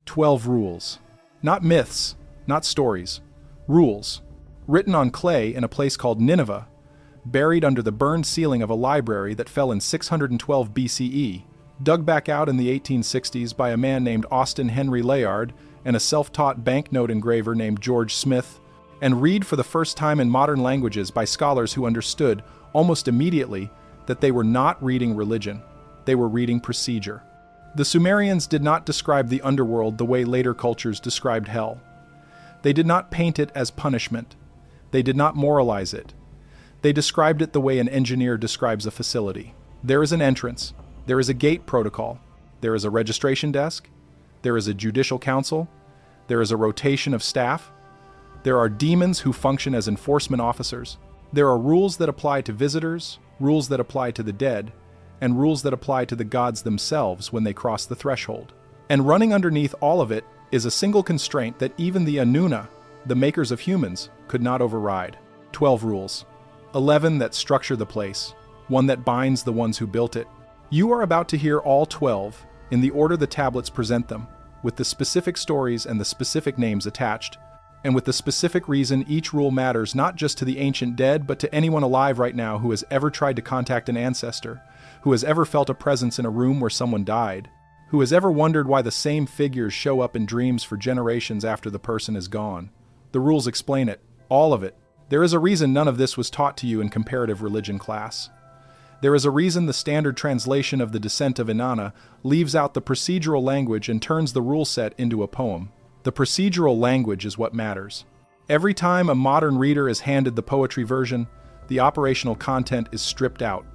12 rules. Not myths, not stories. Rules. Written on clay in a place called Nineveh, buried under the burned ceiling of a library that fell in 612 BCE, dug back out in the 1860s by a man named Austin Henry Layard and a self-taught banknote engraver named George Smith, and read for the first time in modern languages by scholars who understood, almost immediately, that they were not reading religion, they were reading procedure. The Sumerians did not describe the underworld the way later cultures described hell. They did not paint it as punishment. They did not moralize it. They described it the way an engineer describes a facility. There is an entrance. There is a gate protocol. There is a registration desk. There is a judicial council. There is a rotation of staff. There are demons who function as enforcement officers. There are rules that apply to visitors, rules that apply to the dead, and rules that apply to the gods themselves when they cross the threshold. And running underneath all of it is a single constraint that even the Inanna, the makers of humans, could not override. 12 rules. 11 that structure the place, one that binds the ones who built it. You are about to hear all 12 in the order the tablets present them, with the specific stories and the specific names attached, and with the specific reason each rule matters not just to the ancient dead, but to anyone alive right now who has ever tried to contact an ancestor, who has ever felt a presence in a room where someone died, who has ever wondered why the same figures show up in dreams for generations after the person is gone. The rules explain it, all of it. There is a reason none of this was taught to you in comparative religion class. There is a reason the standard translation of the Descent of Inanna leaves out the procedural language and turns the rule set into a poem. The procedural language is what matters. Every time a modern reader is handed the poetry version, the operational content is stripped out.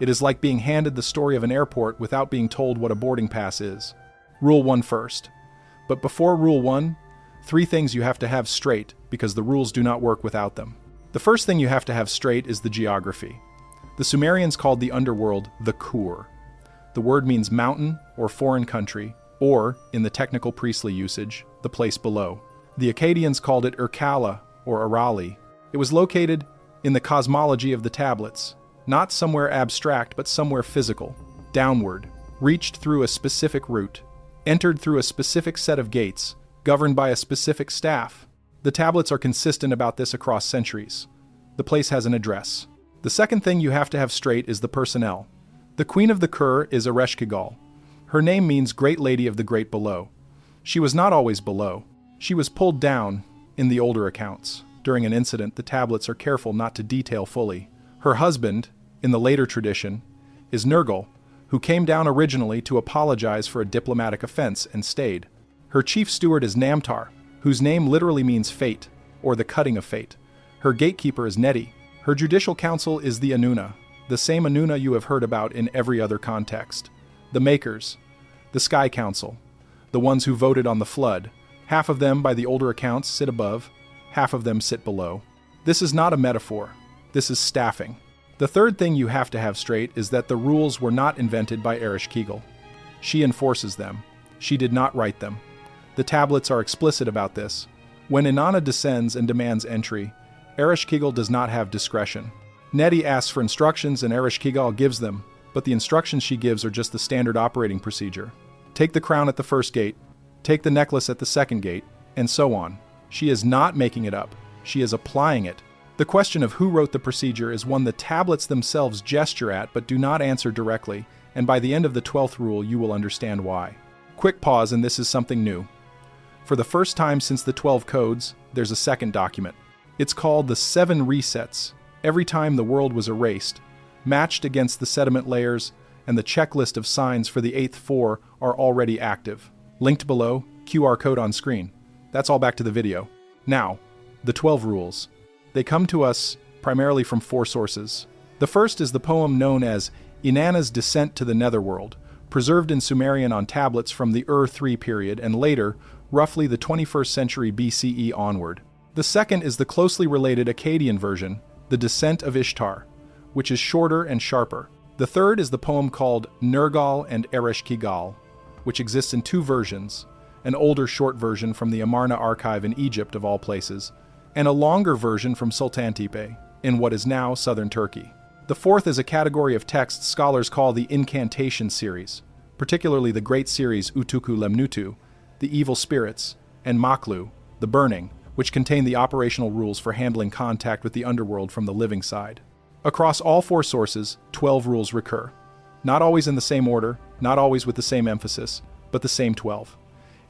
It is like being handed the story of an airport without being told what a boarding pass is. Rule 1 first. But before Rule 1, 3 things you have to have straight, because the rules do not work without them. The first thing you have to have straight is the geography. The Sumerians called the underworld the Kur. The word means mountain or foreign country, or, in the technical priestly usage, the place below. The Akkadians called it Ereshkigal or Arali. It was located in the cosmology of the tablets, not somewhere abstract but somewhere physical, downward, reached through a specific route, entered through a specific set of gates, governed by a specific staff. The tablets are consistent about this across centuries. The place has an address. The second thing you have to have straight is the personnel. The queen of the Kur is Ereshkigal. Her name means Great Lady of the Great Below. She was not always below. She was pulled down in the older accounts. During an incident, the tablets are careful not to detail fully. Her husband, in the later tradition, is Nergal, who came down originally to apologize for a diplomatic offense and stayed. Her chief steward is Namtar, whose name literally means fate, or the cutting of fate. Her gatekeeper is Neti. Her judicial council is the Inanna, the same Inanna you have heard about in every other context. The Makers, the Sky Council, the ones who voted on the flood. Half of them, by the older accounts, sit above, half of them sit below. This is not a metaphor. This is staffing. The third thing you have to have straight is that the rules were not invented by Ereshkigal. She enforces them. She did not write them. The tablets are explicit about this. When Inanna descends and demands entry, Ereshkigal does not have discretion. Neti asks for instructions and Ereshkigal gives them, but the instructions she gives are just the standard operating procedure. Take the crown at the first gate, take the necklace at the second gate, and so on. She is not making it up. She is applying it. The question of who wrote the procedure is one the tablets themselves gesture at but do not answer directly, and by the end of the 12th rule you will understand why. Quick pause, and this is something new. For the first time since the 12 codes, there's a second document. It's called the 7 resets, every time the world was erased, matched against the sediment layers, and the checklist of signs for the 8th 4 are already active. Linked below, QR code on screen. That's all back to the video. Now, the 12 rules. They come to us primarily from 4 sources. The first is the poem known as Inanna's Descent to the Netherworld, preserved in Sumerian on tablets from the Ur-3 period and later, roughly the 21st century BCE onward. The second is the closely related Akkadian version, The Descent of Ishtar, which is shorter and sharper. The third is the poem called Nergal and Ereshkigal, which exists in 2 versions, an older short version from the Amarna archive in Egypt of all places, and a longer version from Sultantepe, in what is now southern Turkey. The fourth is a category of texts scholars call the Incantation series, particularly the great series Utuku Lemnutu, the evil spirits, and Maklu, the burning, which contain the operational rules for handling contact with the underworld from the living side. Across all 4 sources, 12 rules recur. Not always in the same order, not always with the same emphasis, but the same 12.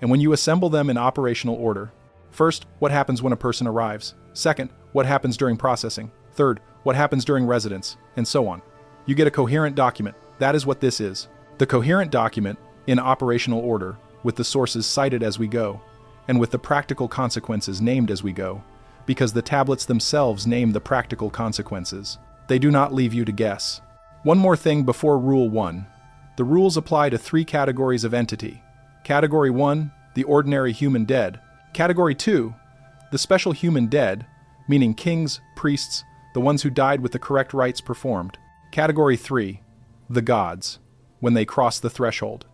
And when you assemble them in operational order, first, what happens when a person arrives? Second, what happens during processing? Third, what happens during residence? And so on. You get a coherent document. That is what this is. The coherent document, in operational order, with the sources cited as we go, and with the practical consequences named as we go, because the tablets themselves name the practical consequences. They do not leave you to guess. One more thing before Rule 1. The rules apply to 3 categories of entity. Category 1, the ordinary human dead. Category 2, the special human dead, meaning kings, priests, the ones who died with the correct rites performed. Category 3, the gods, when they cross the threshold.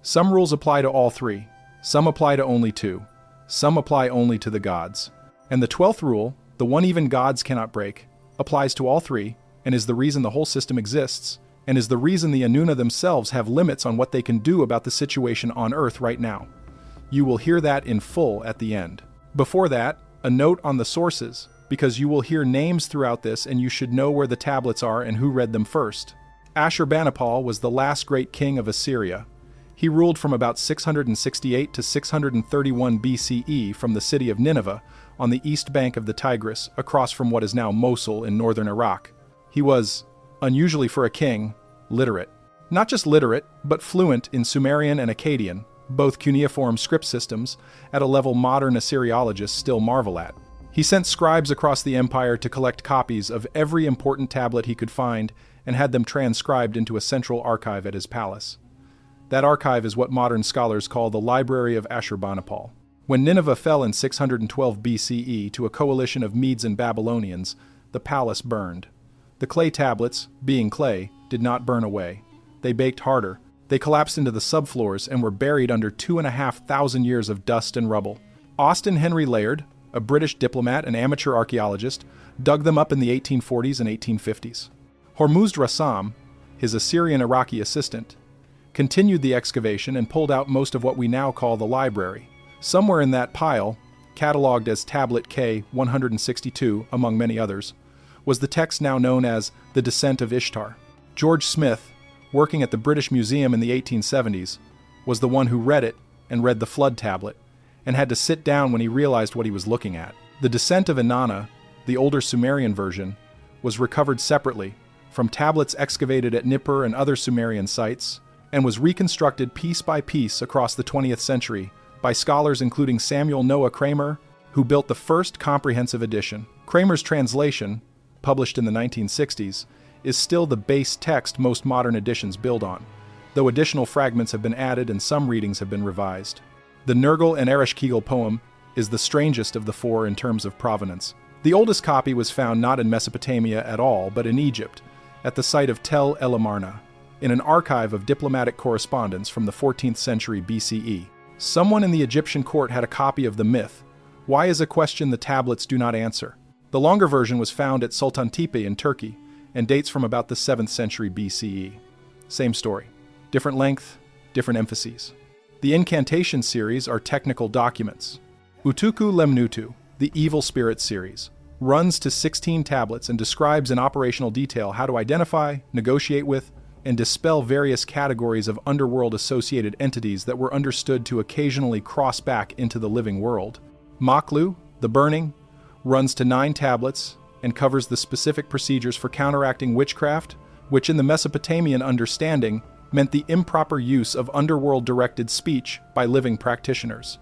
Some rules apply to all 3. Some apply to only 2. Some apply only to the gods. And the 12th rule, the one even gods cannot break, applies to all 3, and is the reason the whole system exists, and is the reason the Inanna themselves have limits on what they can do about the situation on Earth right now. You will hear that in full at the end. Before that, a note on the sources, because you will hear names throughout this and you should know where the tablets are and who read them first. Ashurbanipal was the last great king of Assyria. He ruled from about 668 to 631 BCE from the city of Nineveh on the east bank of the Tigris, across from what is now Mosul in northern Iraq. He was, unusually for a king, literate. Not just literate, but fluent in Sumerian and Akkadian, both cuneiform script systems, at a level modern Assyriologists still marvel at. He sent scribes across the empire to collect copies of every important tablet he could find and had them transcribed into a central archive at his palace. That archive is what modern scholars call the Library of Ashurbanipal. When Nineveh fell in 612 BCE to a coalition of Medes and Babylonians, the palace burned. The clay tablets, being clay, did not burn away. They baked harder. They collapsed into the subfloors and were buried under 2,500 years of dust and rubble. Austin Henry Layard, a British diplomat and amateur archaeologist, dug them up in the 1840s and 1850s. Hormuzd Rassam, his Assyrian-Iraqi assistant, continued the excavation and pulled out most of what we now call the library. Somewhere in that pile, catalogued as Tablet K-162 among many others, was the text now known as The Descent of Ishtar. George Smith, working at the British Museum in the 1870s, was the one who read it and read the flood tablet, and had to sit down when he realized what he was looking at. The Descent of Inanna, the older Sumerian version, was recovered separately from tablets excavated at Nippur and other Sumerian sites, and was reconstructed piece by piece across the 20th century by scholars including Samuel Noah Kramer, who built the first comprehensive edition. Kramer's translation, published in the 1960s, is still the base text most modern editions build on, though additional fragments have been added and some readings have been revised. The Nergal and Ereshkigal poem is the strangest of the 4 in terms of provenance. The oldest copy was found not in Mesopotamia at all, but in Egypt, at the site of Tel El Amarna, in an archive of diplomatic correspondence from the 14th century BCE. Someone in the Egyptian court had a copy of the myth. Why is a question the tablets do not answer? The longer version was found at Sultantepe in Turkey, and dates from about the 7th century BCE. Same story. Different length, different emphases. The incantation series are technical documents. Utuku Lemnutu, the Evil Spirit series, runs to 16 tablets and describes in operational detail how to identify, negotiate with, and dispel various categories of underworld-associated entities that were understood to occasionally cross back into the living world. Maklu, the burning, runs to 9 tablets and covers the specific procedures for counteracting witchcraft, which in the Mesopotamian understanding meant the improper use of underworld-directed speech by living practitioners.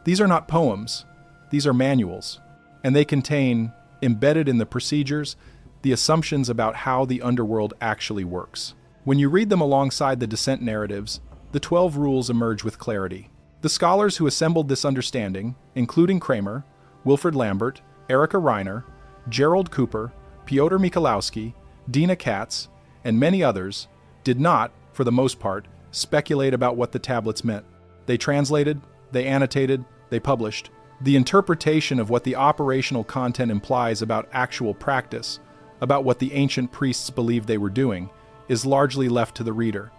These are not poems, these are manuals, and they contain, embedded in the procedures, the assumptions about how the underworld actually works. When you read them alongside the descent narratives, the 12 rules emerge with clarity. The scholars who assembled this understanding, including Kramer, Wilfrid Lambert, Erica Reiner, Gerald Cooper, Piotr Michalowski, Dina Katz, and many others, did not, for the most part, speculate about what the tablets meant. They translated, they annotated, they published. The interpretation of what the operational content implies about actual practice, about what the ancient priests believed they were doing, is largely left to the reader.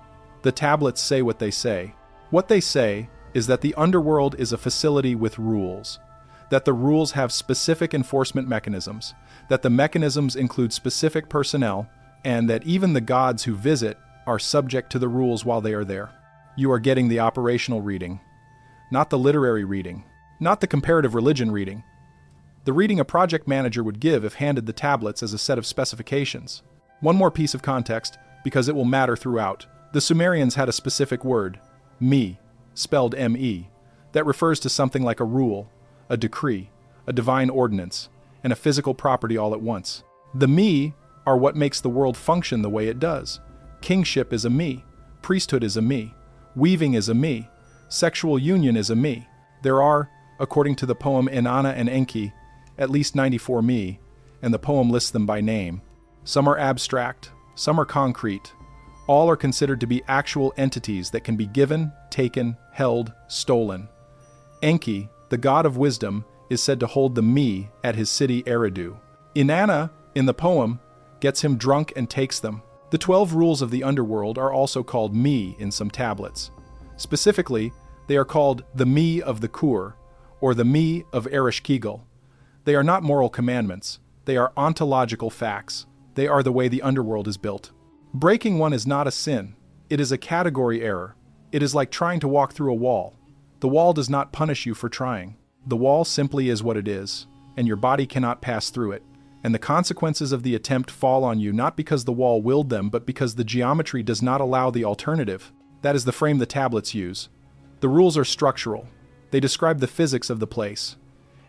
The tablets say what they say. What they say, is that the underworld is a facility with rules, that the rules have specific enforcement mechanisms, that the mechanisms include specific personnel, and that even the gods who visit are subject to the rules while they are there. You are getting the operational reading, not the literary reading, not the comparative religion reading. The reading a project manager would give if handed the tablets as a set of specifications. One more piece of context, because it will matter throughout. The Sumerians had a specific word, me, spelled M-E, that refers to something like a rule, a decree, a divine ordinance, and a physical property all at once. The me are what makes the world function the way it does. Kingship is a me, priesthood is a me, weaving is a me, sexual union is a me. There are, according to the poem Inanna and Enki, at least 94 me, and the poem lists them by name. Some are abstract, some are concrete. All are considered to be actual entities that can be given, taken, held, stolen. Enki, the god of wisdom, is said to hold the me at his city Eridu. Inanna, in the poem, gets him drunk and takes them. The 12 rules of the underworld are also called me in some tablets. Specifically, they are called the me of the Kur, or the me of Ereshkigal. They are not moral commandments. They are ontological facts. They are the way the underworld is built. Breaking one is not a sin. It is a category error. It is like trying to walk through a wall. The wall does not punish you for trying. The wall simply is what it is, and your body cannot pass through it. And the consequences of the attempt fall on you not because the wall willed them, but because the geometry does not allow the alternative. That is the frame the tablets use. The rules are structural. They describe the physics of the place.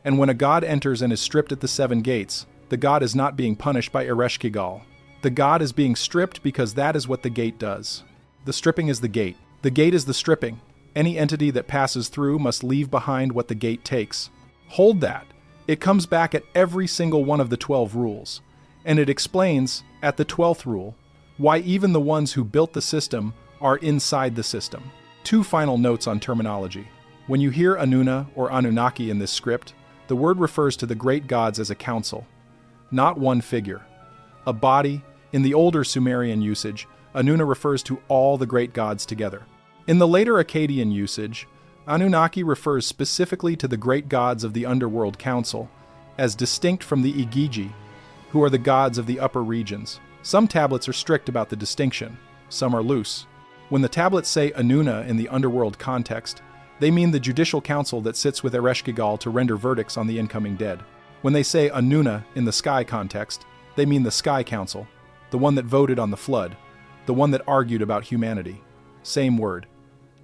And when a god enters and is stripped at the 7 gates, the god is not being punished by Ereshkigal. The god is being stripped because that is what the gate does. The stripping is the gate. The gate is the stripping. Any entity that passes through must leave behind what the gate takes. Hold that. It comes back at every single one of the 12 rules. And it explains, at the 12th rule, why even the ones who built the system are inside the system. 2 final notes on terminology. When you hear Inanna or Anunnaki in this script, the word refers to the great gods as a council, not one figure. A body, in the older Sumerian usage, Inanna refers to all the great gods together. In the later Akkadian usage, Anunnaki refers specifically to the great gods of the Underworld Council, as distinct from the Igigi, who are the gods of the upper regions. Some tablets are strict about the distinction, some are loose. When the tablets say Inanna in the Underworld context, they mean the judicial council that sits with Ereshkigal to render verdicts on the incoming dead. When they say Inanna in the sky context, they mean the Sky Council, the one that voted on the flood, the one that argued about humanity. Same word.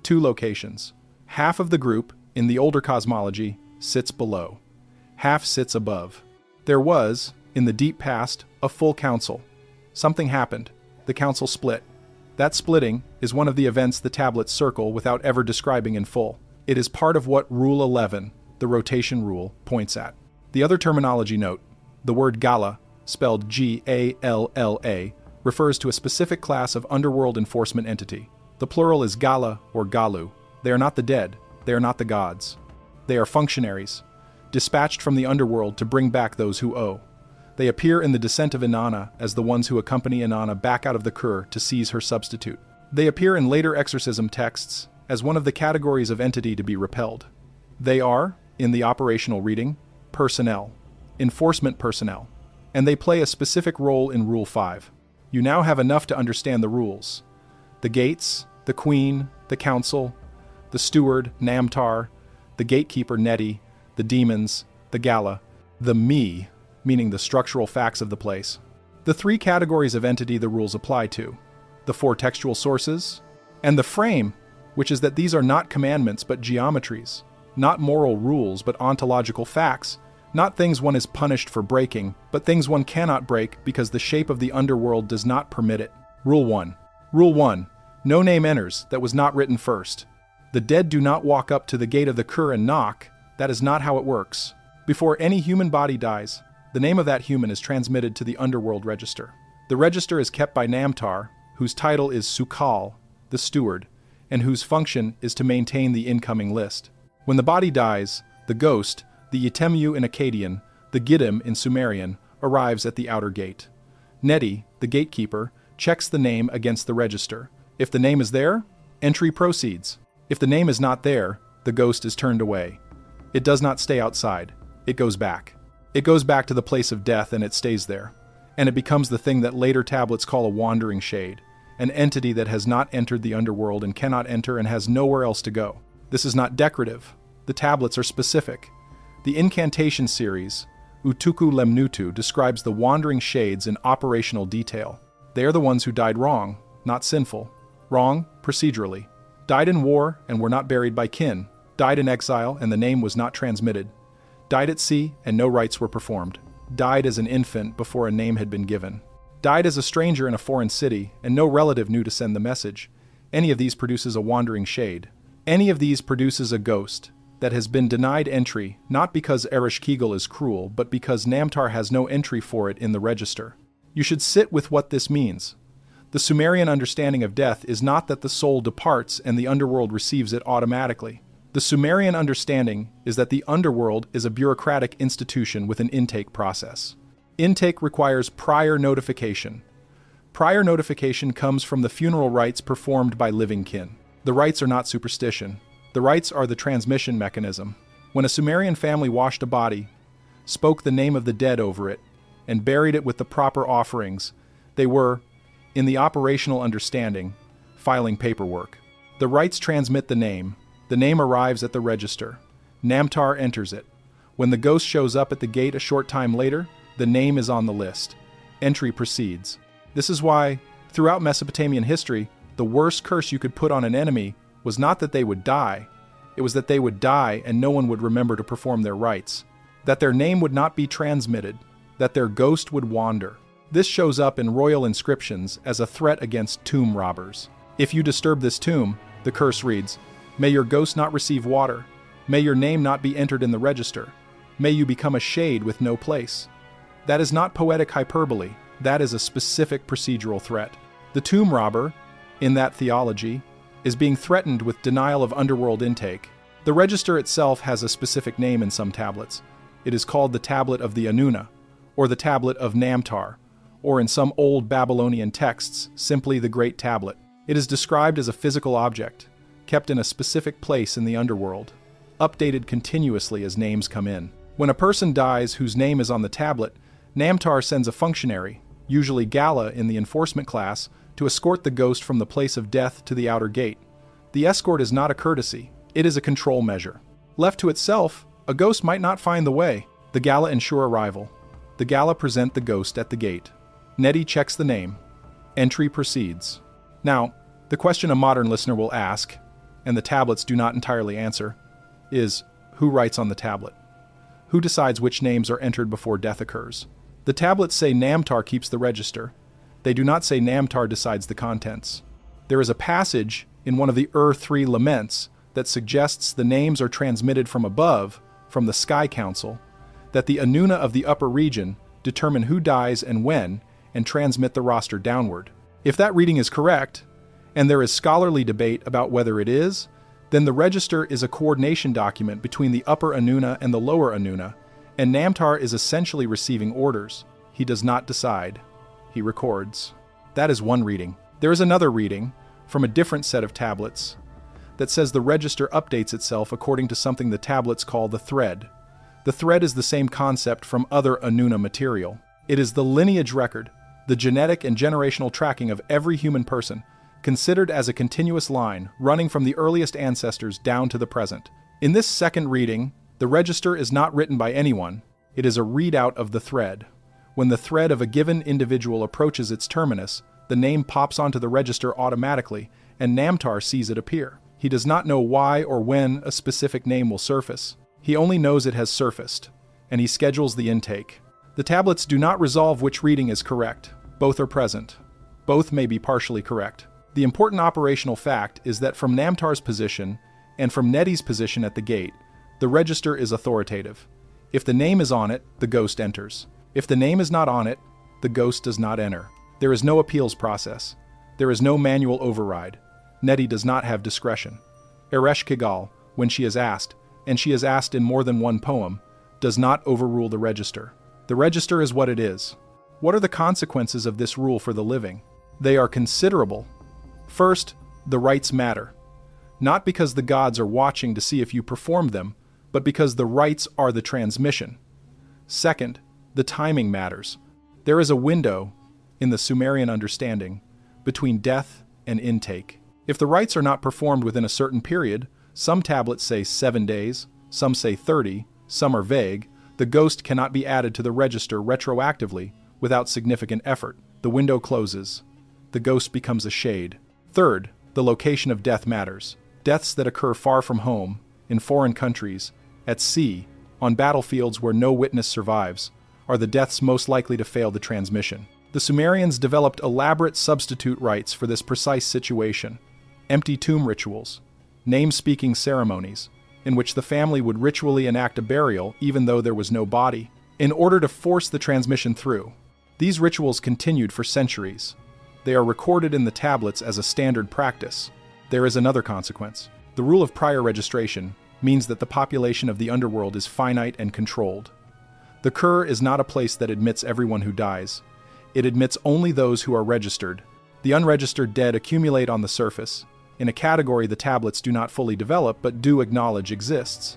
2 locations. Half of the group, in the older cosmology, sits below. Half sits above. There was, in the deep past, a full council. Something happened. The council split. That splitting is one of the events the tablets circle without ever describing in full. It is part of what Rule 11, the rotation rule, points at. The other terminology note, the word Gala, spelled G-A-L-L-A, refers to a specific class of underworld enforcement entity. The plural is Gala or Galu. They are not the dead. They are not the gods. They are functionaries, dispatched from the underworld to bring back those who owe. They appear in the Descent of Inanna as the ones who accompany Inanna back out of the Kur to seize her substitute. They appear in later exorcism texts as one of the categories of entity to be repelled. They are, in the operational reading, personnel, enforcement personnel, and they play a specific role in Rule 5. You now have enough to understand the rules. The gates, the queen, the council, the steward, Namtar, the gatekeeper, Neti, the demons, the Gala, the me, meaning the structural facts of the place. The 3 categories of entity the rules apply to, the 4 textual sources, and the frame, which is that these are not commandments but geometries, not moral rules but ontological facts, not things one is punished for breaking, but things one cannot break because the shape of the underworld does not permit it. Rule 1. Rule 1. No name enters that was not written first. The dead do not walk up to the gate of the Kur and knock. That is not how it works. Before any human body dies, the name of that human is transmitted to the underworld register. The register is kept by Namtar, whose title is Sukal, the steward, and whose function is to maintain the incoming list. When the body dies, the ghost, the Yetemu in Akkadian, the Giddim in Sumerian, arrives at the outer gate. Neti, the gatekeeper, checks the name against the register. If the name is there, entry proceeds. If the name is not there, the ghost is turned away. It does not stay outside. It goes back. It goes back to the place of death and it stays there. And it becomes the thing that later tablets call a wandering shade, an entity that has not entered the underworld and cannot enter and has nowhere else to go. This is not decorative. The tablets are specific. The incantation series, Utuku Lemnutu, describes the wandering shades in operational detail. They are the ones who died wrong, not sinful. Wrong, procedurally. Died in war and were not buried by kin. Died in exile and the name was not transmitted. Died at sea and no rites were performed. Died as an infant before a name had been given. Died as a stranger in a foreign city and no relative knew to send the message. Any of these produces a wandering shade. Any of these produces a ghost that has been denied entry, not because Ereshkigal is cruel, but because Namtar has no entry for it in the register. You should sit with what this means. The Sumerian understanding of death is not that the soul departs and the underworld receives it automatically. The Sumerian understanding is that the underworld is a bureaucratic institution with an intake process. Intake requires prior notification. Prior notification comes from the funeral rites performed by living kin. The rites are not superstition. The rites are the transmission mechanism. When a Sumerian family washed a body, spoke the name of the dead over it, and buried it with the proper offerings, they were, in the operational understanding, filing paperwork. The rites transmit the name. The name arrives at the register. Namtar enters it. When the ghost shows up at the gate a short time later, the name is on the list. Entry proceeds. This is why, throughout Mesopotamian history, the worst curse you could put on an enemy was not that they would die, it was that they would die and no one would remember to perform their rites, that their name would not be transmitted, that their ghost would wander. This shows up in royal inscriptions as a threat against tomb robbers. If you disturb this tomb, the curse reads, "May your ghost not receive water, may your name not be entered in the register, may you become a shade with no place." That is not poetic hyperbole, that is a specific procedural threat. The tomb robber, in that theology, is being threatened with denial of underworld intake. The register itself has a specific name in some tablets. It is called the Tablet of the Inanna, or the Tablet of Namtar, or in some old Babylonian texts, simply the Great Tablet. It is described as a physical object, kept in a specific place in the underworld, updated continuously as names come in. When a person dies whose name is on the tablet, Namtar sends a functionary, usually Gala in the enforcement class, to escort the ghost from the place of death to the outer gate. The escort is not a courtesy, it is a control measure. Left to itself, a ghost might not find the way. The Gala ensure arrival. The Gala present the ghost at the gate. Neti checks the name. Entry proceeds. Now, the question a modern listener will ask, and the tablets do not entirely answer, is who writes on the tablet? Who decides which names are entered before death occurs? The tablets say Namtar keeps the register. They do not say Namtar decides the contents. There is a passage in one of the Ur-3 laments that suggests the names are transmitted from above, from the Sky Council, that the Inanna of the upper region determine who dies and when, and transmit the roster downward. If that reading is correct, and there is scholarly debate about whether it is, then the register is a coordination document between the upper Inanna and the lower Inanna, and Namtar is essentially receiving orders. He does not decide. He records. That is one reading. There is another reading, from a different set of tablets, that says the register updates itself according to something the tablets call the thread. The thread is the same concept from other Inanna material. It is the lineage record, the genetic and generational tracking of every human person, considered as a continuous line running from the earliest ancestors down to the present. In this second reading, the register is not written by anyone. It is a readout of the thread. When the thread of a given individual approaches its terminus, the name pops onto the register automatically, and Namtar sees it appear. He does not know why or when a specific name will surface. He only knows it has surfaced, and he schedules the intake. The tablets do not resolve which reading is correct. Both are present. Both may be partially correct. The important operational fact is that from Namtar's position, and from Neti's position at the gate, the register is authoritative. If the name is on it, the ghost enters. If the name is not on it, the ghost does not enter. There is no appeals process. There is no manual override. Neti does not have discretion. Ereshkigal, when she is asked, and she is asked in more than one poem, does not overrule the register. The register is what it is. What are the consequences of this rule for the living? They are considerable. First, the rites matter. not because the gods are watching to see if you performed them, but because the rites are the transmission. Second, the timing matters. There is a window, in the Sumerian understanding, between death and intake. If the rites are not performed within a certain period, some tablets say 7 days, some say 30, some are vague, the ghost cannot be added to the register retroactively without significant effort. The window closes. The ghost becomes a shade. Third, the location of death matters. Deaths that occur far from home, in foreign countries, at sea, on battlefields where no witness survives, are the deaths most likely to fail the transmission. The Sumerians developed elaborate substitute rites for this precise situation. Empty tomb rituals, name-speaking ceremonies, in which the family would ritually enact a burial even though there was no body, in order to force the transmission through. These rituals continued for centuries. They are recorded in the tablets as a standard practice. There is another consequence. The rule of prior registration means that the population of the underworld is finite and controlled. The Kur is not a place that admits everyone who dies. It admits only those who are registered. The unregistered dead accumulate on the surface, in a category the tablets do not fully develop but do acknowledge exists.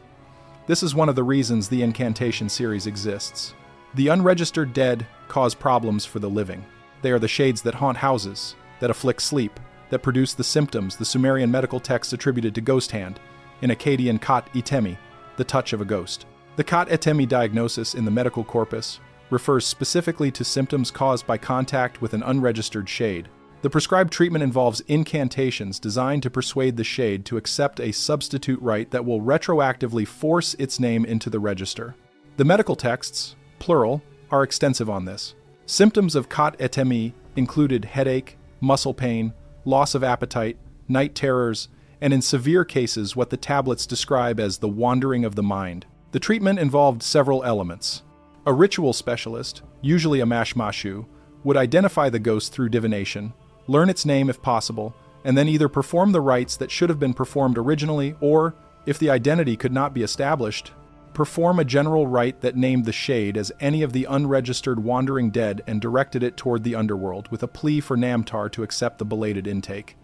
This is one of the reasons the incantation series exists. The unregistered dead cause problems for the living. They are the shades that haunt houses, that afflict sleep, that produce the symptoms the Sumerian medical texts attributed to ghost hand, in Akkadian Kat Etemi, the touch of a ghost. The Kat Etemi diagnosis in the medical corpus refers specifically to symptoms caused by contact with an unregistered shade. The prescribed treatment involves incantations designed to persuade the shade to accept a substitute rite that will retroactively force its name into the register. The medical texts, plural, are extensive on this. Symptoms of Kat Etemi included headache, muscle pain, loss of appetite, night terrors, and in severe cases what the tablets describe as the wandering of the mind. The treatment involved several elements. A ritual specialist, usually a mashmashu, would identify the ghost through divination, learn its name if possible, and then either perform the rites that should have been performed originally or, if the identity could not be established, perform a general rite that named the shade as any of the unregistered wandering dead and directed it toward the underworld with a plea for Namtar to accept the belated intake.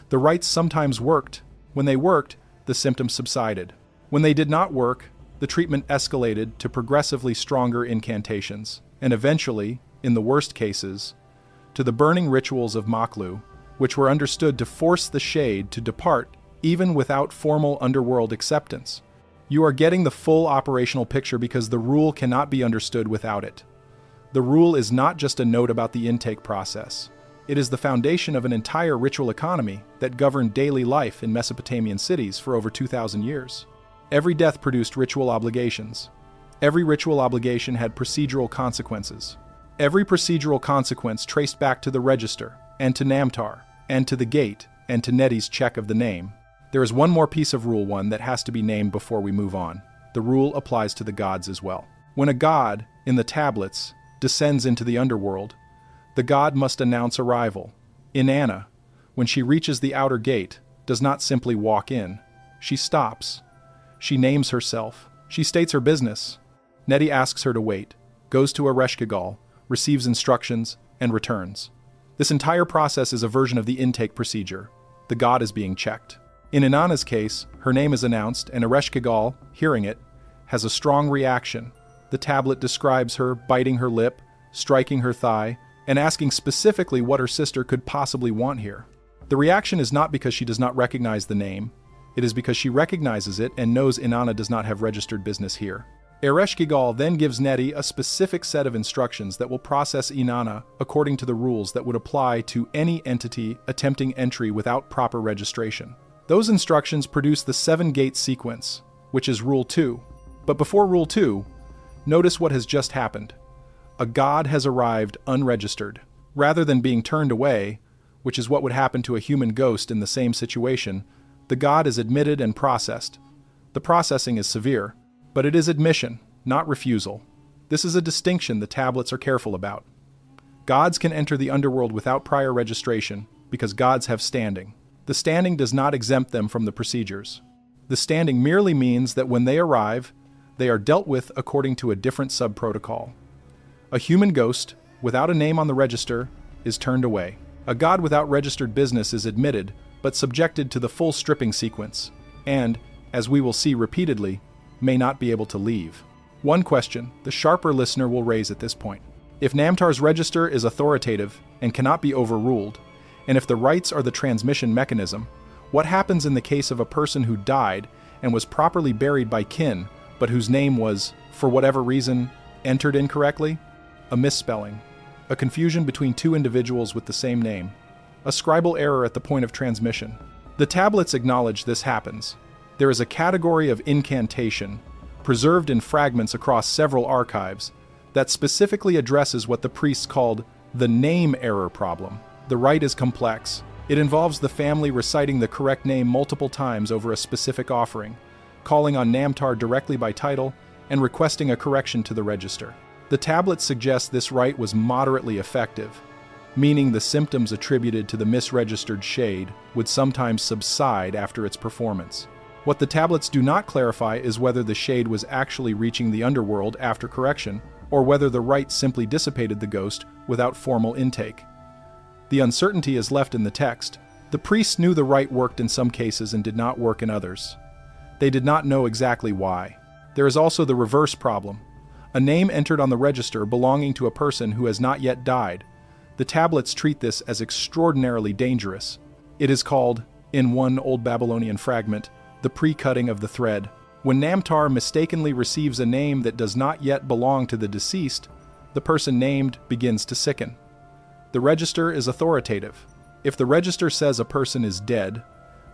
The rites sometimes worked. When they worked, the symptoms subsided. When they did not work, the treatment escalated to progressively stronger incantations, and eventually, in the worst cases, to the burning rituals of Maklu, which were understood to force the shade to depart even without formal underworld acceptance. You are getting the full operational picture because the rule cannot be understood without it. The rule is not just a note about the intake process. It is the foundation of an entire ritual economy that governed daily life in Mesopotamian cities for over 2,000 years. Every death produced ritual obligations. Every ritual obligation had procedural consequences. Every procedural consequence traced back to the register, and to Namtar, and to the gate, and to Nedi's check of the name. There is one more piece of Rule 1 that has to be named before we move on. The rule applies to the gods as well. When a god, in the tablets, descends into the underworld, the god must announce arrival. Inanna, when she reaches the outer gate, does not simply walk in. She stops. She names herself. She states her business. Nedi asks her to wait, goes to Ereshkigal, receives instructions, and returns. This entire process is a version of the intake procedure. The god is being checked. In Inanna's case, her name is announced, and Ereshkigal, hearing it, has a strong reaction. The tablet describes her biting her lip, striking her thigh, and asking specifically what her sister could possibly want here. The reaction is not because she does not recognize the name. It is because she recognizes it and knows Inanna does not have registered business here. Ereshkigal then gives Nedi a specific set of instructions that will process Inanna according to the rules that would apply to any entity attempting entry without proper registration. Those instructions produce the 7-gate sequence, which is Rule 2. But before Rule 2, notice what has just happened. A god has arrived unregistered. Rather than being turned away, which is what would happen to a human ghost in the same situation, the god is admitted and processed. The processing is severe, but it is admission, not refusal. This is a distinction the tablets are careful about. Gods can enter the underworld without prior registration because gods have standing. The standing does not exempt them from the procedures. The standing merely means that when they arrive, they are dealt with according to a different sub-protocol. A human ghost, without a name on the register, is turned away. A god without registered business is admitted, but subjected to the full stripping sequence, and, as we will see repeatedly, may not be able to leave. One question the sharper listener will raise at this point. If Namtar's register is authoritative and cannot be overruled, and if the rites are the transmission mechanism, what happens in the case of a person who died and was properly buried by kin, but whose name was, for whatever reason, entered incorrectly? A misspelling, a confusion between two individuals with the same name, a scribal error at the point of transmission. The tablets acknowledge this happens. There is a category of incantation, preserved in fragments across several archives, that specifically addresses what the priests called the name error problem. The rite is complex. It involves the family reciting the correct name multiple times over a specific offering, calling on Namtar directly by title, and requesting a correction to the register. The tablets suggest this rite was moderately effective, meaning the symptoms attributed to the misregistered shade would sometimes subside after its performance. What the tablets do not clarify is whether the shade was actually reaching the underworld after correction, or whether the rite simply dissipated the ghost without formal intake. The uncertainty is left in the text. The priests knew the rite worked in some cases and did not work in others. They did not know exactly why. There is also the reverse problem. A name entered on the register belonging to a person who has not yet died. The tablets treat this as extraordinarily dangerous. It is called, in one Old Babylonian fragment, the pre-cutting of the thread. When Namtar mistakenly receives a name that does not yet belong to the deceased, the person named begins to sicken. The register is authoritative. If the register says a person is dead,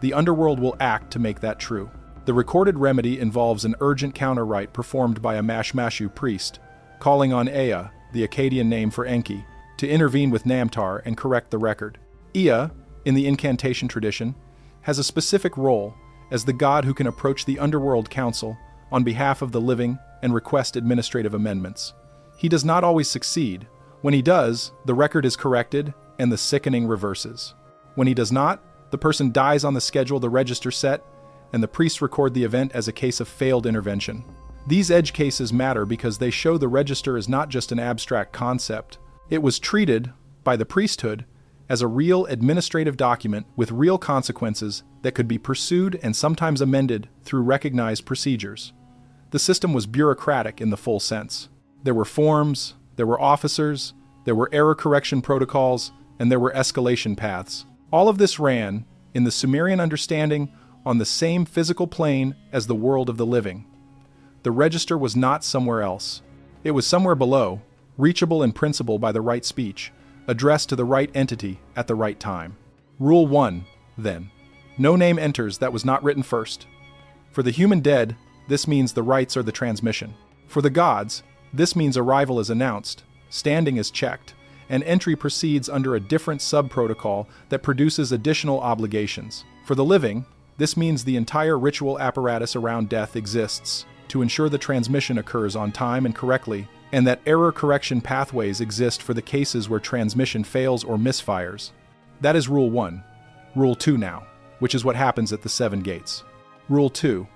the underworld will act to make that true. The recorded remedy involves an urgent counter-rite performed by a Mashmashu priest, calling on Ea, the Akkadian name for Enki, to intervene with Namtar and correct the record. Ea, in the incantation tradition, has a specific role as the god who can approach the Underworld Council on behalf of the living and request administrative amendments. He does not always succeed. When he does, the record is corrected and the sickening reverses. When he does not, the person dies on the schedule the register set, and the priests record the event as a case of failed intervention. These edge cases matter because they show the register is not just an abstract concept. It was treated, by the priesthood, as a real administrative document with real consequences that could be pursued and sometimes amended through recognized procedures. The system was bureaucratic in the full sense. There were forms, there were officers, there were error correction protocols, and there were escalation paths. All of this ran, in the Sumerian understanding, on the same physical plane as the world of the living. The register was not somewhere else. It was somewhere below, reachable in principle by the right speech, addressed to the right entity at the right time. Rule 1, then. No name enters that was not written first. For the human dead, this means the rites are the transmission. For the gods, this means arrival is announced, standing is checked, and entry proceeds under a different sub-protocol that produces additional obligations. For the living, this means the entire ritual apparatus around death exists to ensure the transmission occurs on time and correctly, and that error correction pathways exist for the cases where transmission fails or misfires. That is Rule 1. Rule 2 now, which is what happens at the 7 gates. Rule 2.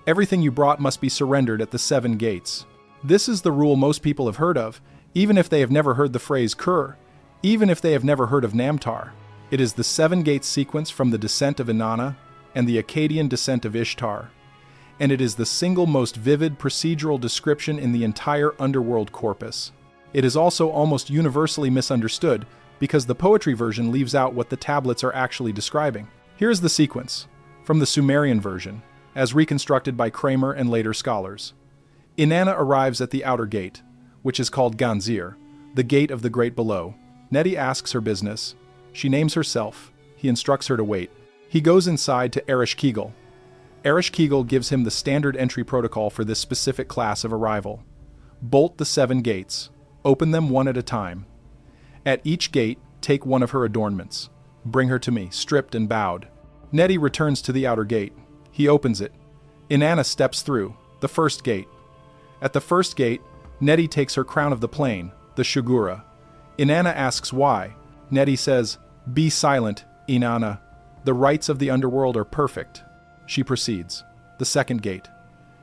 Everything you brought must be surrendered at the 7 gates. This is the rule most people have heard of, even if they have never heard the phrase Kur, even if they have never heard of Namtar. It is the 7 gates sequence from the descent of Inanna and the Akkadian descent of Ishtar, and it is the single most vivid procedural description in the entire underworld corpus. It is also almost universally misunderstood because the poetry version leaves out what the tablets are actually describing. Here is the sequence, from the Sumerian version, as reconstructed by Kramer and later scholars. Inanna arrives at the outer gate, which is called Ganzir, the gate of the great below. Neti asks her business. She names herself. He instructs her to wait. He goes inside to Ereshkigal. Ereshkigal gives him the standard entry protocol for this specific class of arrival. Bolt the 7 gates. Open them one at a time. At each gate, take one of her adornments. Bring her to me, stripped and bowed. Neti returns to the outer gate. He opens it. Inanna steps through, the first gate. At the first gate, Neti takes her crown of the plain, the Shugura. Inanna asks why. Neti says, "Be silent, Inanna. The rites of the underworld are perfect." She proceeds. The second gate.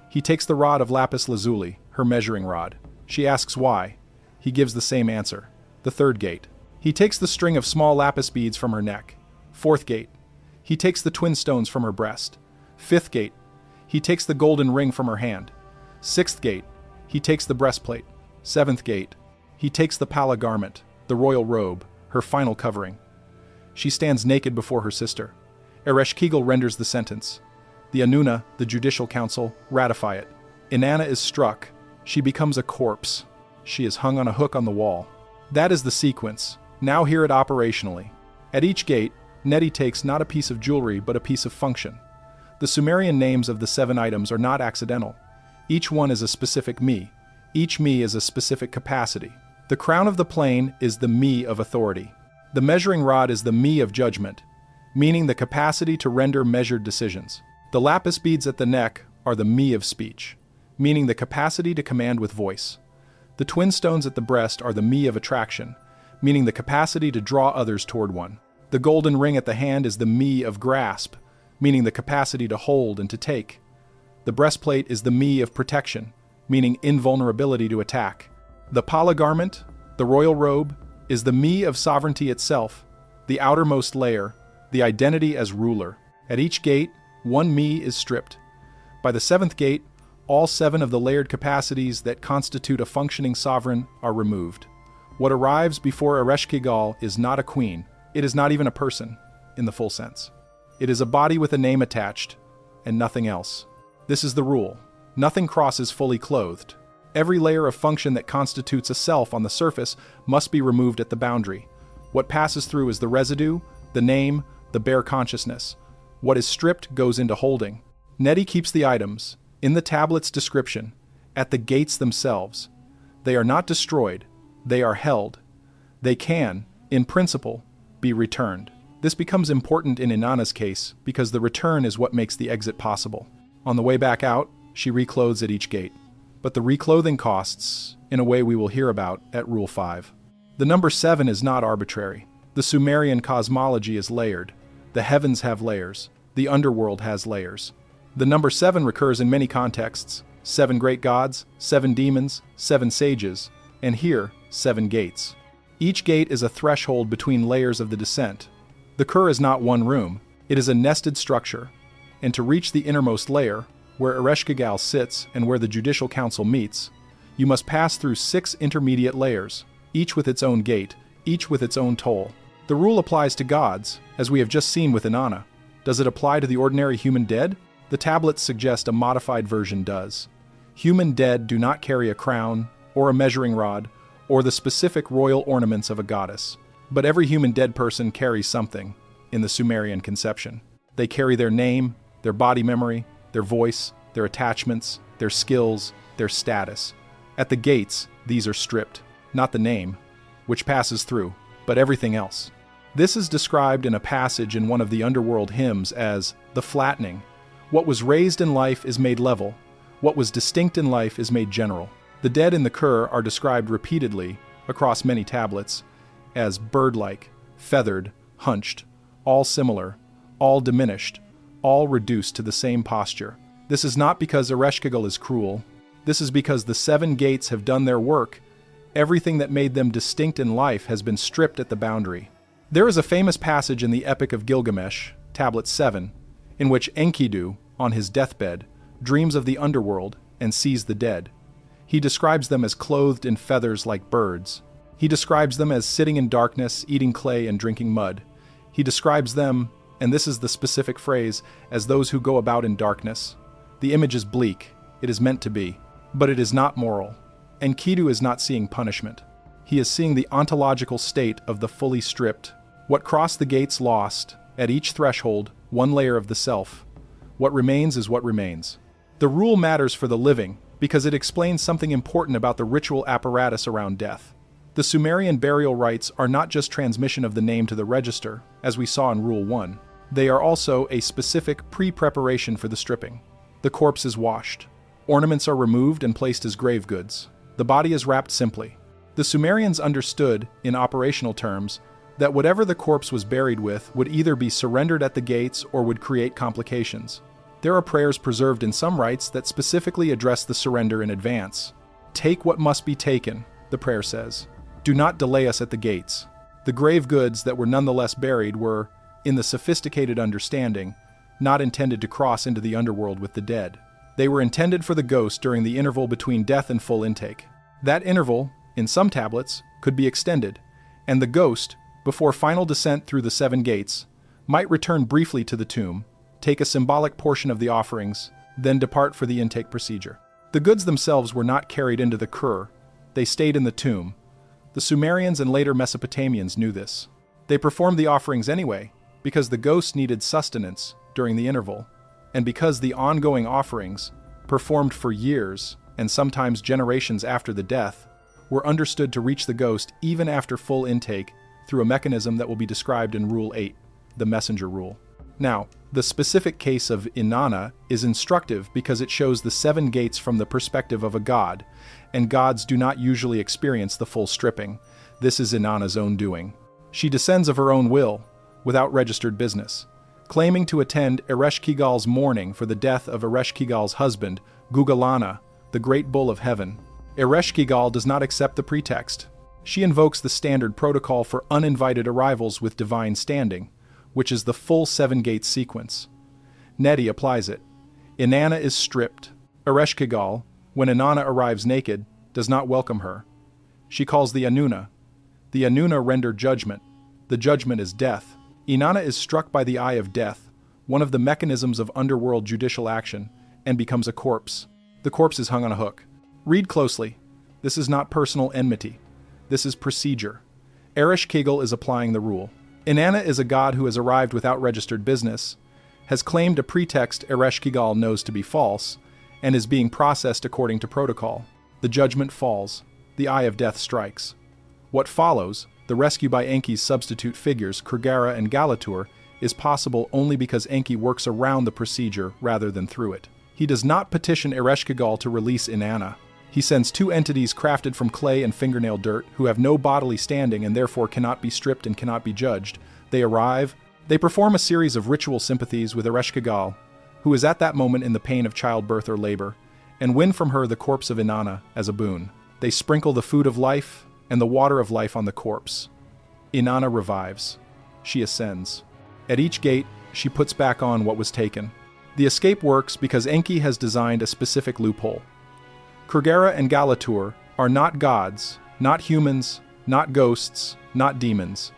He takes the rod of lapis lazuli, her measuring rod. She asks why. He gives the same answer. The third gate. He takes the string of small lapis beads from her neck. Fourth gate. he takes the twin stones from her breast. 5th gate, he takes the golden ring from her hand. 6th gate, he takes the breastplate. 7th gate, he takes the pala garment, the royal robe, her final covering. She stands naked before her sister. Ereshkigal renders the sentence. The Inanna, the judicial council, ratify it. Inanna is struck. She becomes a corpse. She is hung on a hook on the wall. That is the sequence. Now hear it operationally. At each gate, Neti takes not a piece of jewelry but a piece of function. The Sumerian names of the 7 items are not accidental. Each one is a specific me. Each me is a specific capacity. The crown of the plane is the me of authority. The measuring rod is the me of judgment, meaning the capacity to render measured decisions. The lapis beads at the neck are the me of speech, meaning the capacity to command with voice. The twin stones at the breast are the me of attraction, meaning the capacity to draw others toward one. The golden ring at the hand is the me of grasp, meaning the capacity to hold and to take. The breastplate is the me of protection, meaning invulnerability to attack. The pala garment, the royal robe, is the me of sovereignty itself, the outermost layer, the identity as ruler. At each gate, one me is stripped. By the 7th gate, all 7 of the layered capacities that constitute a functioning sovereign are removed. What arrives before Ereshkigal is not a queen. It is not even a person, in the full sense. It is a body with a name attached, and nothing else. This is the rule. Nothing crosses fully clothed. Every layer of function that constitutes a self on the surface must be removed at the boundary. What passes through is the residue, the name, the bare consciousness. What is stripped goes into holding. Neti keeps the items, in the tablet's description, at the gates themselves. They are not destroyed, they are held. They can, in principle, be returned. This becomes important in Inanna's case because the return is what makes the exit possible. On the way back out, she reclothes at each gate. But the reclothing costs, in a way we will hear about at Rule 5. The number 7 is not arbitrary. The Sumerian cosmology is layered. The heavens have layers. The underworld has layers. The number 7 recurs in many contexts. 7 great gods, 7 demons, 7 sages, and here, 7 gates. Each gate is a threshold between layers of the descent. The Kur is not one room. It is a nested structure. And to reach the innermost layer, where Ereshkigal sits and where the judicial council meets, you must pass through 6 intermediate layers, each with its own gate, each with its own toll. The rule applies to gods, as we have just seen with Inanna. Does it apply to the ordinary human dead? The tablets suggest a modified version does. Human dead do not carry a crown, or a measuring rod, or the specific royal ornaments of a goddess. But every human dead person carries something, in the Sumerian conception. They carry their name, their body memory, their voice, their attachments, their skills, their status. At the gates, these are stripped, not the name, which passes through, but everything else. This is described in a passage in one of the Underworld hymns as the flattening. What was raised in life is made level. What was distinct in life is made general. The dead in the Kur are described repeatedly, across many tablets, as bird-like, feathered, hunched, all similar, all diminished, all reduced to the same posture. This is not because Ereshkigal is cruel. This is because the 7 gates have done their work. Everything that made them distinct in life has been stripped at the boundary. There is a famous passage in the Epic of Gilgamesh, Tablet 7, in which Enkidu, on his deathbed, dreams of the underworld and sees the dead. He describes them as clothed in feathers like birds. He describes them as sitting in darkness, eating clay and drinking mud. He describes them, and this is the specific phrase, as those who go about in darkness. The image is bleak. It is meant to be. But it is not moral. Enkidu is not seeing punishment. He is seeing the ontological state of the fully stripped. What crossed the gates lost, at each threshold, one layer of the self. What remains is what remains. The rule matters for the living because it explains something important about the ritual apparatus around death. The Sumerian burial rites are not just transmission of the name to the register, as we saw in Rule 1. They are also a specific pre-preparation for the stripping. The corpse is washed. Ornaments are removed and placed as grave goods. The body is wrapped simply. The Sumerians understood, in operational terms, that whatever the corpse was buried with would either be surrendered at the gates or would create complications. There are prayers preserved in some rites that specifically address the surrender in advance. Take what must be taken, the prayer says. Do not delay us at the gates. The grave goods that were nonetheless buried were, in the sophisticated understanding, not intended to cross into the underworld with the dead. They were intended for the ghost during the interval between death and full intake. That interval, in some tablets, could be extended, and the ghost, before final descent through the 7 gates, might return briefly to the tomb, take a symbolic portion of the offerings, then depart for the intake procedure. The goods themselves were not carried into the kur, they stayed in the tomb. The Sumerians and later Mesopotamians knew this. They performed the offerings anyway, because the ghost needed sustenance during the interval, and because the ongoing offerings, performed for years and sometimes generations after the death, were understood to reach the ghost even after full intake through a mechanism that will be described in Rule 8, the messenger rule. Now, the specific case of Inanna is instructive because it shows the 7 gates from the perspective of a god, and gods do not usually experience the full stripping. This is Inanna's own doing. She descends of her own will, without registered business, claiming to attend Ereshkigal's mourning for the death of Ereshkigal's husband, Gugalana, the great bull of heaven. Ereshkigal does not accept the pretext. She invokes the standard protocol for uninvited arrivals with divine standing, which is the full 7-gate sequence. Neti applies it. Inanna is stripped. Ereshkigal, when Inanna arrives naked, does not welcome her. She calls the Anuna. The Anuna render judgment. The judgment is death. Inanna is struck by the eye of death, one of the mechanisms of underworld judicial action, and becomes a corpse. The corpse is hung on a hook. Read closely. This is not personal enmity. This is procedure. Ereshkigal is applying the rule. Inanna is a god who has arrived without registered business, has claimed a pretext Ereshkigal knows to be false, and is being processed according to protocol. The judgment falls. The eye of death strikes. What follows, the rescue by Enki's substitute figures, Kurgara and Galatur, is possible only because Enki works around the procedure rather than through it. He does not petition Ereshkigal to release Inanna. He sends 2 entities crafted from clay and fingernail dirt, who have no bodily standing and therefore cannot be stripped and cannot be judged. They arrive. They perform a series of ritual sympathies with Ereshkigal, who is at that moment in the pain of childbirth or labor, and win from her the corpse of Inanna as a boon. They sprinkle the food of life and the water of life on the corpse. Inanna revives. She ascends. At each gate, she puts back on what was taken. The escape works because Enki has designed a specific loophole. Kurgara and Galatur are not gods, not humans, not ghosts, not demons.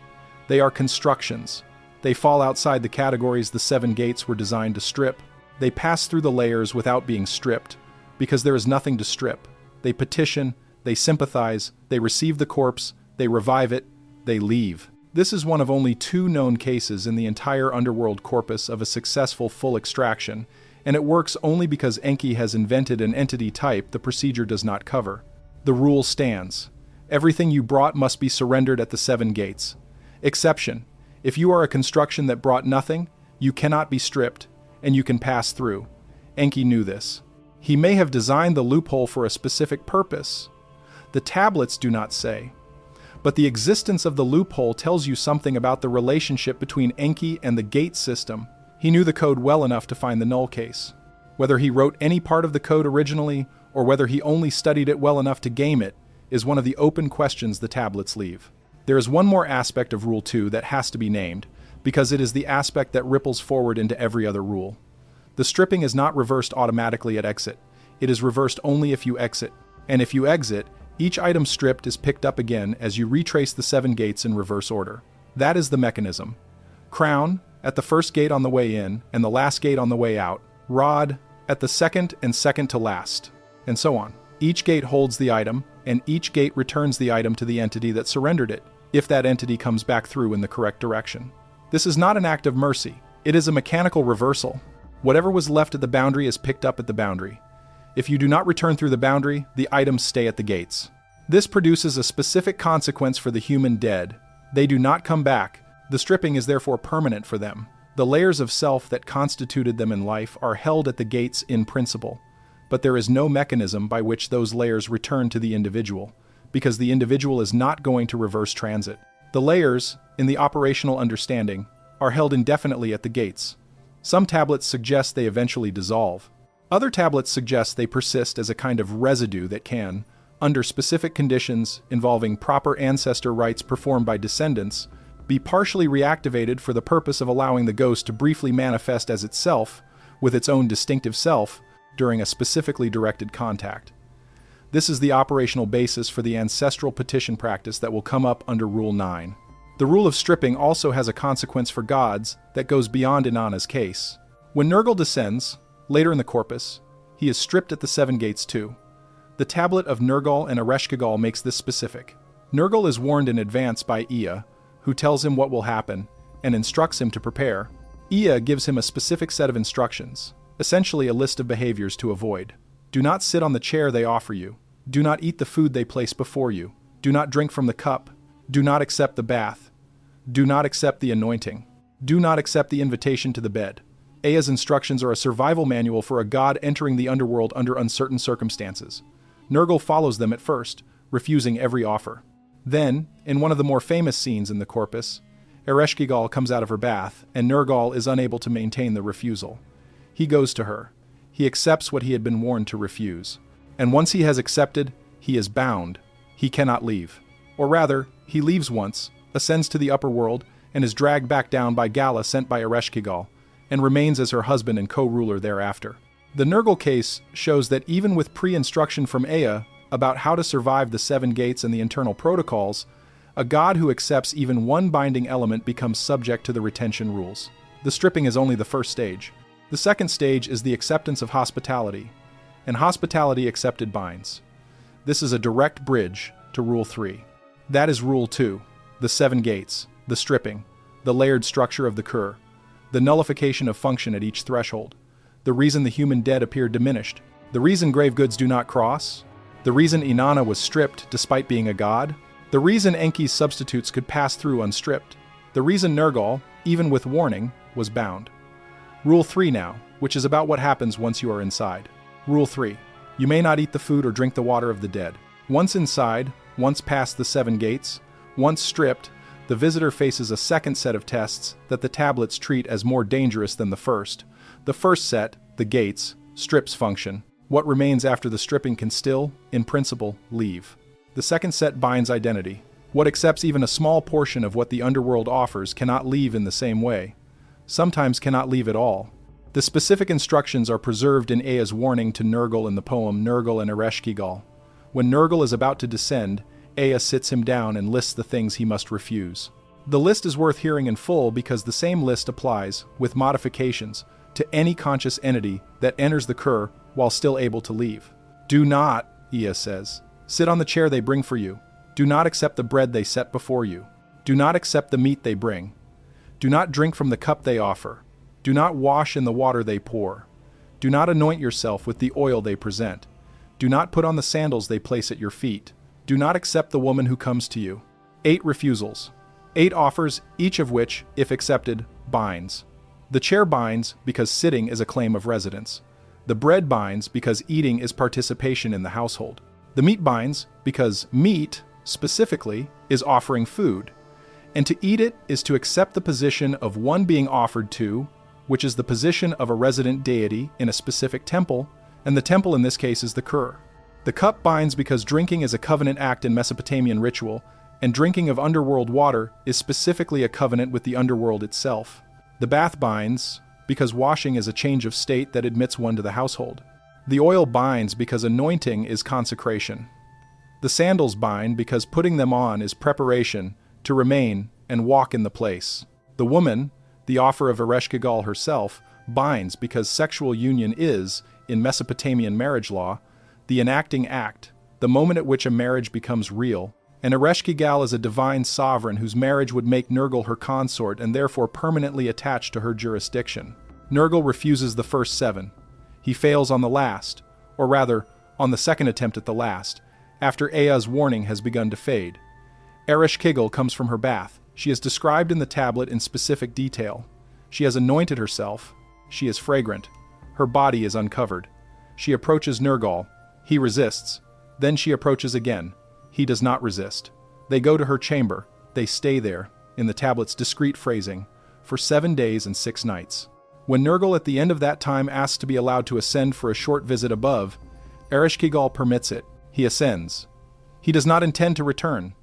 They are constructions. They fall outside the categories the 7 gates were designed to strip. They pass through the layers without being stripped, because there is nothing to strip. They petition, they sympathize, they receive the corpse, they revive it, they leave. This is one of only 2 known cases in the entire underworld corpus of a successful full extraction, and it works only because Enki has invented an entity type the procedure does not cover. The rule stands. Everything you brought must be surrendered at the 7 gates. Exception: if you are a construction that brought nothing, you cannot be stripped, and you can pass through. Enki knew this. He may have designed the loophole for a specific purpose. The tablets do not say. But the existence of the loophole tells you something about the relationship between Enki and the gate system. He knew the code well enough to find the null case. Whether he wrote any part of the code originally, or whether he only studied it well enough to game it, is one of the open questions the tablets leave. There is one more aspect of Rule 2 that has to be named, because it is the aspect that ripples forward into every other rule. The stripping is not reversed automatically at exit. It is reversed only if you exit. And if you exit, each item stripped is picked up again as you retrace the 7 gates in reverse order. That is the mechanism. Crown, at the first gate on the way in, and the last gate on the way out. Rod, at the second and second to last. And so on. Each gate holds the item, and each gate returns the item to the entity that surrendered it, if that entity comes back through in the correct direction. This is not an act of mercy. It is a mechanical reversal. Whatever was left at the boundary is picked up at the boundary. If you do not return through the boundary, the items stay at the gates. This produces a specific consequence for the human dead. They do not come back. The stripping is therefore permanent for them. The layers of self that constituted them in life are held at the gates in principle, but there is no mechanism by which those layers return to the individual, because the individual is not going to reverse transit. The layers, in the operational understanding, are held indefinitely at the gates. Some tablets suggest they eventually dissolve. Other tablets suggest they persist as a kind of residue that can, under specific conditions involving proper ancestor rites performed by descendants, be partially reactivated for the purpose of allowing the ghost to briefly manifest as itself, with its own distinctive self, during a specifically directed contact. This is the operational basis for the ancestral petition practice that will come up under Rule 9. The rule of stripping also has a consequence for gods that goes beyond Inanna's case. When Nergal descends, later in the corpus, he is stripped at the seven gates too. The tablet of Nergal and Ereshkigal makes this specific. Nergal is warned in advance by Ea, who tells him what will happen and instructs him to prepare. Ea gives him a specific set of instructions, essentially a list of behaviors to avoid. Do not sit on the chair they offer you. Do not eat the food they place before you. Do not drink from the cup. Do not accept the bath. Do not accept the anointing. Do not accept the invitation to the bed. Ea's instructions are a survival manual for a god entering the underworld under uncertain circumstances. Nergal follows them at first, refusing every offer. Then, in one of the more famous scenes in the corpus, Ereshkigal comes out of her bath, and Nergal is unable to maintain the refusal. He goes to her. He accepts what he had been warned to refuse. And once he has accepted, he is bound. He cannot leave. Or rather, he leaves once, ascends to the upper world, and is dragged back down by Gala sent by Ereshkigal, and remains as her husband and co-ruler thereafter. The Nergal case shows that even with pre-instruction from Ea about how to survive the seven gates and the internal protocols, a god who accepts even one binding element becomes subject to the retention rules. The stripping is only the first stage. The second stage is the acceptance of hospitality, and hospitality accepted binds. This is a direct bridge to Rule 3. That is Rule 2, the seven gates, the stripping, the layered structure of the Kur, the nullification of function at each threshold, the reason the human dead appear diminished, the reason grave goods do not cross, the reason Inanna was stripped despite being a god, the reason Enki's substitutes could pass through unstripped, the reason Nergal, even with warning, was bound. Rule 3 now, which is about what happens once you are inside. Rule 3. You may not eat the food or drink the water of the dead. Once inside, once past the seven gates, once stripped, the visitor faces a second set of tests that the tablets treat as more dangerous than the first. The first set, the gates, strips function. What remains after the stripping can still, in principle, leave. The second set binds identity. What accepts even a small portion of what the underworld offers cannot leave in the same way. Sometimes cannot leave at all. The specific instructions are preserved in Ea's warning to Nergal in the poem Nergal and Ereshkigal. When Nergal is about to descend, Ea sits him down and lists the things he must refuse. The list is worth hearing in full because the same list applies, with modifications, to any conscious entity that enters the Kur while still able to leave. Do not, Ea says, sit on the chair they bring for you. Do not accept the bread they set before you. Do not accept the meat they bring. Do not drink from the cup they offer. Do not wash in the water they pour. Do not anoint yourself with the oil they present. Do not put on the sandals they place at your feet. Do not accept the woman who comes to you. 8 refusals. 8 offers, each of which, if accepted, binds. The chair binds because sitting is a claim of residence. The bread binds because eating is participation in the household. The meat binds because meat, specifically, is offering food. And to eat it is to accept the position of one being offered to, which is the position of a resident deity in a specific temple, and the temple in this case is the Kur. The cup binds because drinking is a covenant act in Mesopotamian ritual, and drinking of underworld water is specifically a covenant with the underworld itself. The bath binds because washing is a change of state that admits one to the household. The oil binds because anointing is consecration. The sandals bind because putting them on is preparation to remain and walk in the place. The woman, the offer of Ereshkigal herself, binds because sexual union is, in Mesopotamian marriage law, the enacting act, the moment at which a marriage becomes real, and Ereshkigal is a divine sovereign whose marriage would make Nergal her consort and therefore permanently attached to her jurisdiction. Nergal refuses the first 7. He fails on the last, or rather, on the second attempt at the last, after Ea's warning has begun to fade. Ereshkigal comes from her bath. She is described in the tablet in specific detail. She has anointed herself. She is fragrant. Her body is uncovered. She approaches Nergal. He resists. Then she approaches again. He does not resist. They go to her chamber. They stay there, in the tablet's discreet phrasing, for 7 days and 6 nights. When Nergal at the end of that time asks to be allowed to ascend for a short visit above, Ereshkigal permits it. He ascends. He does not intend to return.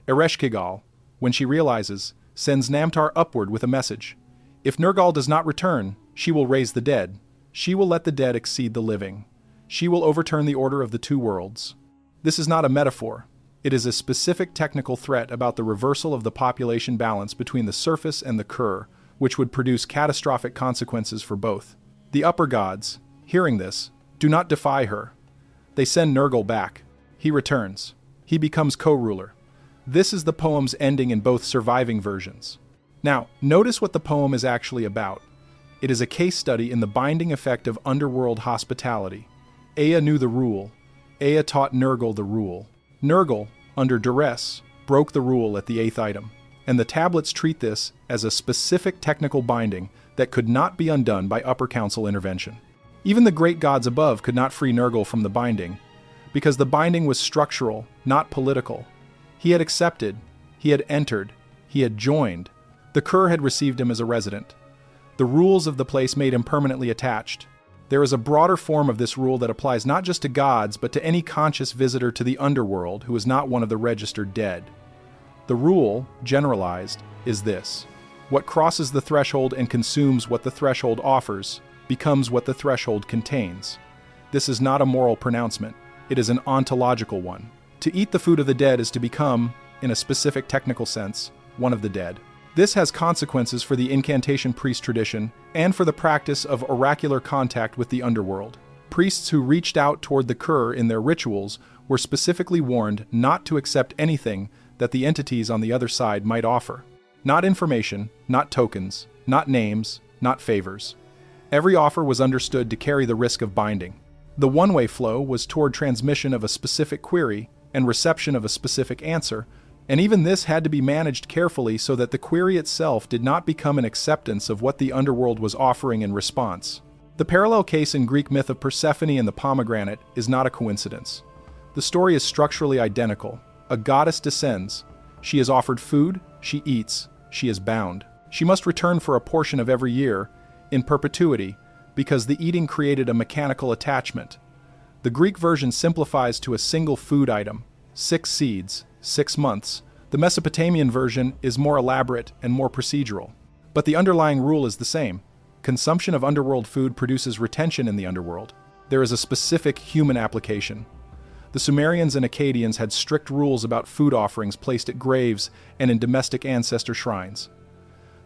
Ereshkigal, when she realizes, sends Namtar upward with a message. If Nergal does not return, she will raise the dead. She will let the dead exceed the living. She will overturn the order of the two worlds. This is not a metaphor. It is a specific technical threat about the reversal of the population balance between the surface and the Kur, which would produce catastrophic consequences for both. The upper gods, hearing this, do not defy her. They send Nergal back. He returns. He becomes co-ruler. This is the poem's ending in both surviving versions. Now, notice what the poem is actually about. It is a case study in the binding effect of underworld hospitality. Ea knew the rule. Ea taught Nergal the rule. Nergal, under duress, broke the rule at the 8th item, and the tablets treat this as a specific technical binding that could not be undone by upper council intervention. Even the great gods above could not free Nergal from the binding, because the binding was structural, not political. He had accepted, he had entered, he had joined. The Kur had received him as a resident. The rules of the place made him permanently attached. There is a broader form of this rule that applies not just to gods, but to any conscious visitor to the underworld who is not one of the registered dead. The rule, generalized, is this: what crosses the threshold and consumes what the threshold offers becomes what the threshold contains. This is not a moral pronouncement. It is an ontological one. To eat the food of the dead is to become, in a specific technical sense, one of the dead. This has consequences for the incantation priest tradition and for the practice of oracular contact with the underworld. Priests who reached out toward the Kur in their rituals were specifically warned not to accept anything that the entities on the other side might offer. Not information, not tokens, not names, not favors. Every offer was understood to carry the risk of binding. The one-way flow was toward transmission of a specific query and reception of a specific answer, and even this had to be managed carefully so that the query itself did not become an acceptance of what the underworld was offering in response. The parallel case in Greek myth of Persephone and the pomegranate is not a coincidence. The story is structurally identical. A goddess descends. She is offered food, she eats, she is bound. She must return for a portion of every year, in perpetuity, because the eating created a mechanical attachment. The Greek version simplifies to a single food item, 6 seeds, 6 months. The Mesopotamian version is more elaborate and more procedural. But the underlying rule is the same. Consumption of underworld food produces retention in the underworld. There is a specific human application. The Sumerians and Akkadians had strict rules about food offerings placed at graves and in domestic ancestor shrines.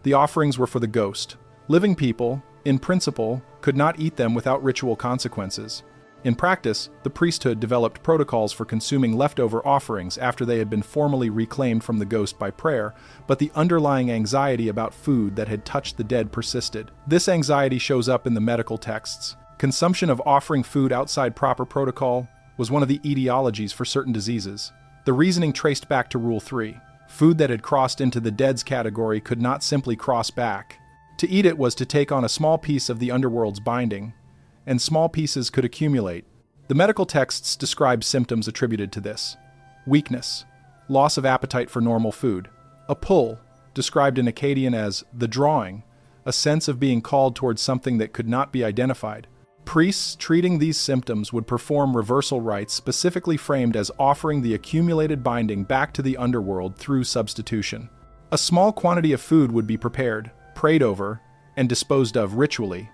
The offerings were for the ghost. Living people, in principle, could not eat them without ritual consequences. In practice, the priesthood developed protocols for consuming leftover offerings after they had been formally reclaimed from the ghost by prayer, but the underlying anxiety about food that had touched the dead persisted. This anxiety shows up in the medical texts. Consumption of offering food outside proper protocol was one of the etiologies for certain diseases. The reasoning traced back to Rule 3. Food that had crossed into the dead's category could not simply cross back. To eat it was to take on a small piece of the underworld's binding, and small pieces could accumulate. The medical texts describe symptoms attributed to this: weakness, loss of appetite for normal food, a pull, described in Akkadian as the drawing, a sense of being called towards something that could not be identified. Priests treating these symptoms would perform reversal rites specifically framed as offering the accumulated binding back to the underworld through substitution. A small quantity of food would be prepared, prayed over, and disposed of ritually,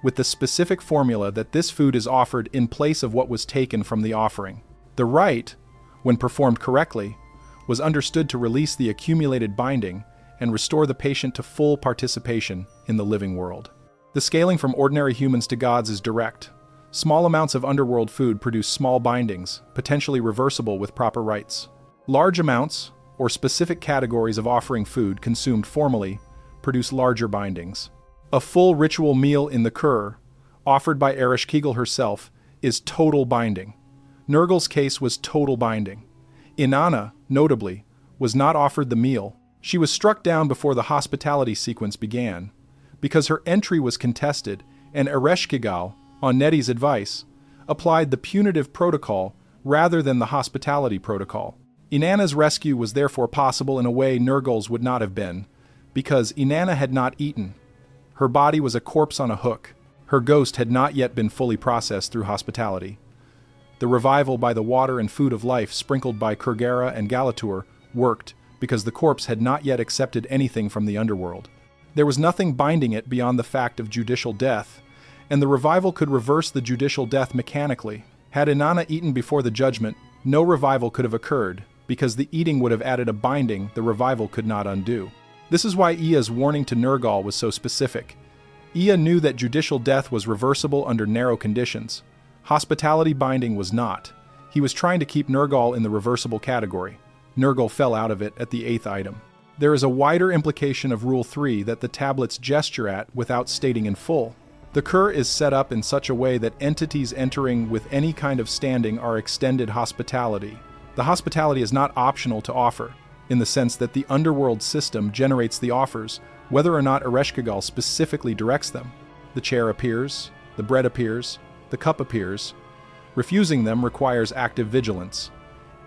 with the specific formula that this food is offered in place of what was taken from the offering. The rite, when performed correctly, was understood to release the accumulated binding and restore the patient to full participation in the living world. The scaling from ordinary humans to gods is direct. Small amounts of underworld food produce small bindings, potentially reversible with proper rites. Large amounts, or specific categories of offering food consumed formally, produce larger bindings. A full ritual meal in the Kur, offered by Ereshkigal herself, is total binding. Nergal's case was total binding. Inanna, notably, was not offered the meal. She was struck down before the hospitality sequence began, because her entry was contested, and Ereshkigal, on Nedi's advice, applied the punitive protocol rather than the hospitality protocol. Inanna's rescue was therefore possible in a way Nergal's would not have been, because Inanna had not eaten. Her body was a corpse on a hook. Her ghost had not yet been fully processed through hospitality. The revival by the water and food of life sprinkled by Kurgera and Galatur worked because the corpse had not yet accepted anything from the underworld. There was nothing binding it beyond the fact of judicial death, and the revival could reverse the judicial death mechanically. Had Inanna eaten before the judgment, no revival could have occurred, because the eating would have added a binding the revival could not undo. This is why Ea's warning to Nergal was so specific. Ea knew that judicial death was reversible under narrow conditions. Hospitality binding was not. He was trying to keep Nergal in the reversible category. Nergal fell out of it at the 8th item. There is a wider implication of Rule 3 that the tablets gesture at without stating in full. The Kur is set up in such a way that entities entering with any kind of standing are extended hospitality. The hospitality is not optional to offer, in the sense that the Underworld system generates the offers, whether or not Ereshkigal specifically directs them. The chair appears, the bread appears, the cup appears. Refusing them requires active vigilance.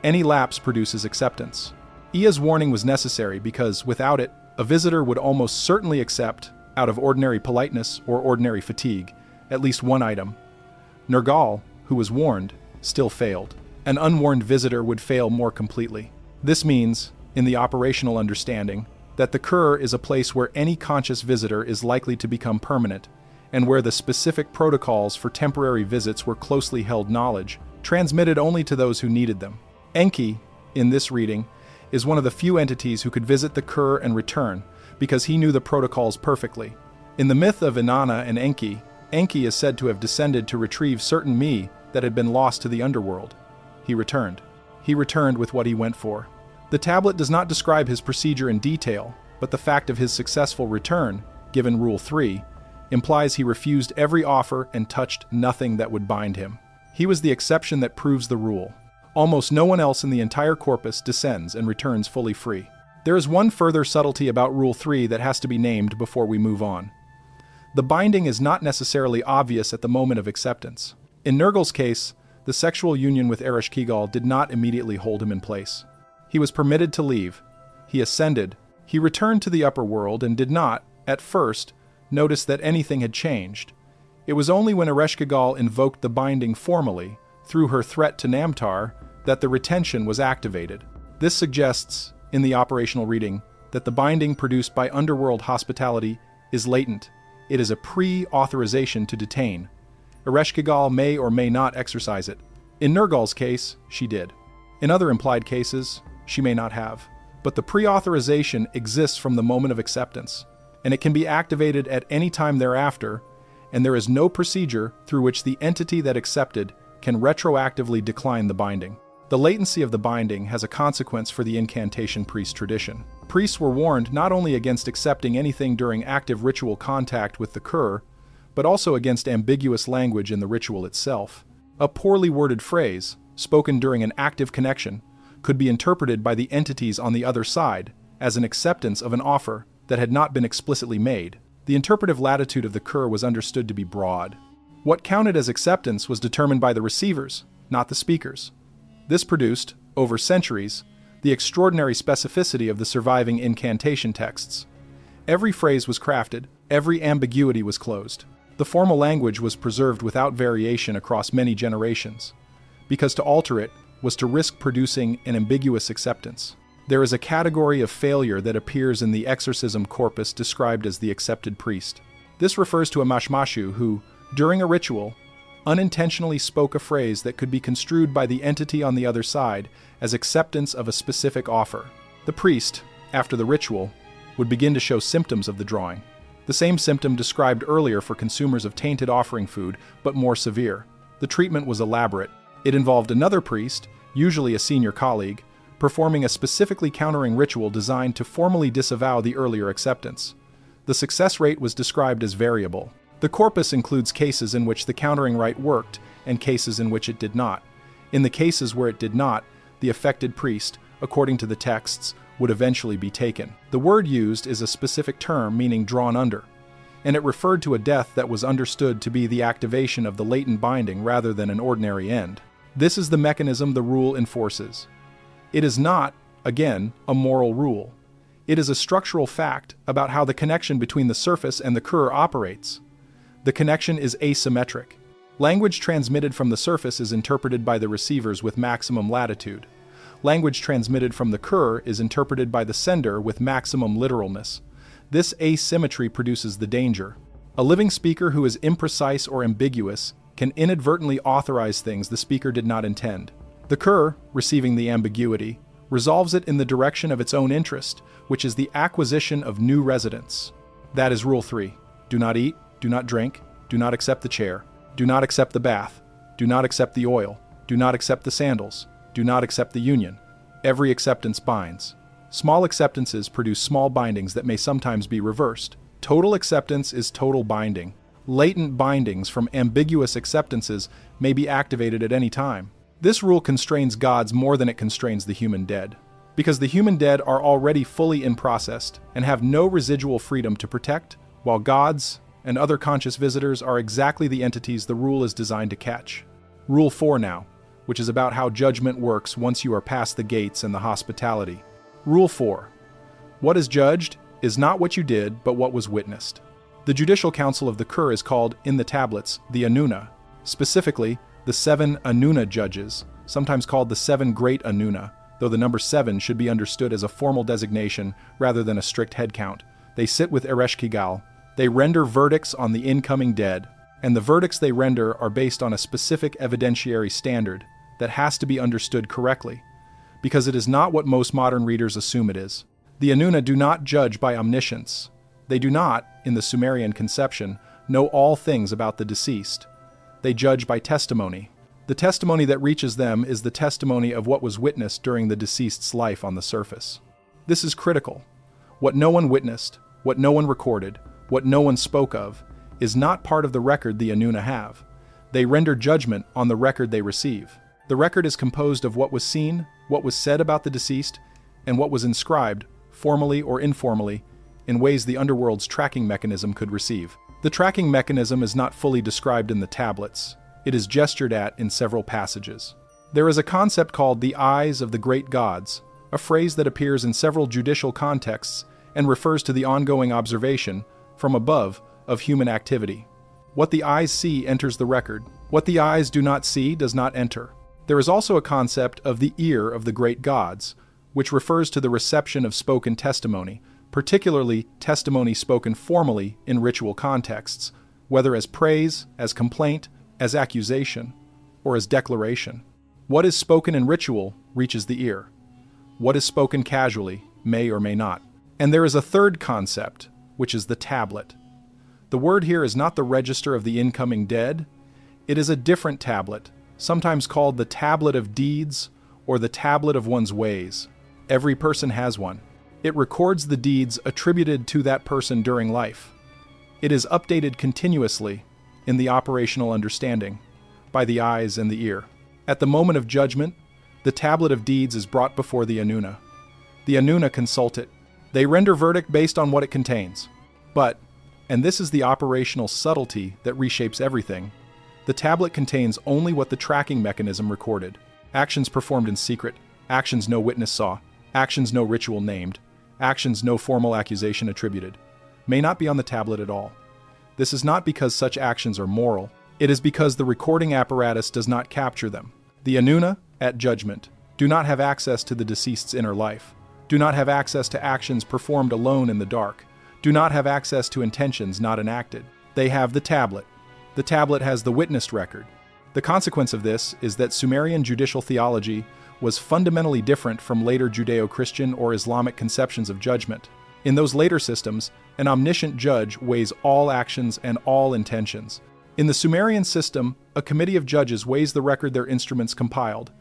Any lapse produces acceptance. Ea's warning was necessary because, without it, a visitor would almost certainly accept, out of ordinary politeness or ordinary fatigue, at least one item. Nergal, who was warned, still failed. An unwarned visitor would fail more completely. This means, in the operational understanding, that the Kur is a place where any conscious visitor is likely to become permanent, and where the specific protocols for temporary visits were closely held knowledge, transmitted only to those who needed them. Enki, in this reading, is one of the few entities who could visit the Kur and return, because he knew the protocols perfectly. In the myth of Inanna and Enki, Enki is said to have descended to retrieve certain me that had been lost to the underworld. He returned. He returned with what he went for. The tablet does not describe his procedure in detail, but the fact of his successful return, given Rule 3, implies he refused every offer and touched nothing that would bind him. He was the exception that proves the rule. Almost no one else in the entire corpus descends and returns fully free. There is one further subtlety about Rule 3 that has to be named before we move on. The binding is not necessarily obvious at the moment of acceptance. In Nergal's case, the sexual union with Ereshkigal did not immediately hold him in place. He was permitted to leave. He ascended. He returned to the upper world and did not, at first, notice that anything had changed. It was only when Ereshkigal invoked the binding formally, through her threat to Namtar, that the retention was activated. This suggests, in the operational reading, that the binding produced by Underworld hospitality is latent. It is a pre-authorization to detain. Ereshkigal may or may not exercise it. In Nergal's case, she did. In other implied cases, she may not have. But the pre-authorization exists from the moment of acceptance, and it can be activated at any time thereafter, and there is no procedure through which the entity that accepted can retroactively decline the binding. The latency of the binding has a consequence for the incantation priest tradition. Priests were warned not only against accepting anything during active ritual contact with the Kur, but also against ambiguous language in the ritual itself. A poorly worded phrase, spoken during an active connection, could be interpreted by the entities on the other side as an acceptance of an offer that had not been explicitly made. The interpretive latitude of the Kur was understood to be broad. What counted as acceptance was determined by the receivers, not the speakers. This produced, over centuries, the extraordinary specificity of the surviving incantation texts. Every phrase was crafted, every ambiguity was closed. The formal language was preserved without variation across many generations, because to alter it was to risk producing an ambiguous acceptance. There is a category of failure that appears in the exorcism corpus described as the accepted priest. This refers to a mashmashu who, during a ritual, unintentionally spoke a phrase that could be construed by the entity on the other side as acceptance of a specific offer. The priest, after the ritual, would begin to show symptoms of the drawing. The same symptom described earlier for consumers of tainted offering food, but more severe. The treatment was elaborate. It involved another priest, usually a senior colleague, performing a specifically countering ritual designed to formally disavow the earlier acceptance. The success rate was described as variable. The corpus includes cases in which the countering rite worked and cases in which it did not. In the cases where it did not, the affected priest, according to the texts, would eventually be taken. The word used is a specific term meaning drawn under, and it referred to a death that was understood to be the activation of the latent binding rather than an ordinary end. This is the mechanism the rule enforces. It is not, again, a moral rule. It is a structural fact about how the connection between the surface and the Kur operates. The connection is asymmetric. Language transmitted from the surface is interpreted by the receivers with maximum latitude, Language transmitted from the Kur is interpreted by the sender with maximum literalness. This asymmetry produces the danger. A living speaker who is imprecise or ambiguous can inadvertently authorize things the speaker did not intend. The Kur, receiving the ambiguity, resolves it in the direction of its own interest, which is the acquisition of new residents. That is Rule 3. Do not eat, do not drink, do not accept the chair, do not accept the bath, do not accept the oil, do not accept the sandals, do not accept the union. Every acceptance binds. Small acceptances produce small bindings that may sometimes be reversed. Total acceptance is total binding. Latent bindings from ambiguous acceptances may be activated at any time. This rule constrains gods more than it constrains the human dead, because the human dead are already fully in-processed and have no residual freedom to protect, while gods and other conscious visitors are exactly the entities the rule is designed to catch. Rule 4 now, which is about how judgment works once you are past the gates and the hospitality. Rule 4. What is judged is not what you did, but what was witnessed. The judicial council of the Kur is called, in the tablets, the Inanna, specifically the 7 Inanna judges, sometimes called the 7 Great Inanna, though the number 7 should be understood as a formal designation rather than a strict head count. They sit with Ereshkigal. They render verdicts on the incoming dead, and the verdicts they render are based on a specific evidentiary standard that has to be understood correctly, because it is not what most modern readers assume it is. The Inanna do not judge by omniscience. They do not, in the Sumerian conception, know all things about the deceased. They judge by testimony. The testimony that reaches them is the testimony of what was witnessed during the deceased's life on the surface. This is critical. What no one witnessed, what no one recorded, what no one spoke of, is not part of the record the Inanna have. They render judgment on the record they receive. The record is composed of what was seen, what was said about the deceased, and what was inscribed, formally or informally, in ways the Underworld's tracking mechanism could receive. The tracking mechanism is not fully described in the tablets. It is gestured at in several passages. There is a concept called the eyes of the great gods, a phrase that appears in several judicial contexts and refers to the ongoing observation, from above, of human activity. What the eyes see enters the record. What the eyes do not see does not enter. There is also a concept of the ear of the great gods, which refers to the reception of spoken testimony, particularly testimony spoken formally in ritual contexts, whether as praise, as complaint, as accusation, or as declaration. What is spoken in ritual reaches the ear. What is spoken casually may or may not. And there is a third concept, which is the tablet. The word here is not the register of the incoming dead. It is a different tablet, sometimes called the tablet of deeds or the tablet of one's ways. Every person has one. It records the deeds attributed to that person during life. It is updated continuously in the operational understanding, by the eyes and the ear. At the moment of judgment, the tablet of deeds is brought before the Inanna. The Inanna consult it. They render verdict based on what it contains. But, and this is the operational subtlety that reshapes everything, the tablet contains only what the tracking mechanism recorded. Actions performed in secret, actions no witness saw, actions no ritual named, actions no formal accusation attributed, may not be on the tablet at all. This is not because such actions are moral. It is because the recording apparatus does not capture them. The Inanna, at judgment, do not have access to the deceased's inner life, do not have access to actions performed alone in the dark, do not have access to intentions not enacted. They have the tablet. The tablet has the witnessed record. The consequence of this is that Sumerian judicial theology was fundamentally different from later Judeo-Christian or Islamic conceptions of judgment. In those later systems, an omniscient judge weighs all actions and all intentions. In the Sumerian system, a committee of judges weighs the record their instruments compiled,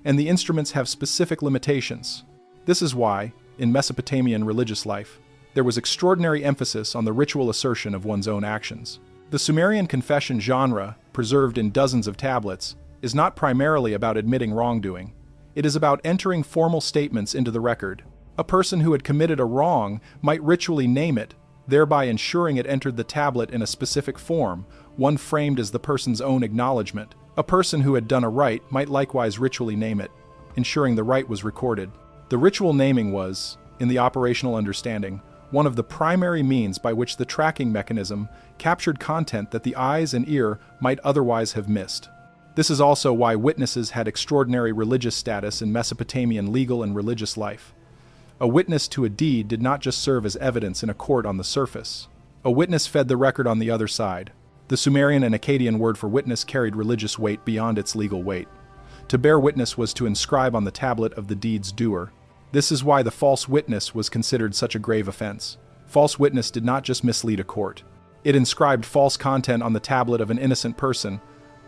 and the instruments have specific limitations. This is why, in Mesopotamian religious life, there was extraordinary emphasis on the ritual assertion of one's own actions. The Sumerian confession genre, preserved in dozens of tablets, is not primarily about admitting wrongdoing. It is about entering formal statements into the record. A person who had committed a wrong might ritually name it, thereby ensuring it entered the tablet in a specific form, one framed as the person's own acknowledgement. A person who had done a right might likewise ritually name it, ensuring the right was recorded. The ritual naming was, in the operational understanding, one of the primary means by which the tracking mechanism captured content that the eyes and ear might otherwise have missed. This is also why witnesses had extraordinary religious status in Mesopotamian legal and religious life. A witness to a deed did not just serve as evidence in a court on the surface. A witness fed the record on the other side. The Sumerian and Akkadian word for witness carried religious weight beyond its legal weight. To bear witness was to inscribe on the tablet of the deed's doer. This is why the false witness was considered such a grave offense. False witness did not just mislead a court. It inscribed false content on the tablet of an innocent person,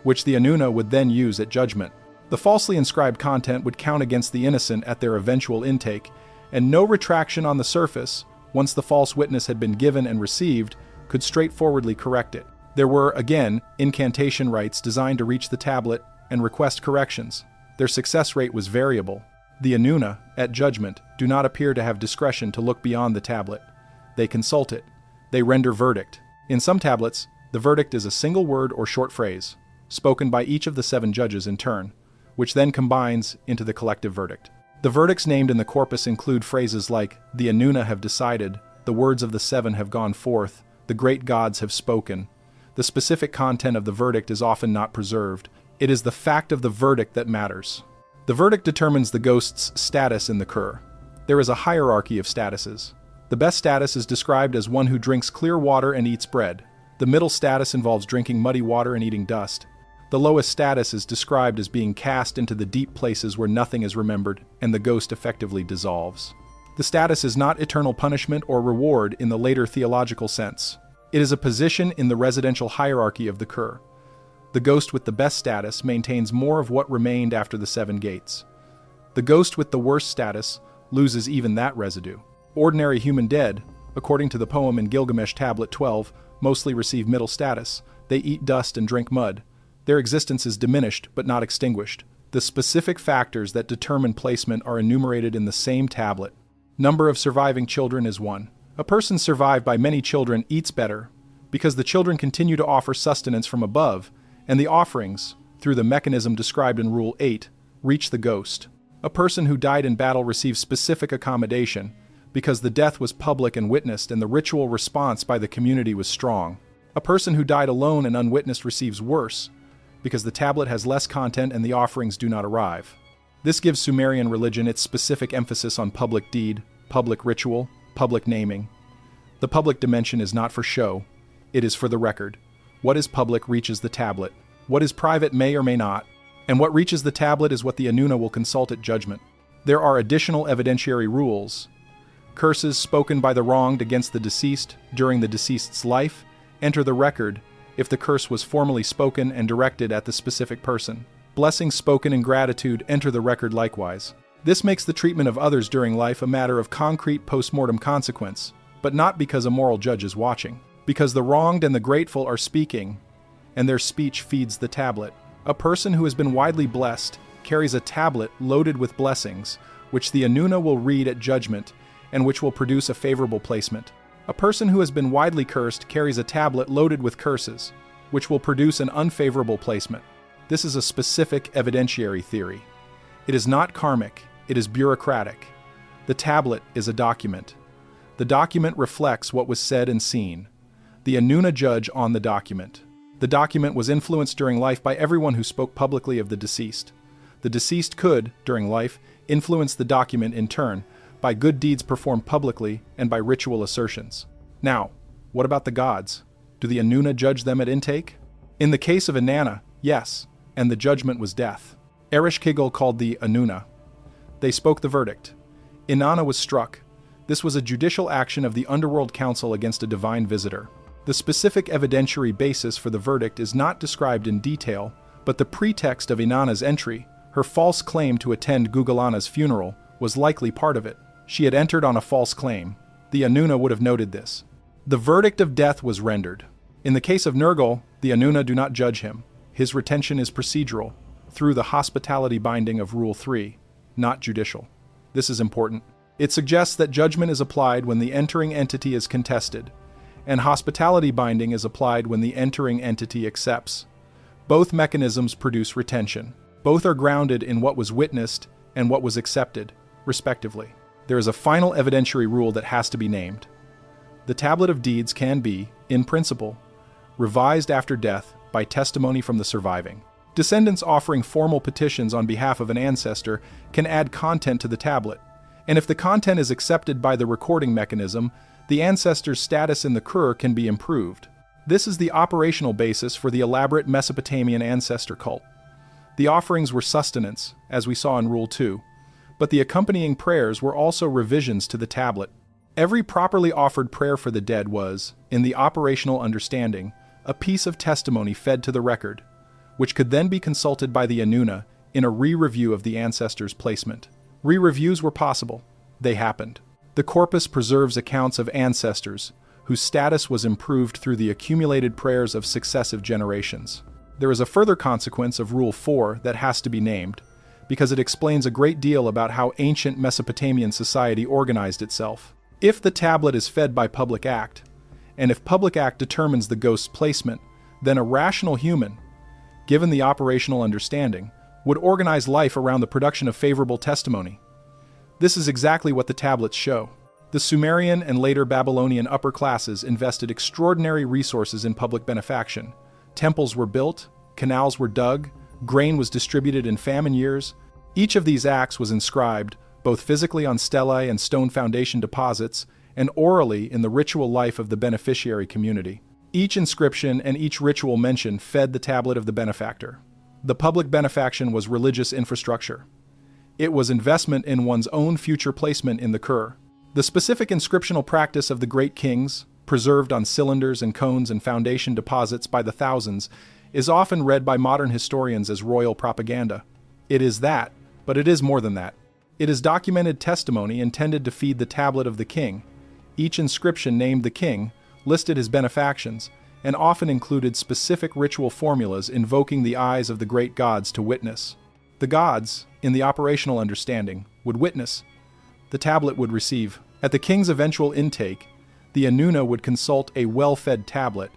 which the Inanna would then use at judgment. The falsely inscribed content would count against the innocent at their eventual intake, and no retraction on the surface, once the false witness had been given and received, could straightforwardly correct it. There were, again, incantation rites designed to reach the tablet and request corrections. Their success rate was variable. The Inanna, at judgment, do not appear to have discretion to look beyond the tablet. They consult it. They render verdict. In some tablets, the verdict is a single word or short phrase, spoken by each of the 7 judges in turn, which then combines into the collective verdict. The verdicts named in the corpus include phrases like, "The Inanna have decided," "The words of the 7 have gone forth," "The great gods have spoken." The specific content of the verdict is often not preserved. It is the fact of the verdict that matters. The verdict determines the ghost's status in the kur. There is a hierarchy of statuses. The best status is described as one who drinks clear water and eats bread. The middle status involves drinking muddy water and eating dust. The lowest status is described as being cast into the deep places where nothing is remembered and the ghost effectively dissolves. The status is not eternal punishment or reward in the later theological sense. It is a position in the residential hierarchy of the kur. The ghost with the best status maintains more of what remained after the 7 gates. The ghost with the worst status loses even that residue. Ordinary human dead, according to the poem in Gilgamesh Tablet 12, mostly receive middle status. They eat dust and drink mud. Their existence is diminished but not extinguished. The specific factors that determine placement are enumerated in the same tablet. Number of surviving children is 1. A person survived by many children eats better, because the children continue to offer sustenance from above, and the offerings, through the mechanism described in Rule 8, reach the ghost. A person who died in battle receives specific accommodation, because the death was public and witnessed and the ritual response by the community was strong. A person who died alone and unwitnessed receives worse, because the tablet has less content and the offerings do not arrive. This gives Sumerian religion its specific emphasis on public deed, public ritual, public naming. The public dimension is not for show, it is for the record. What is public reaches the tablet. What is private may or may not. And what reaches the tablet is what the Inanna will consult at judgment. There are additional evidentiary rules. Curses spoken by the wronged against the deceased during the deceased's life enter the record if the curse was formally spoken and directed at the specific person. Blessings spoken in gratitude enter the record likewise. This makes the treatment of others during life a matter of concrete post-mortem consequence, but not because a moral judge is watching. Because the wronged and the grateful are speaking, and their speech feeds the tablet. A person who has been widely blessed carries a tablet loaded with blessings, which the Inanna will read at judgment, and which will produce a favorable placement. A person who has been widely cursed carries a tablet loaded with curses, which will produce an unfavorable placement. This is a specific evidentiary theory. It is not karmic, it is bureaucratic. The tablet is a document. The document reflects what was said and seen. The Inanna judge on the document. The document was influenced during life by everyone who spoke publicly of the deceased. The deceased could, during life, influence the document in turn, by good deeds performed publicly and by ritual assertions. Now, what about the gods? Do the Inanna judge them at intake? In the case of Inanna, yes, and the judgment was death. Ereshkigal called the Inanna. They spoke the verdict. Inanna was struck. This was a judicial action of the Underworld Council against a divine visitor. The specific evidentiary basis for the verdict is not described in detail, but the pretext of Inanna's entry, her false claim to attend Gugalanna's funeral, was likely part of it. She had entered on a false claim. The Inanna would have noted this. The verdict of death was rendered. In the case of Nergal, the Inanna do not judge him. His retention is procedural, through the hospitality binding of Rule 3, not judicial. This is important. It suggests that judgment is applied when the entering entity is contested, and hospitality binding is applied when the entering entity accepts. Both mechanisms produce retention. Both are grounded in what was witnessed and what was accepted, respectively. There is a final evidentiary rule that has to be named. The tablet of deeds can be, in principle, revised after death by testimony from the surviving. Descendants offering formal petitions on behalf of an ancestor can add content to the tablet, and if the content is accepted by the recording mechanism, the ancestor's status in the Kur can be improved. This is the operational basis for the elaborate Mesopotamian ancestor cult. The offerings were sustenance, as we saw in Rule 2, but the accompanying prayers were also revisions to the tablet. Every properly offered prayer for the dead was, in the operational understanding, a piece of testimony fed to the record, which could then be consulted by the Inanna in a re-review of the ancestor's placement. Re-reviews were possible. They happened. The corpus preserves accounts of ancestors whose status was improved through the accumulated prayers of successive generations. There is a further consequence of Rule 4 that has to be named, because it explains a great deal about how ancient Mesopotamian society organized itself. If the tablet is fed by public act, and if public act determines the ghost's placement, then a rational human, given the operational understanding, would organize life around the production of favorable testimony. This is exactly what the tablets show. The Sumerian and later Babylonian upper classes invested extraordinary resources in public benefaction. Temples were built, canals were dug, grain was distributed in famine years. Each of these acts was inscribed, both physically on stelae and stone foundation deposits, and orally in the ritual life of the beneficiary community. Each inscription and each ritual mention fed the tablet of the benefactor. The public benefaction was religious infrastructure. It was investment in one's own future placement in the Kur. The specific inscriptional practice of the great kings, preserved on cylinders and cones and foundation deposits by the thousands, is often read by modern historians as royal propaganda. It is that, but it is more than that. It is documented testimony intended to feed the tablet of the king. Each inscription named the king, listed his benefactions, and often included specific ritual formulas invoking the eyes of the great gods to witness. The gods, in the operational understanding, would witness. The tablet would receive. At the king's eventual intake, the Inanna would consult a well-fed tablet,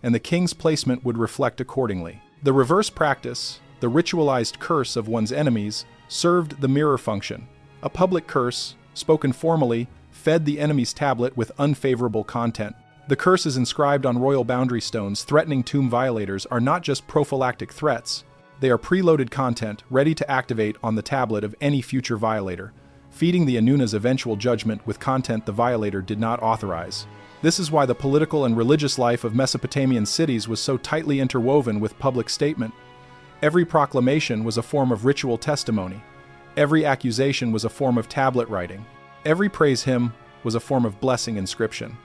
and the king's placement would reflect accordingly. The reverse practice, the ritualized curse of one's enemies, served the mirror function. A public curse, spoken formally, fed the enemy's tablet with unfavorable content. The curses inscribed on royal boundary stones threatening tomb violators are not just prophylactic threats, they are preloaded content ready to activate on the tablet of any future violator, feeding the Inanna's eventual judgment with content the violator did not authorize. This is why the political and religious life of Mesopotamian cities was so tightly interwoven with public statement. Every proclamation was a form of ritual testimony. Every accusation was a form of tablet writing. Every praise hymn was a form of blessing inscription.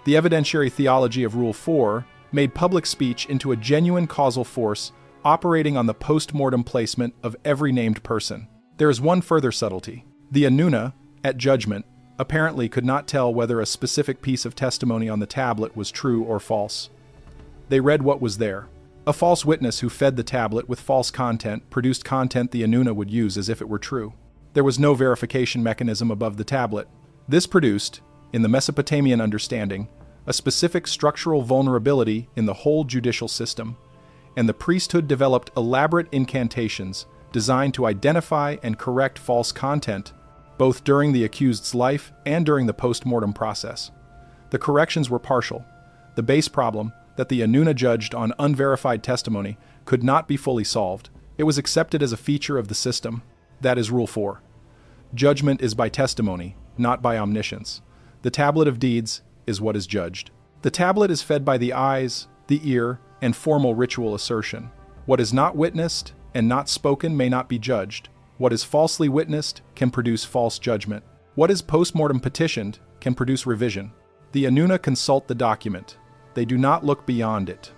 The evidentiary theology of Rule 4 made public speech into a genuine causal force operating on the post-mortem placement of every named person. There is one further subtlety. The Inanna, at judgment, apparently could not tell whether a specific piece of testimony on the tablet was true or false. They read what was there. A false witness who fed the tablet with false content produced content the Inanna would use as if it were true. There was no verification mechanism above the tablet. This produced, in the Mesopotamian understanding, a specific structural vulnerability in the whole judicial system, and the priesthood developed elaborate incantations designed to identify and correct false content, both during the accused's life and during the post-mortem process. The corrections were partial. The base problem, that the Inanna judged on unverified testimony, could not be fully solved. It was accepted as a feature of the system. That is Rule 4. Judgment is by testimony, not by omniscience. The tablet of deeds is what is judged. The tablet is fed by the eyes, the ear, and formal ritual assertion. What is not witnessed and not spoken may not be judged. What is falsely witnessed can produce false judgment. What is post-mortem petitioned can produce revision. The Inanna consult the document. They do not look beyond it.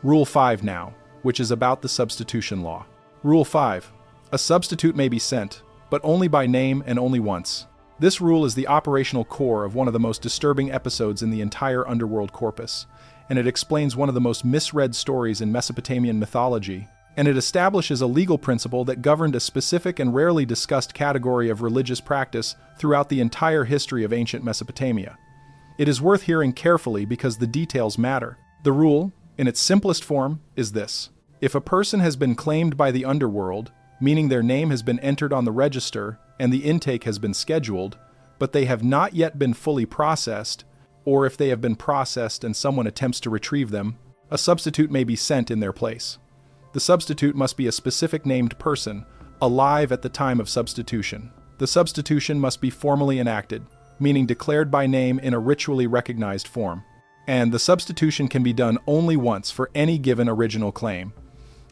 Rule 5 now, which is about the substitution law. Rule 5. A substitute may be sent, but only by name and only once. This rule is the operational core of one of the most disturbing episodes in the entire Underworld corpus, and it explains one of the most misread stories in Mesopotamian mythology, and it establishes a legal principle that governed a specific and rarely discussed category of religious practice throughout the entire history of ancient Mesopotamia. It is worth hearing carefully because the details matter. The rule, in its simplest form, is this. If a person has been claimed by the Underworld, meaning their name has been entered on the register and the intake has been scheduled, but they have not yet been fully processed, or if they have been processed and someone attempts to retrieve them, a substitute may be sent in their place. The substitute must be a specific named person, alive at the time of substitution. The substitution must be formally enacted, meaning declared by name in a ritually recognized form. And the substitution can be done only once for any given original claim.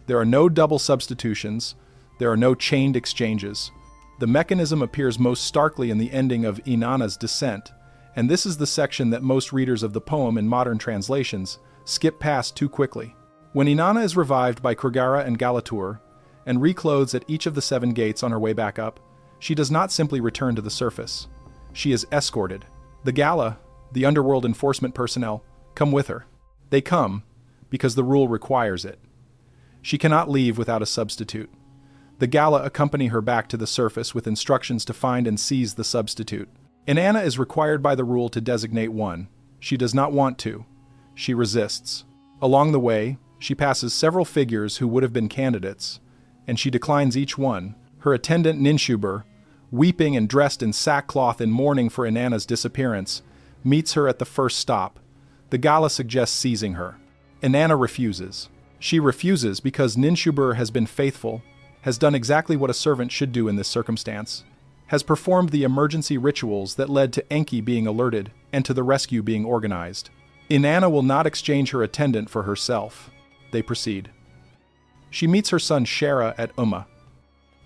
There are no double substitutions, there are no chained exchanges. The mechanism appears most starkly in the ending of Inanna's descent, and this is the section that most readers of the poem in modern translations skip past too quickly. When Inanna is revived by Kurgara and Galatur, and reclothes at each of the 7 gates on her way back up, she does not simply return to the surface. She is escorted. The Gala, the Underworld enforcement personnel, come with her. They come because the rule requires it. She cannot leave without a substitute. The Gala accompany her back to the surface with instructions to find and seize the substitute. Inanna is required by the rule to designate one. She does not want to. She resists. Along the way, she passes several figures who would have been candidates, and she declines each one. Her attendant Ninshubur, weeping and dressed in sackcloth in mourning for Inanna's disappearance, meets her at the first stop. The Gala suggests seizing her. Inanna refuses. She refuses because Ninshubur has been faithful, has done exactly what a servant should do in this circumstance, has performed the emergency rituals that led to Enki being alerted and to the rescue being organized. Inanna will not exchange her attendant for herself. They proceed. She meets her son Shera at Umma.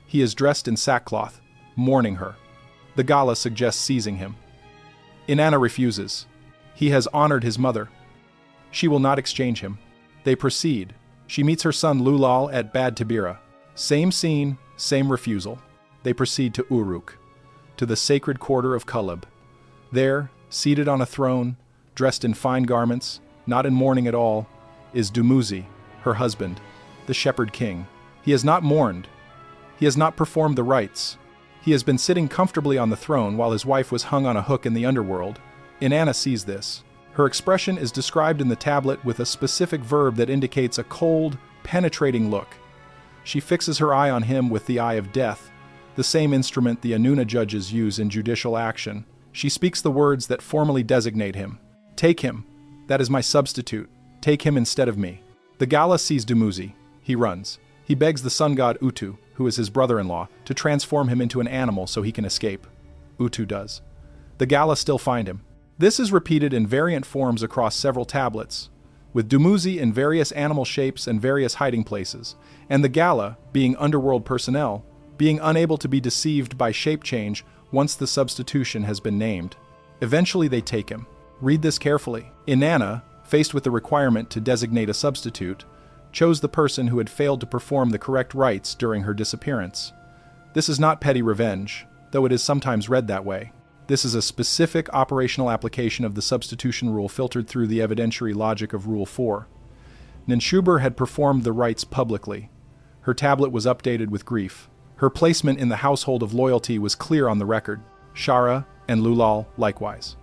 He is dressed in sackcloth, mourning her. The Gala suggests seizing him. Inanna refuses. He has honored his mother. She will not exchange him. They proceed. She meets her son Lulal at Bad Tabira. Same scene, same refusal. They proceed to Uruk, to the sacred quarter of Kulub. There, seated on a throne, dressed in fine garments, not in mourning at all, is Dumuzi, her husband, the shepherd king. He has not mourned. He has not performed the rites. He has been sitting comfortably on the throne while his wife was hung on a hook in the underworld. Inanna sees this. Her expression is described in the tablet with a specific verb that indicates a cold, penetrating look. She fixes her eye on him with the eye of death, the same instrument the Anuna judges use in judicial action. She speaks the words that formally designate him. Take him. That is my substitute. Take him instead of me. The Gala sees Dumuzi. He runs. He begs the sun god Utu, who is his brother-in-law, to transform him into an animal so he can escape. Utu does. The Gala still find him. This is repeated in variant forms across several tablets, with Dumuzi in various animal shapes and various hiding places, and the Gala, being underworld personnel, being unable to be deceived by shape change once the substitution has been named. Eventually they take him. Read this carefully. Inanna, faced with the requirement to designate a substitute, chose the person who had failed to perform the correct rites during her disappearance. This is not petty revenge, though it is sometimes read that way. This is a specific operational application of the substitution rule filtered through the evidentiary logic of Rule 4. Ninshubur had performed the rites publicly. Her tablet was updated with grief. Her placement in the household of loyalty was clear on the record. Shara and Lulal likewise.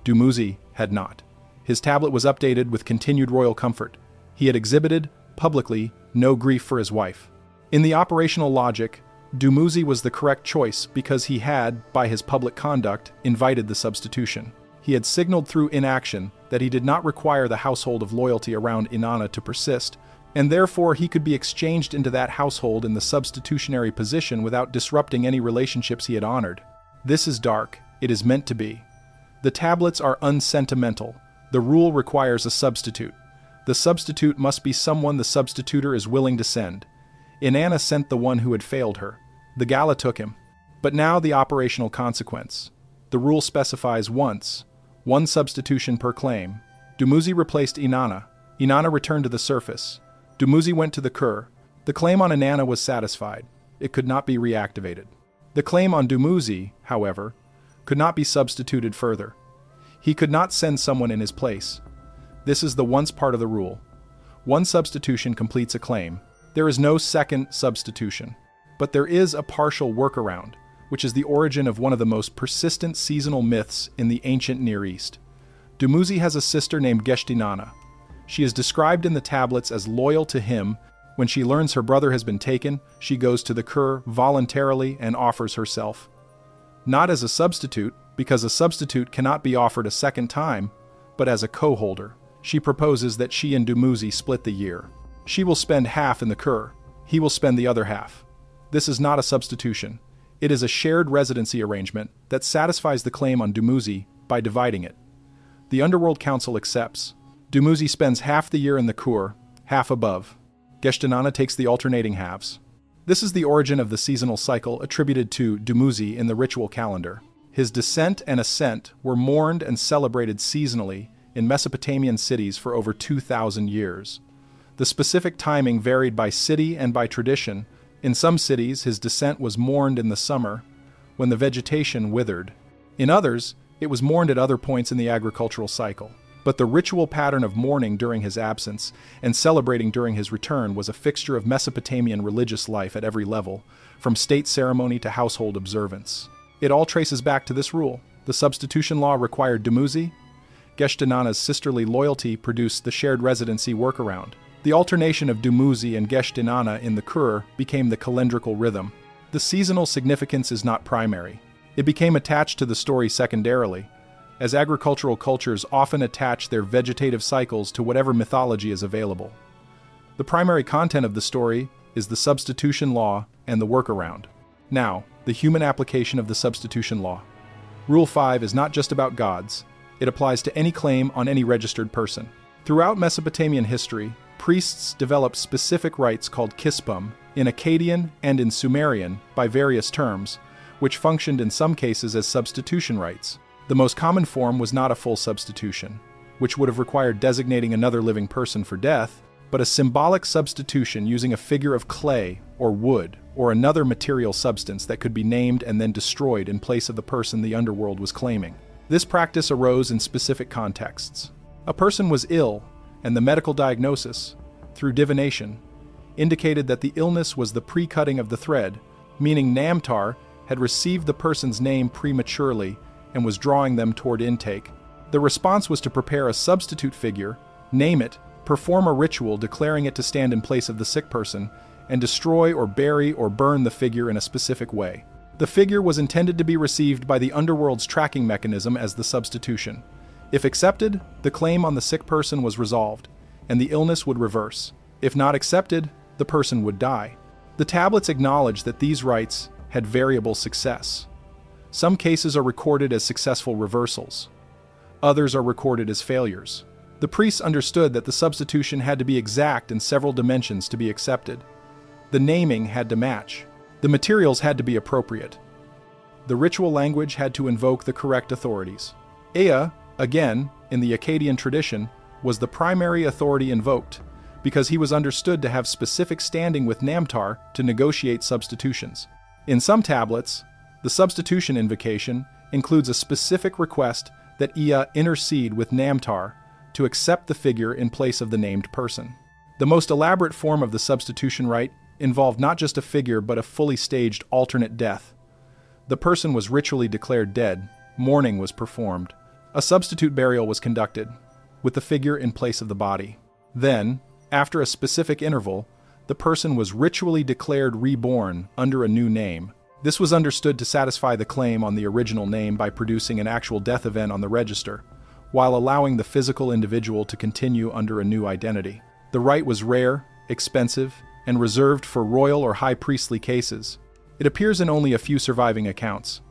Dumuzi had not. His tablet was updated with continued royal comfort. He had exhibited, publicly, no grief for his wife. In the operational logic, Dumuzi was the correct choice because he had, by his public conduct, invited the substitution. He had signaled through inaction that he did not require the household of loyalty around Inanna to persist, and therefore he could be exchanged into that household in the substitutionary position without disrupting any relationships he had honored. This is dark. It is meant to be. The tablets are unsentimental. The rule requires a substitute. The substitute must be someone the substitutor is willing to send. Inanna sent the one who had failed her. The Gala took him. But now the operational consequence. The rule specifies once, one substitution per claim. Dumuzi replaced Inanna. Inanna returned to the surface. Dumuzi went to the Kur. The claim on Inanna was satisfied. It could not be reactivated. The claim on Dumuzi, however, could not be substituted further. He could not send someone in his place. This is the once part of the rule. One substitution completes a claim. There is no second substitution. But there is a partial workaround, which is the origin of one of the most persistent seasonal myths in the ancient Near East. Dumuzi has a sister named Geshtinanna. She is described in the tablets as loyal to him. When she learns her brother has been taken, she goes to the Kur voluntarily and offers herself. Not as a substitute, because a substitute cannot be offered a second time, but as a co-holder. She proposes that she and Dumuzi split the year. She will spend half in the kur. He will spend the other half. This is not a substitution. It is a shared residency arrangement that satisfies the claim on Dumuzi by dividing it. The Underworld Council accepts. Dumuzi spends half the year in the kur, half above. Inanna takes the alternating halves. This is the origin of the seasonal cycle attributed to Dumuzi in the ritual calendar. His descent and ascent were mourned and celebrated seasonally in Mesopotamian cities for over 2,000 years. The specific timing varied by city and by tradition. In some cities, his descent was mourned in the summer, when the vegetation withered. In others, it was mourned at other points in the agricultural cycle. But the ritual pattern of mourning during his absence and celebrating during his return was a fixture of Mesopotamian religious life at every level, from state ceremony to household observance. It all traces back to this rule. The substitution law required Dumuzi. Inanna's sisterly loyalty produced the shared residency workaround. The alternation of Dumuzi and Inanna in the kur became the calendrical rhythm. The seasonal significance is not primary. It became attached to the story secondarily, as agricultural cultures often attach their vegetative cycles to whatever mythology is available. The primary content of the story is the substitution law and the workaround. Now, the human application of the substitution law. Rule 5 is not just about gods. It applies to any claim on any registered person. Throughout Mesopotamian history, priests developed specific rites called kispum, in Akkadian and in Sumerian by various terms, which functioned in some cases as substitution rites. The most common form was not a full substitution, which would have required designating another living person for death, but a symbolic substitution using a figure of clay or wood or another material substance that could be named and then destroyed in place of the person the underworld was claiming. This practice arose in specific contexts. A person was ill, and the medical diagnosis, through divination, indicated that the illness was the pre-cutting of the thread, meaning Namtar had received the person's name prematurely and was drawing them toward intake. The response was to prepare a substitute figure, name it, perform a ritual declaring it to stand in place of the sick person, and destroy or bury or burn the figure in a specific way. The figure was intended to be received by the underworld's tracking mechanism as the substitution. If accepted, the claim on the sick person was resolved, and the illness would reverse. If not accepted, the person would die. The tablets acknowledge that these rites had variable success. Some cases are recorded as successful reversals. Others are recorded as failures. The priests understood that the substitution had to be exact in several dimensions to be accepted. The naming had to match. The materials had to be appropriate. The ritual language had to invoke the correct authorities. Ea, again, in the Akkadian tradition, was the primary authority invoked, because he was understood to have specific standing with Namtar to negotiate substitutions. In some tablets, the substitution invocation includes a specific request that Ea intercede with Namtar to accept the figure in place of the named person. The most elaborate form of the substitution rite involved not just a figure but a fully staged alternate death. The person was ritually declared dead, mourning was performed. A substitute burial was conducted, with the figure in place of the body. Then, after a specific interval, the person was ritually declared reborn under a new name. This was understood to satisfy the claim on the original name by producing an actual death event on the register, while allowing the physical individual to continue under a new identity. The rite was rare, expensive, and reserved for royal or high priestly cases. It appears in only a few surviving accounts.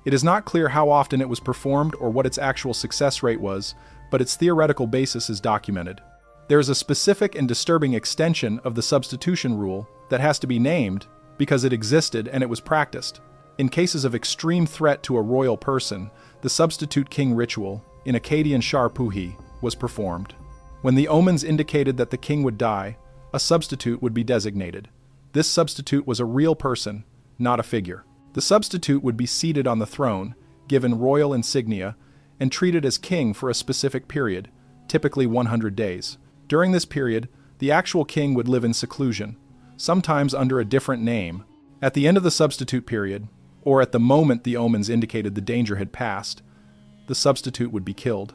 It is not clear how often it was performed or what its actual success rate was, but its theoretical basis is documented. There is a specific and disturbing extension of the substitution rule that has to be named because it existed and it was practiced. In cases of extreme threat to a royal person, the substitute king ritual, in Akkadian Shar Puhi, was performed. When the omens indicated that the king would die, a substitute would be designated. This substitute was a real person, not a figure. The substitute would be seated on the throne, given royal insignia, and treated as king for a specific period, typically 100 days. During this period, the actual king would live in seclusion, sometimes under a different name. At the end of the substitute period, or at the moment the omens indicated the danger had passed, the substitute would be killed.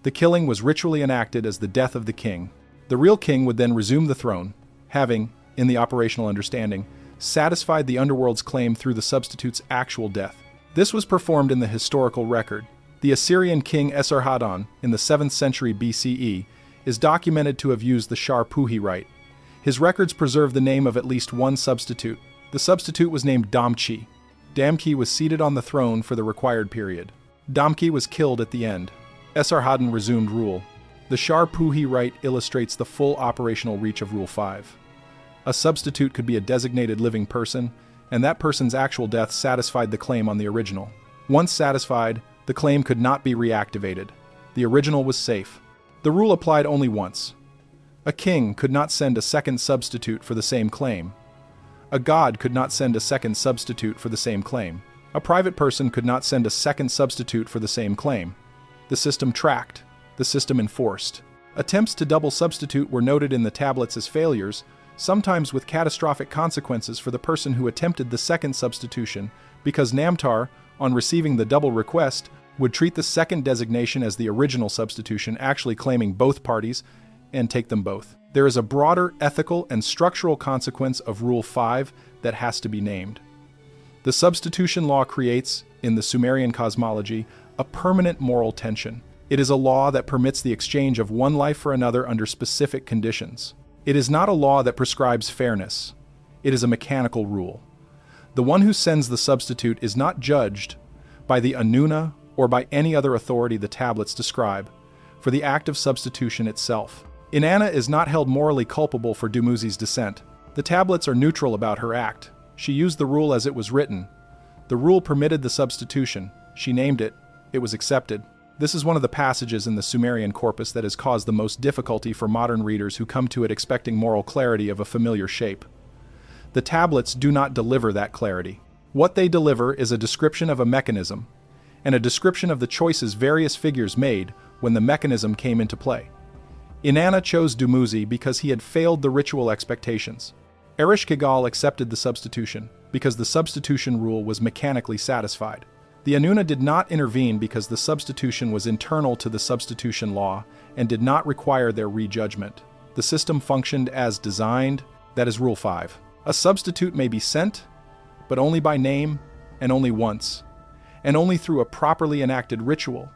The killing was ritually enacted as the death of the king. The real king would then resume the throne, having, in the operational understanding, satisfied the underworld's claim through the substitute's actual death. This was performed in the historical record. The Assyrian king Esarhaddon, in the 7th century BCE, is documented to have used the Shar Puhi rite, His records preserve the name of at least one substitute. The substitute was named Damki. Damki was seated on the throne for the required period. Damki was killed at the end. Esarhaddon resumed rule. The Shar-Puhi rite illustrates the full operational reach of Rule 5. A substitute could be a designated living person, and that person's actual death satisfied the claim on the original. Once satisfied, the claim could not be reactivated. The original was safe. The rule applied only once. A king could not send a second substitute for the same claim. A god could not send a second substitute for the same claim. A private person could not send a second substitute for the same claim. The system tracked. The system enforced. Attempts to double substitute were noted in the tablets as failures, sometimes with catastrophic consequences for the person who attempted the second substitution, because Namtar, on receiving the double request, would treat the second designation as the original substitution, actually claiming both parties, and take them both. There is a broader ethical and structural consequence of Rule 5 that has to be named. The substitution law creates, in the Sumerian cosmology, a permanent moral tension. It is a law that permits the exchange of one life for another under specific conditions. It is not a law that prescribes fairness. It is a mechanical rule. The one who sends the substitute is not judged by the Inanna or by any other authority the tablets describe for the act of substitution itself. Inanna is not held morally culpable for Dumuzi's descent. The tablets are neutral about her act. She used the rule as it was written. The rule permitted the substitution. She named it. It was accepted. This is one of the passages in the Sumerian corpus that has caused the most difficulty for modern readers who come to it expecting moral clarity of a familiar shape. The tablets do not deliver that clarity. What they deliver is a description of a mechanism, and a description of the choices various figures made when the mechanism came into play. Inanna chose Dumuzi because he had failed the ritual expectations. Ereshkigal accepted the substitution because the substitution rule was mechanically satisfied. The Inanna did not intervene because the substitution was internal to the substitution law and did not require their rejudgment. The system functioned as designed. That is Rule 5. A substitute may be sent, but only by name and only once, and only through a properly enacted ritual.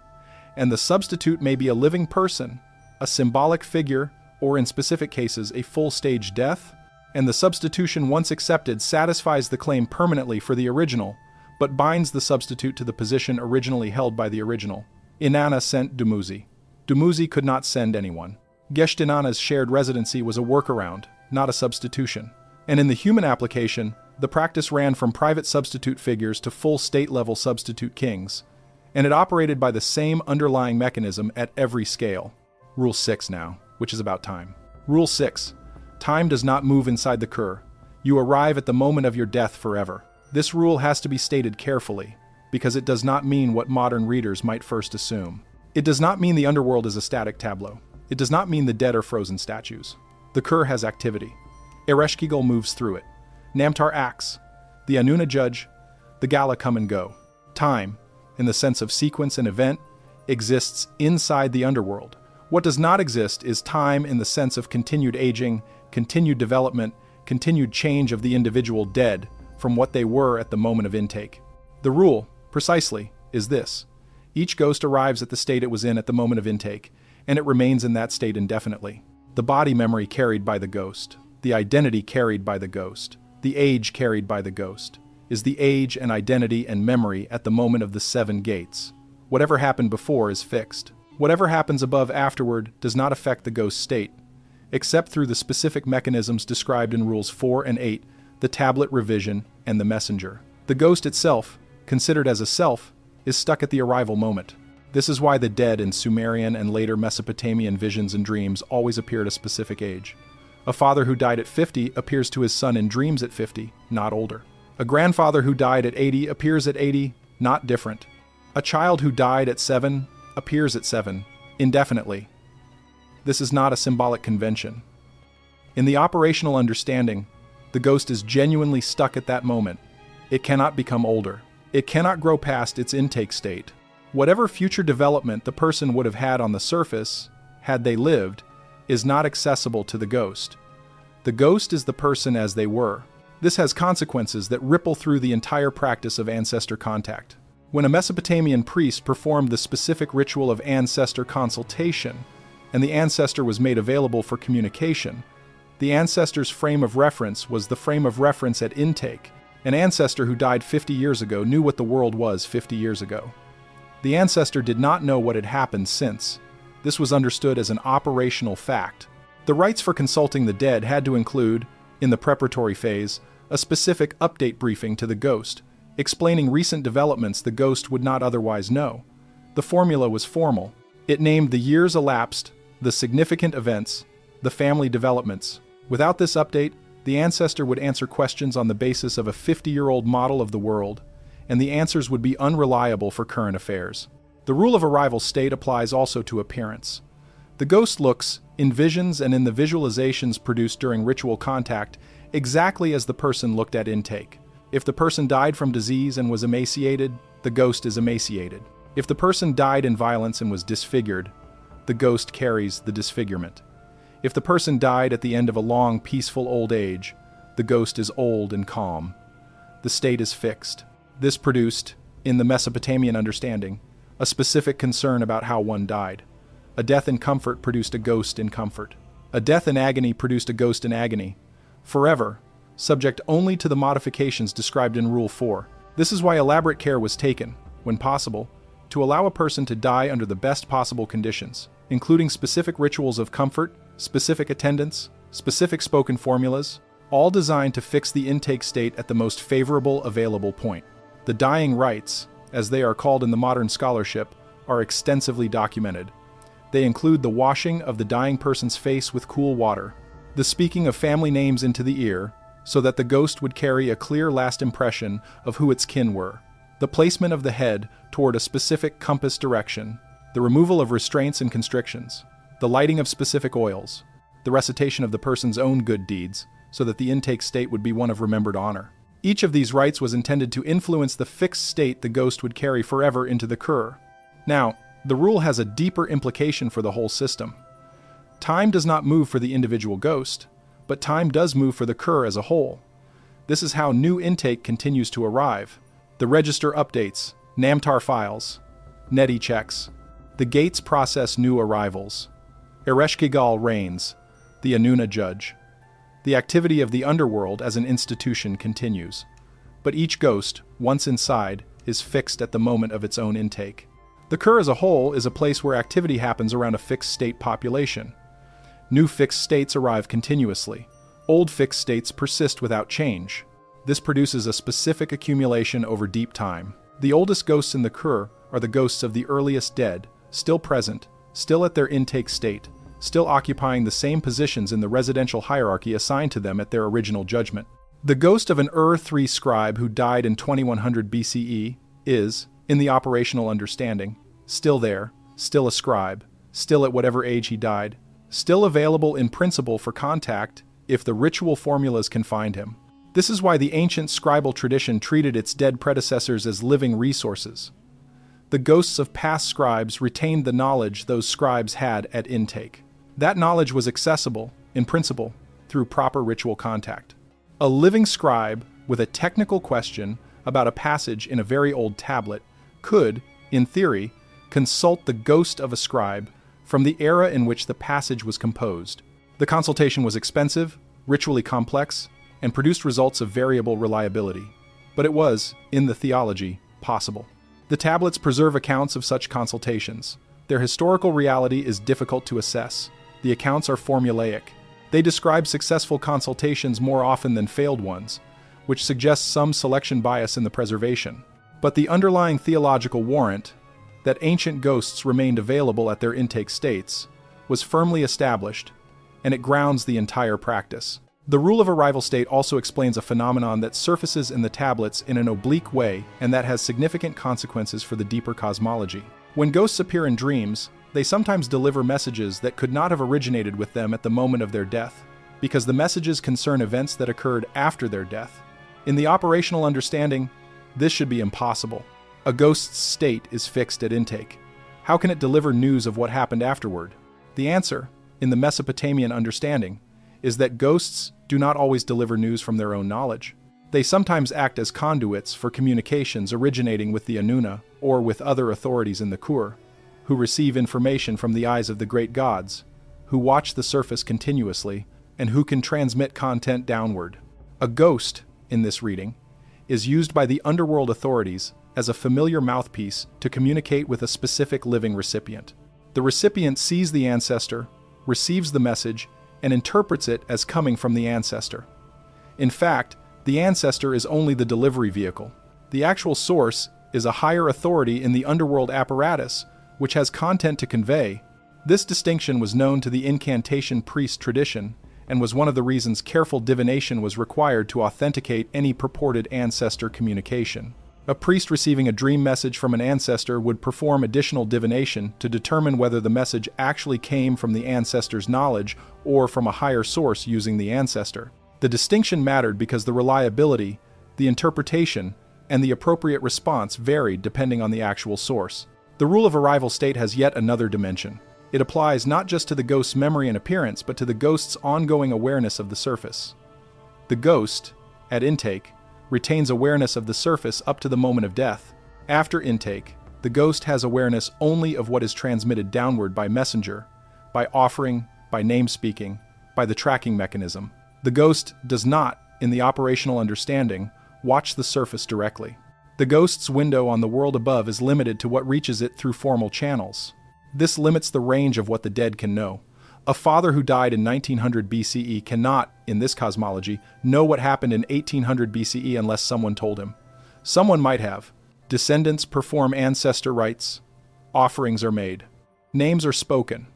And the substitute may be a living person, a symbolic figure, or in specific cases, a full-stage death, and the substitution once accepted satisfies the claim permanently for the original, but binds the substitute to the position originally held by the original. Inanna sent Dumuzi. Dumuzi could not send anyone. Gesht Inanna's shared residency was a workaround, not a substitution. And in the human application, the practice ran from private substitute figures to full state-level substitute kings, and it operated by the same underlying mechanism at every scale. Rule 6 now, which is about time. Rule 6. Time does not move inside the Kur. You arrive at the moment of your death forever. This rule has to be stated carefully, because it does not mean what modern readers might first assume. It does not mean the underworld is a static tableau. It does not mean the dead are frozen statues. The Kur has activity. Ereshkigal moves through it. Namtar acts. The Inanna judge. The Gala come and go. Time, in the sense of sequence and event, exists inside the underworld. What does not exist is time in the sense of continued aging, continued development, continued change of the individual dead from what they were at the moment of intake. The rule, precisely, is this. Each ghost arrives at the state it was in at the moment of intake, and it remains in that state indefinitely. The body memory carried by the ghost, the identity carried by the ghost, the age carried by the ghost, is the age and identity and memory at the moment of the 7 gates. Whatever happened before is fixed. Whatever happens above afterward does not affect the ghost state, except through the specific mechanisms described in Rules 4 and 8, the tablet revision, and the messenger. The ghost itself, considered as a self, is stuck at the arrival moment. This is why the dead in Sumerian and later Mesopotamian visions and dreams always appear at a specific age. A father who died at 50 appears to his son in dreams at 50, not older. A grandfather who died at 80 appears at 80, not different. A child who died at 7 appears at 7, indefinitely. This is not a symbolic convention. In the operational understanding, the ghost is genuinely stuck at that moment. It cannot become older. It cannot grow past its intake state. Whatever future development the person would have had on the surface, had they lived, is not accessible to the ghost. The ghost is the person as they were. This has consequences that ripple through the entire practice of ancestor contact. When a Mesopotamian priest performed the specific ritual of ancestor consultation, and the ancestor was made available for communication, The ancestor's frame of reference was the frame of reference at intake. An ancestor who died 50 years ago knew what the world was 50 years ago. The ancestor did not know what had happened since. This was understood as an operational fact. The rites for consulting the dead had to include, in the preparatory phase, a specific update briefing to the ghost, explaining recent developments the ghost would not otherwise know. The formula was formal. It named the years elapsed, the significant events, the family developments. Without this update, the ancestor would answer questions on the basis of a 50-year-old model of the world, and the answers would be unreliable for current affairs. The rule of arrival state applies also to appearance. The ghost looks, in visions and in the visualizations produced during ritual contact, exactly as the person looked at intake. If the person died from disease and was emaciated, the ghost is emaciated. If the person died in violence and was disfigured, the ghost carries the disfigurement. If the person died at the end of a long, peaceful old age, the ghost is old and calm. The state is fixed. This produced, in the Mesopotamian understanding, a specific concern about how one died. A death in comfort produced a ghost in comfort. A death in agony produced a ghost in agony. Forever, subject only to the modifications described in Rule 4. This is why elaborate care was taken, when possible, to allow a person to die under the best possible conditions, including specific rituals of comfort, specific attendance, specific spoken formulas, all designed to fix the intake state at the most favorable available point. The dying rites, as they are called in the modern scholarship, are extensively documented. They include the washing of the dying person's face with cool water, the speaking of family names into the ear, so that the ghost would carry a clear last impression of who its kin were, the placement of the head toward a specific compass direction, the removal of restraints and constrictions, the lighting of specific oils, the recitation of the person's own good deeds, so that the intake state would be one of remembered honor. Each of these rites was intended to influence the fixed state the ghost would carry forever into the kur. Now, the rule has a deeper implication for the whole system. Time does not move for the individual ghost, but time does move for the kur as a whole. This is how new intake continues to arrive. The register updates, Namtar files, Neti checks. The gates process new arrivals. Ereshkigal reigns, the Inanna judge. The activity of the Underworld as an institution continues. But each ghost, once inside, is fixed at the moment of its own intake. The kur as a whole is a place where activity happens around a fixed state population. New fixed states arrive continuously. Old fixed states persist without change. This produces a specific accumulation over deep time. The oldest ghosts in the kur are the ghosts of the earliest dead, still present, still at their intake state, still occupying the same positions in the residential hierarchy assigned to them at their original judgment. The ghost of an Ur-3 scribe who died in 2100 BCE is, in the operational understanding, still there, still a scribe, still at whatever age he died, still available in principle for contact if the ritual formulas can find him. This is why the ancient scribal tradition treated its dead predecessors as living resources. The ghosts of past scribes retained the knowledge those scribes had at intake. That knowledge was accessible, in principle, through proper ritual contact. A living scribe with a technical question about a passage in a very old tablet could, in theory, consult the ghost of a scribe from the era in which the passage was composed. The consultation was expensive, ritually complex, and produced results of variable reliability. But it was, in the theology, possible. The tablets preserve accounts of such consultations. Their historical reality is difficult to assess. The accounts are formulaic. They describe successful consultations more often than failed ones, which suggests some selection bias in the preservation. But the underlying theological warrant, that ancient ghosts remained available at their intake states, was firmly established, and it grounds the entire practice. The rule of arrival state also explains a phenomenon that surfaces in the tablets in an oblique way and that has significant consequences for the deeper cosmology. When ghosts appear in dreams, they sometimes deliver messages that could not have originated with them at the moment of their death, because the messages concern events that occurred after their death. In the operational understanding, this should be impossible. A ghost's state is fixed at intake. How can it deliver news of what happened afterward? The answer, in the Mesopotamian understanding, is that ghosts do not always deliver news from their own knowledge. They sometimes act as conduits for communications originating with the Inanna or with other authorities in the kur, who receive information from the eyes of the great gods, who watch the surface continuously, and who can transmit content downward. A ghost, in this reading, is used by the Underworld authorities as a familiar mouthpiece to communicate with a specific living recipient. The recipient sees the ancestor, receives the message, and interprets it as coming from the ancestor. In fact, the ancestor is only the delivery vehicle. The actual source is a higher authority in the Underworld apparatus, which has content to convey. This distinction was known to the incantation priest tradition, and was one of the reasons careful divination was required to authenticate any purported ancestor communication. A priest receiving a dream message from an ancestor would perform additional divination to determine whether the message actually came from the ancestor's knowledge or from a higher source using the ancestor. The distinction mattered because the reliability, the interpretation, and the appropriate response varied depending on the actual source. The rule of arrival state has yet another dimension. It applies not just to the ghost's memory and appearance, but to the ghost's ongoing awareness of the surface. The ghost, at intake, retains awareness of the surface up to the moment of death. After intake, the ghost has awareness only of what is transmitted downward by messenger, by offering, by name-speaking, by the tracking mechanism. The ghost does not, in the operational understanding, watch the surface directly. The ghost's window on the world above is limited to what reaches it through formal channels. This limits the range of what the dead can know. A father who died in 1900 BCE cannot, in this cosmology, know what happened in 1800 BCE unless someone told him. Someone might have. Descendants perform ancestor rites. Offerings are made. Names are spoken.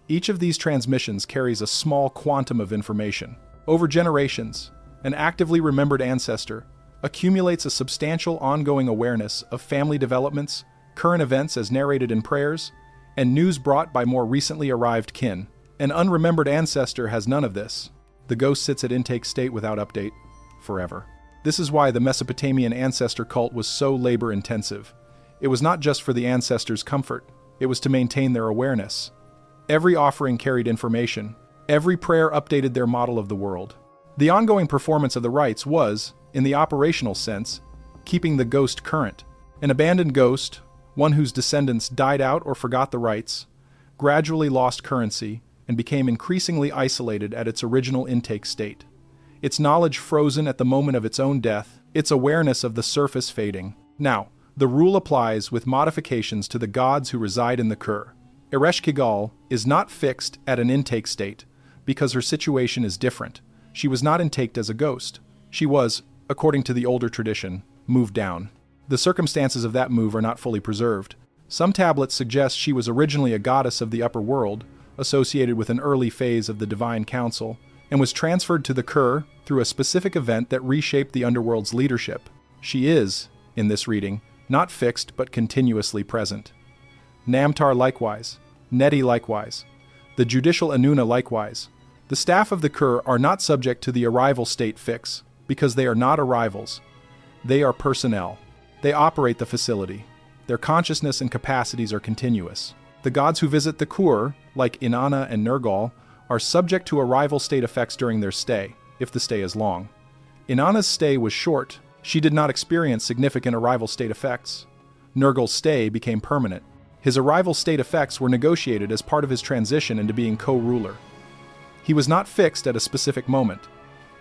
Each of these transmissions carries a small quantum of information. Over generations, an actively remembered ancestor accumulates a substantial ongoing awareness of family developments, current events as narrated in prayers, and news brought by more recently arrived kin. An unremembered ancestor has none of this. The ghost sits at intake state without update, forever. This is why the Mesopotamian ancestor cult was so labor-intensive. It was not just for the ancestors' comfort, it was to maintain their awareness. Every offering carried information. Every prayer updated their model of the world. The ongoing performance of the rites was, in the operational sense, keeping the ghost current. An abandoned ghost, one whose descendants died out or forgot the rites, gradually lost currency and became increasingly isolated at its original intake state. Its knowledge frozen at the moment of its own death, its awareness of the surface fading. Now, the rule applies with modifications to the gods who reside in the Kur. Ereshkigal is not fixed at an intake state because her situation is different. She was not intaked as a ghost. She was, according to the older tradition, moved down. The circumstances of that move are not fully preserved. Some tablets suggest she was originally a goddess of the upper world, associated with an early phase of the divine council, and was transferred to the Kur through a specific event that reshaped the underworld's leadership. She is, in this reading, not fixed but continuously present. Namtar likewise, Neti likewise, the judicial Inanna likewise. The staff of the Kur are not subject to the arrival state fix, because they are not arrivals. They are personnel. They operate the facility. Their consciousness and capacities are continuous. The gods who visit the Kur, like Inanna and Nergal, are subject to arrival state effects during their stay, if the stay is long. Inanna's stay was short. She did not experience significant arrival state effects. Nergal's stay became permanent. His arrival state effects were negotiated as part of his transition into being co-ruler. He was not fixed at a specific moment.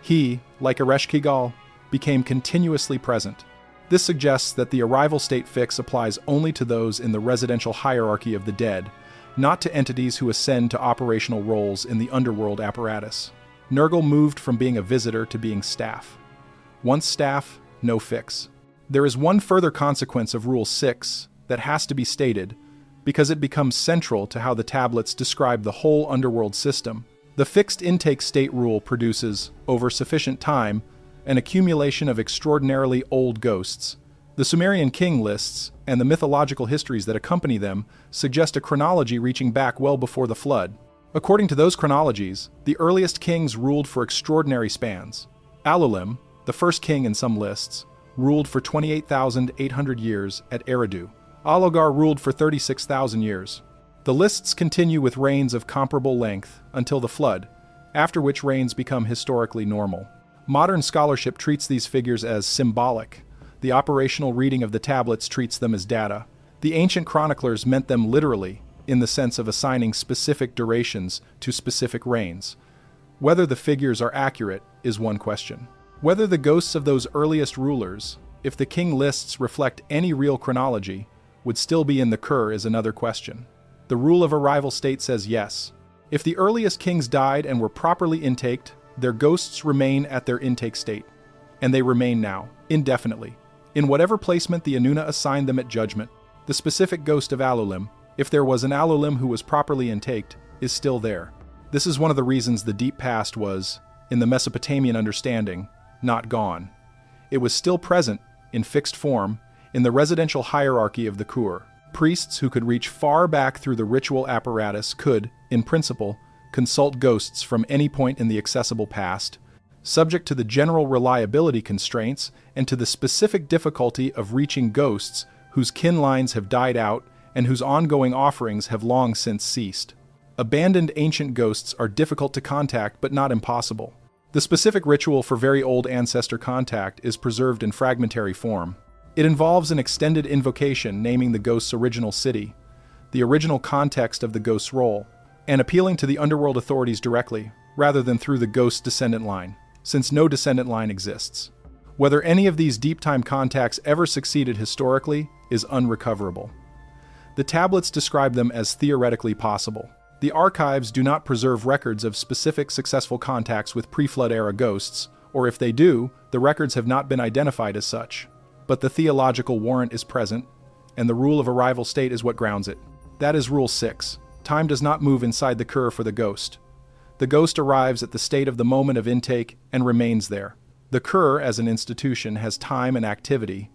He, like Ereshkigal, became continuously present. This suggests that the arrival state fix applies only to those in the residential hierarchy of the dead, not to entities who ascend to operational roles in the underworld apparatus. Nergal moved from being a visitor to being staff. Once staff, no fix. There is one further consequence of Rule 6 that has to be stated, because it becomes central to how the tablets describe the whole underworld system. The fixed intake state rule produces, over sufficient time, an accumulation of extraordinarily old ghosts. The Sumerian king lists and the mythological histories that accompany them suggest a chronology reaching back well before the flood. According to those chronologies, the earliest kings ruled for extraordinary spans. Alulim, the first king in some lists, ruled for 28,800 years at Eridu. Allogar ruled for 36,000 years. The lists continue with reigns of comparable length until the flood, after which reigns become historically normal. Modern scholarship treats these figures as symbolic. The operational reading of the tablets treats them as data. The ancient chroniclers meant them literally, in the sense of assigning specific durations to specific reigns. Whether the figures are accurate is one question. Whether the ghosts of those earliest rulers, if the king lists reflect any real chronology, would still be in the Kur is another question. The rule of arrival state says yes. If the earliest kings died and were properly intaked, their ghosts remain at their intake state. And they remain now, indefinitely, in whatever placement the Inanna assigned them at judgment. The specific ghost of Alulim, if there was an Alulim who was properly intaked, is still there. This is one of the reasons the deep past was, in the Mesopotamian understanding, not gone. It was still present, in fixed form, in the residential hierarchy of the Kur. Priests who could reach far back through the ritual apparatus could, in principle, consult ghosts from any point in the accessible past, subject to the general reliability constraints and to the specific difficulty of reaching ghosts whose kin lines have died out and whose ongoing offerings have long since ceased. Abandoned ancient ghosts are difficult to contact but not impossible. The specific ritual for very old ancestor contact is preserved in fragmentary form. It involves an extended invocation naming the ghost's original city, the original context of the ghost's role, and appealing to the underworld authorities directly, rather than through the ghost's descendant line, since no descendant line exists. Whether any of these deep-time contacts ever succeeded historically is unrecoverable. The tablets describe them as theoretically possible. The archives do not preserve records of specific successful contacts with pre-flood era ghosts, or if they do, the records have not been identified as such. But the theological warrant is present, and the rule of arrival state is what grounds it. That is Rule 6. Time does not move inside the Kur for the ghost. The ghost arrives at the state of the moment of intake and remains there. The Kur, as an institution, has time and activity,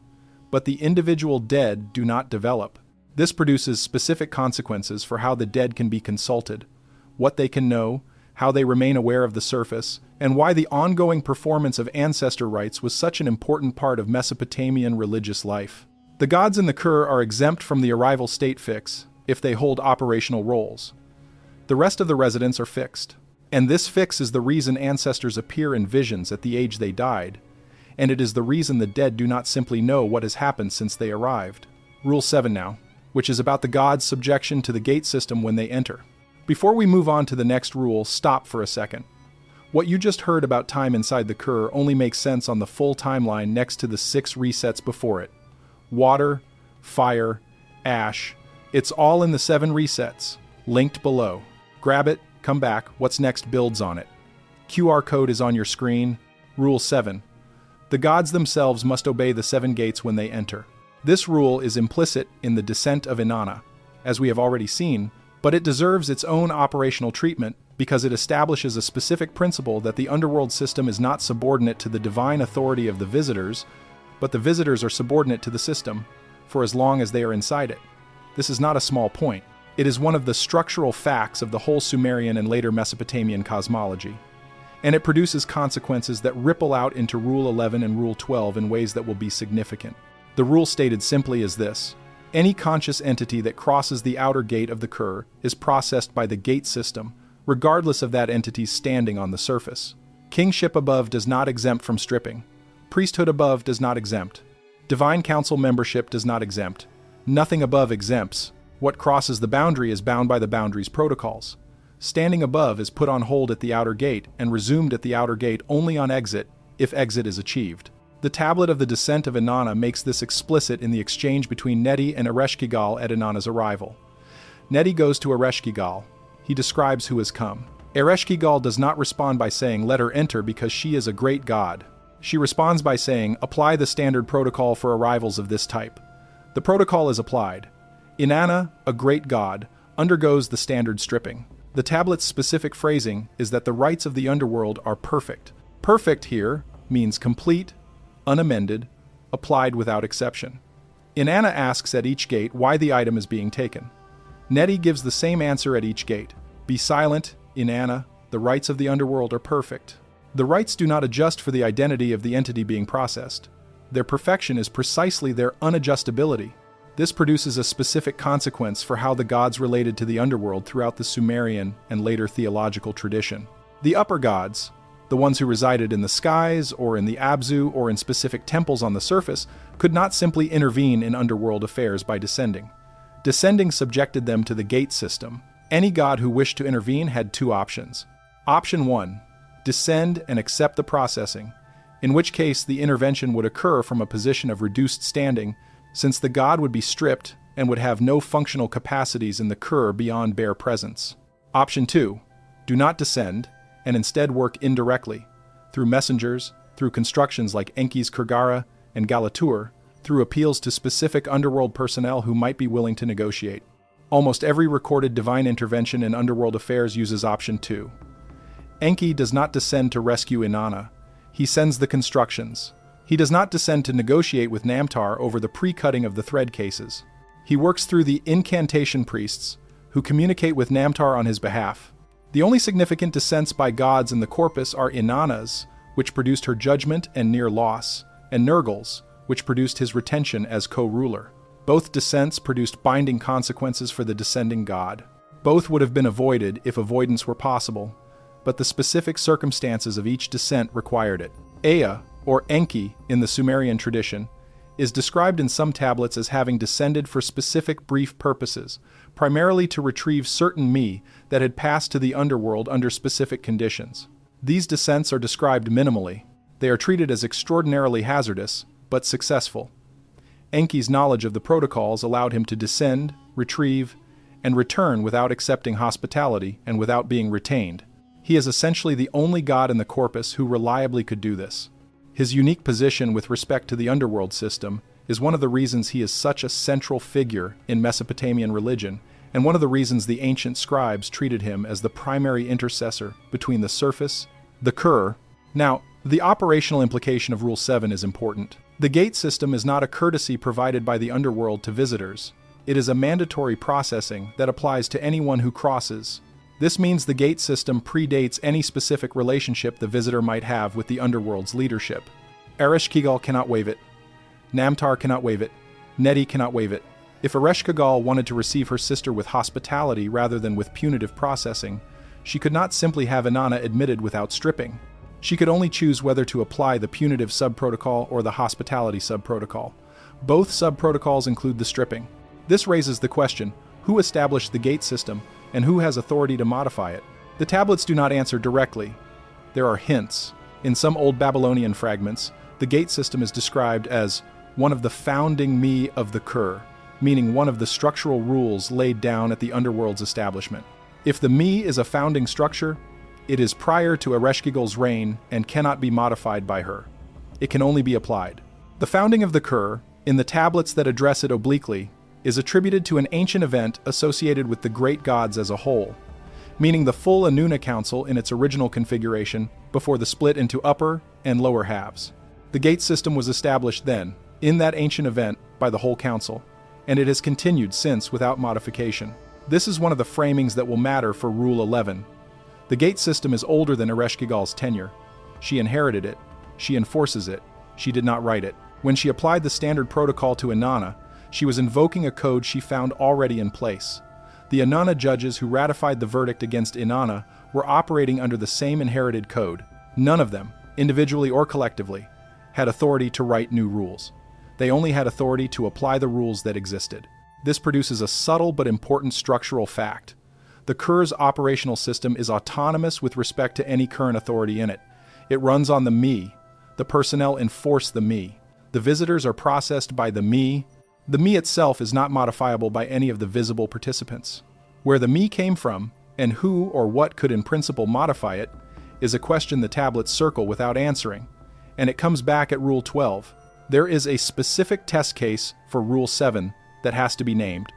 but the individual dead do not develop. This produces specific consequences for how the dead can be consulted, what they can know, how they remain aware of the surface, and why the ongoing performance of ancestor rites was such an important part of Mesopotamian religious life. The gods in the Kur are exempt from the arrival state fix if they hold operational roles. The rest of the residents are fixed, and this fix is the reason ancestors appear in visions at the age they died, and it is the reason the dead do not simply know what has happened since they arrived. Rule 7 now, which is about the gods' subjection to the gate system when they enter. Before we move on to the next rule, stop for a second. What you just heard about time inside the Kur only makes sense on the full timeline next to the 6 resets before it. Water, fire, ash, it's all in the 7 resets, linked below. Grab it, come back, what's next builds on it. QR code is on your screen. Rule 7. The gods themselves must obey the 7 gates when they enter. This rule is implicit in the descent of Inanna, as we have already seen, but it deserves its own operational treatment because it establishes a specific principle that the underworld system is not subordinate to the divine authority of the visitors, but the visitors are subordinate to the system, for as long as they are inside it. This is not a small point. It is one of the structural facts of the whole Sumerian and later Mesopotamian cosmology, and it produces consequences that ripple out into Rule 11 and Rule 12 in ways that will be significant. The rule stated simply is this: any conscious entity that crosses the outer gate of the Kur is processed by the gate system, regardless of that entity's standing on the surface. Kingship above does not exempt from stripping. Priesthood above does not exempt. Divine Council membership does not exempt. Nothing above exempts. What crosses the boundary is bound by the boundary's protocols. Standing above is put on hold at the outer gate and resumed at the outer gate only on exit, if exit is achieved. The tablet of the descent of Inanna makes this explicit in the exchange between Neti and Ereshkigal at Inanna's arrival. Neti goes to Ereshkigal. He describes who has come. Ereshkigal does not respond by saying, "Let her enter," because she is a great god. She responds by saying, "Apply the standard protocol for arrivals of this type." The protocol is applied. Inanna, a great god, undergoes the standard stripping. The tablet's specific phrasing is that the rites of the underworld are perfect. Perfect here means complete, unamended, applied without exception. Inanna asks at each gate why the item is being taken. Neti gives the same answer at each gate. Be silent, Inanna, the rites of the underworld are perfect. The rites do not adjust for the identity of the entity being processed. Their perfection is precisely their unadjustability. This produces a specific consequence for how the gods related to the underworld throughout the Sumerian and later theological tradition. The upper gods, the ones who resided in the skies or in the Abzu or in specific temples on the surface, could not simply intervene in underworld affairs by descending. Descending subjected them to the gate system. Any god who wished to intervene had 2 options. Option 1, descend and accept the processing, in which case the intervention would occur from a position of reduced standing, since the god would be stripped and would have no functional capacities in the Kur beyond bare presence. Option 2. Do not descend, and instead work indirectly, through messengers, through constructions like Enki's Kurgara and Galatur, through appeals to specific underworld personnel who might be willing to negotiate. Almost every recorded divine intervention in underworld affairs uses option 2. Enki does not descend to rescue Inanna. He sends the constructions. He does not descend to negotiate with Namtar over the pre-cutting of the thread cases. He works through the incantation priests, who communicate with Namtar on his behalf. The only significant descents by gods in the corpus are Inanna's, which produced her judgment and near loss, and Nergal's, which produced his retention as co-ruler. Both descents produced binding consequences for the descending god. Both would have been avoided if avoidance were possible, but the specific circumstances of each descent required it. Ea, or Enki in the Sumerian tradition, is described in some tablets as having descended for specific brief purposes, primarily to retrieve certain Mi that had passed to the underworld under specific conditions. These descents are described minimally. They are treated as extraordinarily hazardous, but successful. Enki's knowledge of the protocols allowed him to descend, retrieve, and return without accepting hospitality and without being retained. He is essentially the only god in the corpus who reliably could do this. His unique position with respect to the underworld system is one of the reasons he is such a central figure in Mesopotamian religion, and one of the reasons the ancient scribes treated him as the primary intercessor between the surface, the Kur. Now, the operational implication of Rule 7 is important. The gate system is not a courtesy provided by the underworld to visitors. It is a mandatory processing that applies to anyone who crosses. This means the gate system predates any specific relationship the visitor might have with the underworld's leadership. Ereshkigal cannot waive it. Namtar cannot waive it. Neti cannot waive it. If Ereshkigal wanted to receive her sister with hospitality rather than with punitive processing, she could not simply have Inanna admitted without stripping. She could only choose whether to apply the punitive sub-protocol or the hospitality sub-protocol. Both sub-protocols include the stripping. This raises the question, who established the gate system, and who has authority to modify it? The tablets do not answer directly. There are hints. In some Old Babylonian fragments, the gate system is described as one of the founding Mi of the Kur, meaning one of the structural rules laid down at the underworld's establishment. If the Mi is a founding structure, it is prior to Ereshkigal's reign and cannot be modified by her. It can only be applied. The founding of the Kur, in the tablets that address it obliquely, is attributed to an ancient event associated with the great gods as a whole, meaning the full Inanna Council in its original configuration before the split into upper and lower halves. The gate system was established then, in that ancient event, by the whole council, and it has continued since without modification. This is one of the framings that will matter for Rule 11. The gate system is older than Ereshkigal's tenure. She inherited it. She enforces it. She did not write it. When she applied the standard protocol to Inanna, she was invoking a code she found already in place. The Inanna judges who ratified the verdict against Inanna were operating under the same inherited code. None of them, individually or collectively, had authority to write new rules. They only had authority to apply the rules that existed. This produces a subtle but important structural fact. The Kur's operational system is autonomous with respect to any current authority in it. It runs on the Mi. The personnel enforce the Mi. The visitors are processed by the Mi. The Mi itself is not modifiable by any of the visible participants. Where the Mi came from, and who or what could in principle modify it, is a question the tablets circle without answering, and it comes back at Rule 12. There is a specific test case for Rule 7 that has to be named,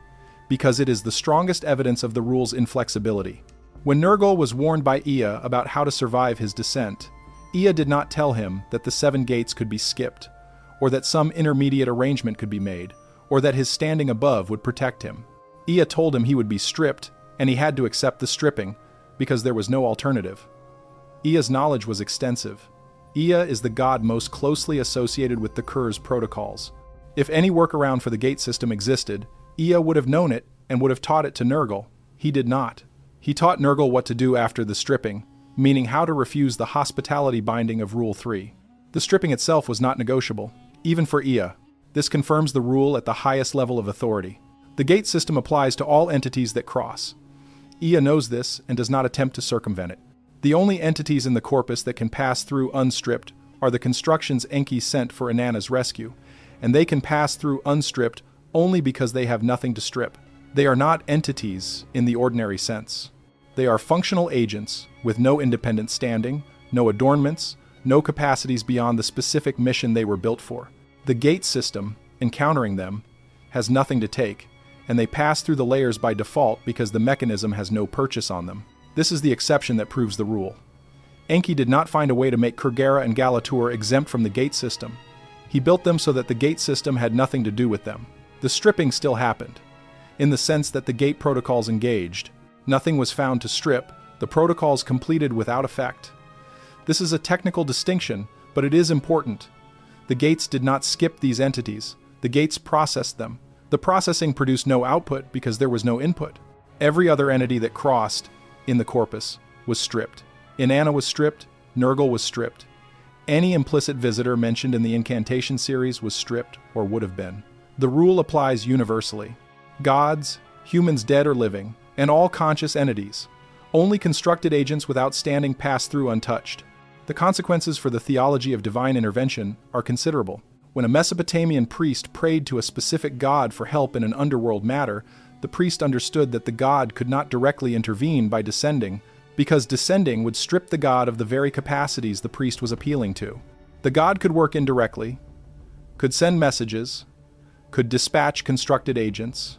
because it is the strongest evidence of the rule's inflexibility. When Nergal was warned by Ea about how to survive his descent, Ea did not tell him that the 7 gates could be skipped, or that some intermediate arrangement could be made, or that his standing above would protect him. Ea told him he would be stripped, and he had to accept the stripping, because there was no alternative. Ea's knowledge was extensive. Ea is the god most closely associated with the Kur's protocols. If any workaround for the gate system existed, Ea would have known it and would have taught it to Nergal. He did not. He taught Nergal what to do after the stripping, meaning how to refuse the hospitality binding of Rule 3. The stripping itself was not negotiable, even for Ea. This confirms the rule at the highest level of authority. The gate system applies to all entities that cross. Ea knows this and does not attempt to circumvent it. The only entities in the corpus that can pass through unstripped are the constructions Enki sent for Inanna's rescue, and they can pass through unstripped only because they have nothing to strip. They are not entities in the ordinary sense. They are functional agents with no independent standing, no adornments, no capacities beyond the specific mission they were built for. The gate system, encountering them, has nothing to take, and they pass through the layers by default because the mechanism has no purchase on them. This is the exception that proves the rule. Enki did not find a way to make Kurgera and Galatur exempt from the gate system. He built them so that the gate system had nothing to do with them. The stripping still happened, in the sense that the gate protocols engaged. Nothing was found to strip, the protocols completed without effect. This is a technical distinction, but it is important. The gates did not skip these entities, the gates processed them. The processing produced no output because there was no input. Every other entity that crossed in the corpus was stripped. Inanna was stripped, Nergal was stripped. Any implicit visitor mentioned in the incantation series was stripped or would have been. The rule applies universally. Gods, humans dead or living, and all conscious entities. Only constructed agents without standing pass through untouched. The consequences for the theology of divine intervention are considerable. When a Mesopotamian priest prayed to a specific god for help in an underworld matter, the priest understood that the god could not directly intervene by descending, because descending would strip the god of the very capacities the priest was appealing to. The god could work indirectly, could send messages, could dispatch constructed agents,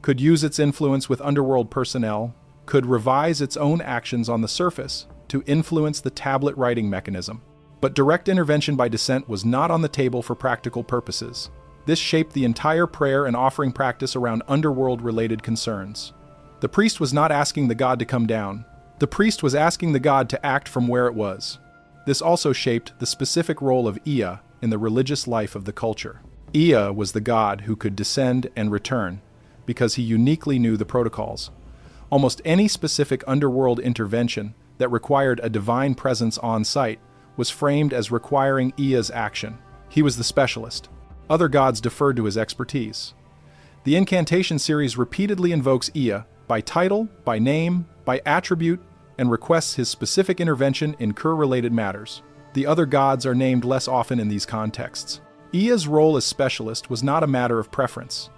could use its influence with underworld personnel, could revise its own actions on the surface to influence the tablet writing mechanism. But direct intervention by descent was not on the table for practical purposes. This shaped the entire prayer and offering practice around underworld-related concerns. The priest was not asking the god to come down. The priest was asking the god to act from where it was. This also shaped the specific role of Ea in the religious life of the culture. Ea was the god who could descend and return, because he uniquely knew the protocols. Almost any specific underworld intervention that required a divine presence on site was framed as requiring Ea's action. He was the specialist. Other gods deferred to his expertise. The incantation series repeatedly invokes Ea by title, by name, by attribute, and requests his specific intervention in Kur-related matters. The other gods are named less often in these contexts. Ea's role as specialist was not a matter of preference.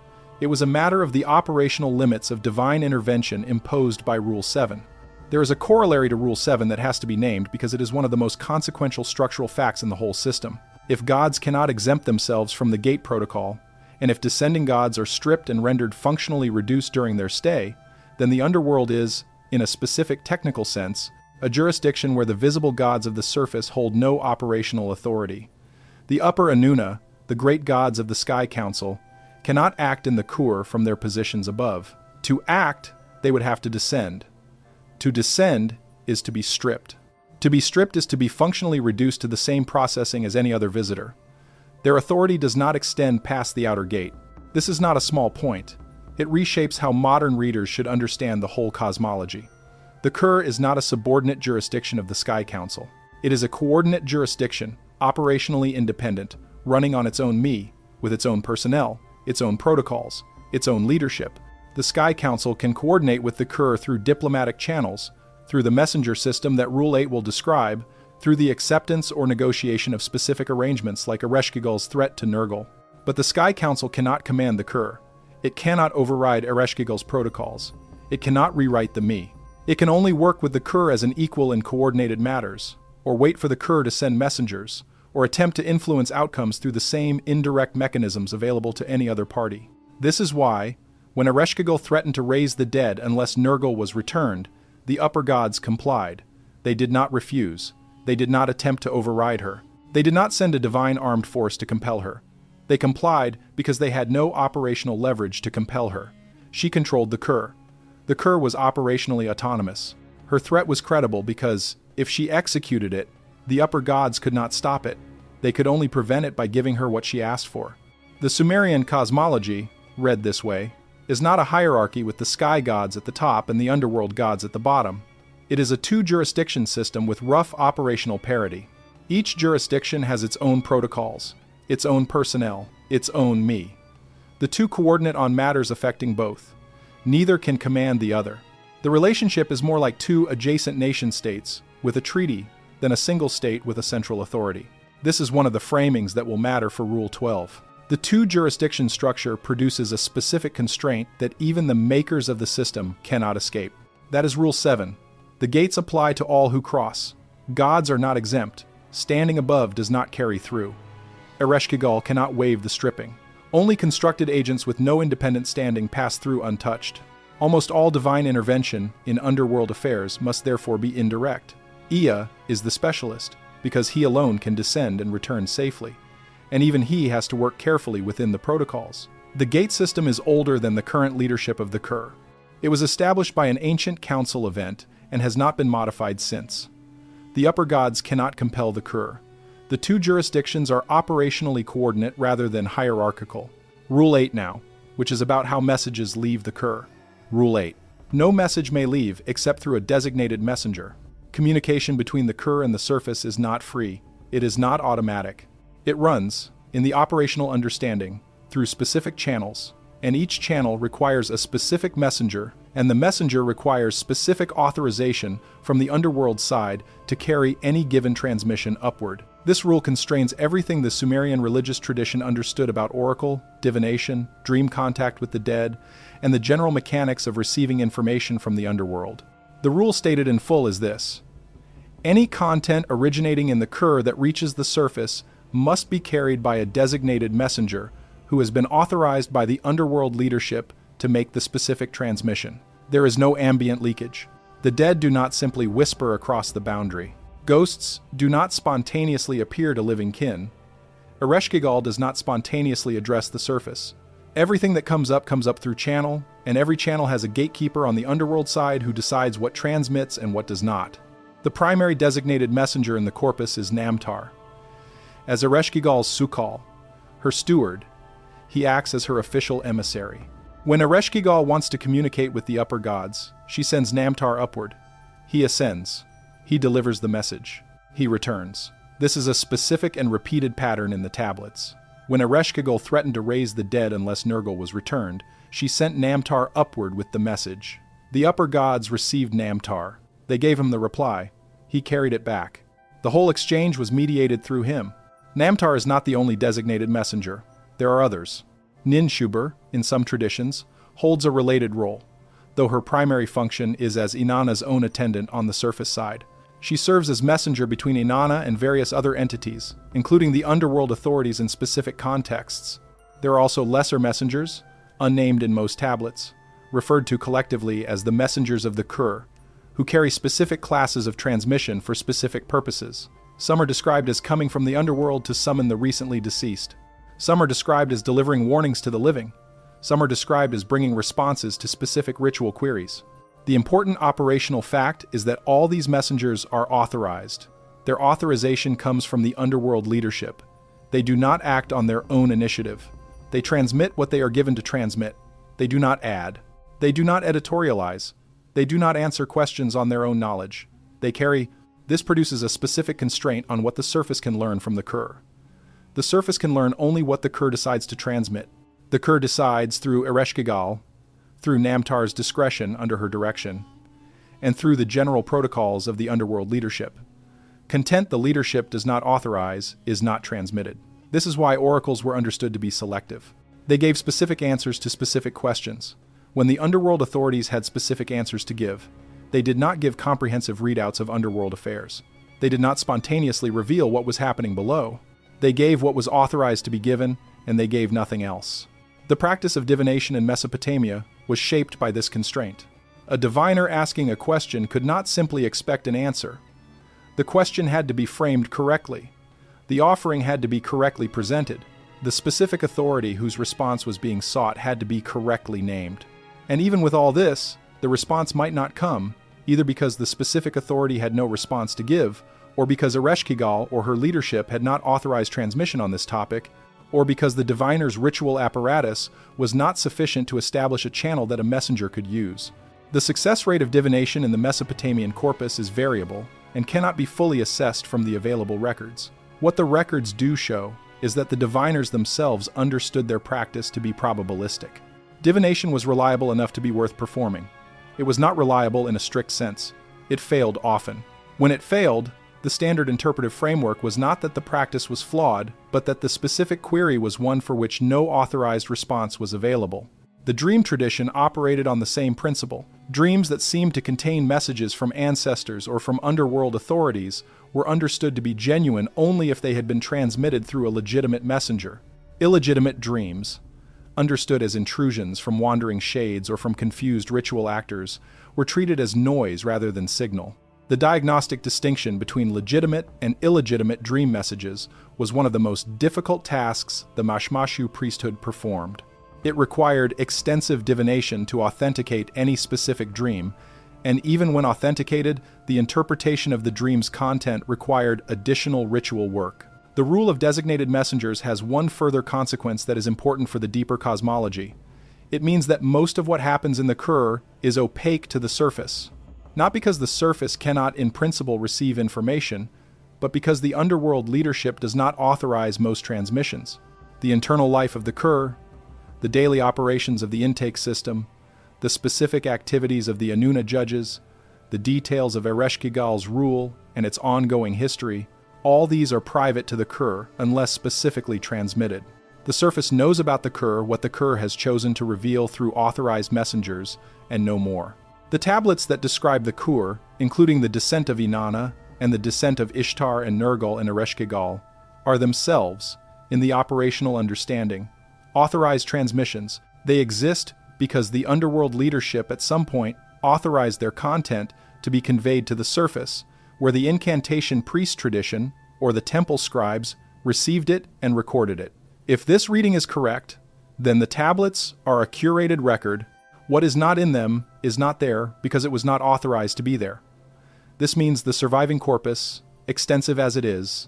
It was a matter of the operational limits of divine intervention imposed by Rule 7. There is a corollary to Rule 7 that has to be named because it is one of the most consequential structural facts in the whole system. If gods cannot exempt themselves from the gate protocol, and if descending gods are stripped and rendered functionally reduced during their stay, then the underworld is, in a specific technical sense, a jurisdiction where the visible gods of the surface hold no operational authority. The upper Inanna, the great gods of the Sky Council, cannot act in the Kur from their positions above. To act, they would have to descend. To descend is to be stripped. To be stripped is to be functionally reduced to the same processing as any other visitor. Their authority does not extend past the outer gate. This is not a small point. It reshapes how modern readers should understand the whole cosmology. The Kur is not a subordinate jurisdiction of the Sky Council. It is a coordinate jurisdiction, operationally independent, running on its own me, with its own personnel, its own protocols, its own leadership. The Sky Council can coordinate with the Kur through diplomatic channels, through the messenger system that Rule 8 will describe, through the acceptance or negotiation of specific arrangements like Ereshkigal's threat to Nergal. But the Sky Council cannot command the Kur. It cannot override Ereshkigal's protocols. It cannot rewrite the me. It can only work with the Kur as an equal in coordinated matters, or wait for the Kur to send messengers, or attempt to influence outcomes through the same indirect mechanisms available to any other party. This is why, when Ereshkigal threatened to raise the dead unless Nergal was returned, the upper gods complied. They did not refuse. They did not attempt to override her. They did not send a divine armed force to compel her. They complied because they had no operational leverage to compel her. She controlled the Kur. The Kur was operationally autonomous. Her threat was credible because, if she executed it, the upper gods could not stop it. They could only prevent it by giving her what she asked for. The Sumerian cosmology, read this way, is not a hierarchy with the sky gods at the top and the underworld gods at the bottom. It is a two-jurisdiction system with rough operational parity. Each jurisdiction has its own protocols, its own personnel, its own me. The two coordinate on matters affecting both. Neither can command the other. The relationship is more like two adjacent nation-states with a treaty than a single state with a central authority. This is one of the framings that will matter for Rule 12. The two-jurisdiction structure produces a specific constraint that even the makers of the system cannot escape. That is Rule 7. The gates apply to all who cross. Gods are not exempt. Standing above does not carry through. Ereshkigal cannot waive the stripping. Only constructed agents with no independent standing pass through untouched. Almost all divine intervention in underworld affairs must therefore be indirect. Ea is the specialist, because he alone can descend and return safely. And even he has to work carefully within the protocols. The gate system is older than the current leadership of the Kur. It was established by an ancient council event and has not been modified since. The upper gods cannot compel the Kur. The two jurisdictions are operationally coordinate rather than hierarchical. Rule 8 now, which is about how messages leave the Kur. Rule 8. No message may leave except through a designated messenger. Communication between the Kur and the surface is not free. It is not automatic. It runs, in the operational understanding, through specific channels, and each channel requires a specific messenger, and the messenger requires specific authorization from the underworld side to carry any given transmission upward. This rule constrains everything the Sumerian religious tradition understood about oracle, divination, dream contact with the dead, and the general mechanics of receiving information from the underworld. The rule stated in full is this: any content originating in the Kur that reaches the surface must be carried by a designated messenger who has been authorized by the underworld leadership to make the specific transmission. There is no ambient leakage. The dead do not simply whisper across the boundary. Ghosts do not spontaneously appear to living kin. Ereshkigal does not spontaneously address the surface. Everything that comes up through channel, and every channel has a gatekeeper on the underworld side who decides what transmits and what does not. The primary designated messenger in the corpus is Namtar. As Ereshkigal's Sukal, her steward, he acts as her official emissary. When Ereshkigal wants to communicate with the upper gods, she sends Namtar upward. He ascends. He delivers the message. He returns. This is a specific and repeated pattern in the tablets. When Ereshkigal threatened to raise the dead unless Nergal was returned, she sent Namtar upward with the message. The upper gods received Namtar. They gave him the reply. He carried it back. The whole exchange was mediated through him. Namtar is not the only designated messenger. There are others. Ninshubur, in some traditions, holds a related role, though her primary function is as Inanna's own attendant on the surface side. She serves as messenger between Inanna and various other entities, including the underworld authorities in specific contexts. There are also lesser messengers, unnamed in most tablets, referred to collectively as the messengers of the Kur, who carry specific classes of transmission for specific purposes. Some are described as coming from the underworld to summon the recently deceased. Some are described as delivering warnings to the living. Some are described as bringing responses to specific ritual queries. The important operational fact is that all these messengers are authorized. Their authorization comes from the underworld leadership. They do not act on their own initiative. They transmit what they are given to transmit. They do not add. They do not editorialize. They do not answer questions on their own knowledge. They carry. This produces a specific constraint on what the surface can learn from the Kur. The surface can learn only what the Kur decides to transmit. The Kur decides through Ereshkigal, through Namtar's discretion under her direction, and through the general protocols of the underworld leadership. Content the leadership does not authorize is not transmitted. This is why oracles were understood to be selective. They gave specific answers to specific questions. When the underworld authorities had specific answers to give, they did not give comprehensive readouts of underworld affairs. They did not spontaneously reveal what was happening below. They gave what was authorized to be given, and they gave nothing else. The practice of divination in Mesopotamia was shaped by this constraint. A diviner asking a question could not simply expect an answer. The question had to be framed correctly. The offering had to be correctly presented. The specific authority whose response was being sought had to be correctly named. And even with all this, the response might not come, either because the specific authority had no response to give, or because Ereshkigal or her leadership had not authorized transmission on this topic, or because the diviner's ritual apparatus was not sufficient to establish a channel that a messenger could use. The success rate of divination in the Mesopotamian corpus is variable and cannot be fully assessed from the available records. What the records do show is that the diviners themselves understood their practice to be probabilistic. Divination was reliable enough to be worth performing. It was not reliable in a strict sense. It failed often. When it failed, the standard interpretive framework was not that the practice was flawed, but that the specific query was one for which no authorized response was available. The dream tradition operated on the same principle. Dreams that seemed to contain messages from ancestors or from underworld authorities were understood to be genuine only if they had been transmitted through a legitimate messenger. Illegitimate dreams, understood as intrusions from wandering shades or from confused ritual actors, were treated as noise rather than signal. The diagnostic distinction between legitimate and illegitimate dream messages was one of the most difficult tasks the Mashmashu priesthood performed. It required extensive divination to authenticate any specific dream, and even when authenticated, the interpretation of the dream's content required additional ritual work. The rule of designated messengers has one further consequence that is important for the deeper cosmology. It means that most of what happens in the Kur is opaque to the surface. Not because the surface cannot in principle receive information, but because the underworld leadership does not authorize most transmissions. The internal life of the Kur, the daily operations of the intake system, the specific activities of the Inanna judges, the details of Ereshkigal's rule and its ongoing history, all these are private to the Kur unless specifically transmitted. The surface knows about the Kur what the Kur has chosen to reveal through authorized messengers, and no more. The tablets that describe the Kur, including the descent of Inanna and the descent of Ishtar and Nergal in Ereshkigal, are themselves, in the operational understanding, authorized transmissions. They exist because the underworld leadership at some point authorized their content to be conveyed to the surface, where the incantation priest tradition, or the temple scribes, received it and recorded it. If this reading is correct, then the tablets are a curated record. What is not in them is not there because it was not authorized to be there. This means the surviving corpus, extensive as it is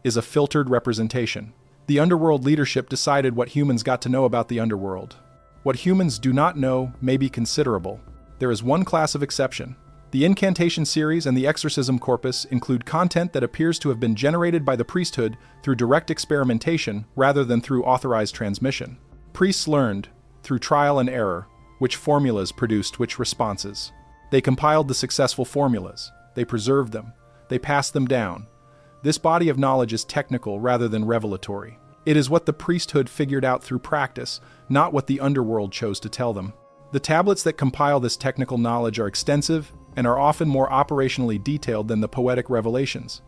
a filtered representation. The underworld leadership decided what humans got to know about the underworld. What humans do not know may be considerable. There is one class of exception. The incantation series and the exorcism corpus include content that appears to have been generated by the priesthood through direct experimentation rather than through authorized transmission. Priests learned, through trial and error, which formulas produced which responses. They compiled the successful formulas. They preserved them. They passed them down. This body of knowledge is technical rather than revelatory. It is what the priesthood figured out through practice, not what the underworld chose to tell them. The tablets that compile this technical knowledge are extensive and are often more operationally detailed than the poetic revelations.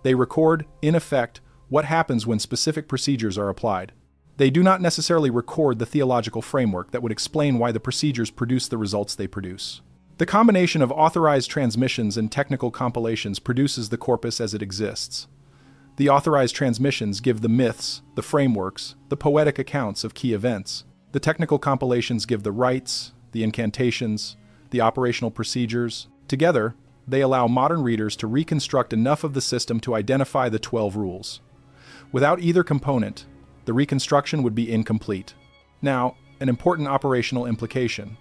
They record, in effect, what happens when specific procedures are applied. They do not necessarily record the theological framework that would explain why the procedures produce the results they produce. The combination of authorized transmissions and technical compilations produces the corpus as it exists. The authorized transmissions give the myths, the frameworks, the poetic accounts of key events. The technical compilations give the rites, the incantations, the operational procedures. Together, they allow modern readers to reconstruct enough of the system to identify the 12 rules. Without either component, the reconstruction would be incomplete. Now, an important operational implication.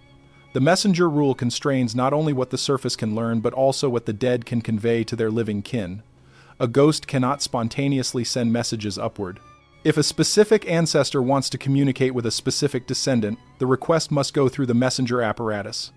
The messenger rule constrains not only what the surface can learn, but also what the dead can convey to their living kin. A ghost cannot spontaneously send messages upward. If a specific ancestor wants to communicate with a specific descendant, the request must go through the messenger apparatus.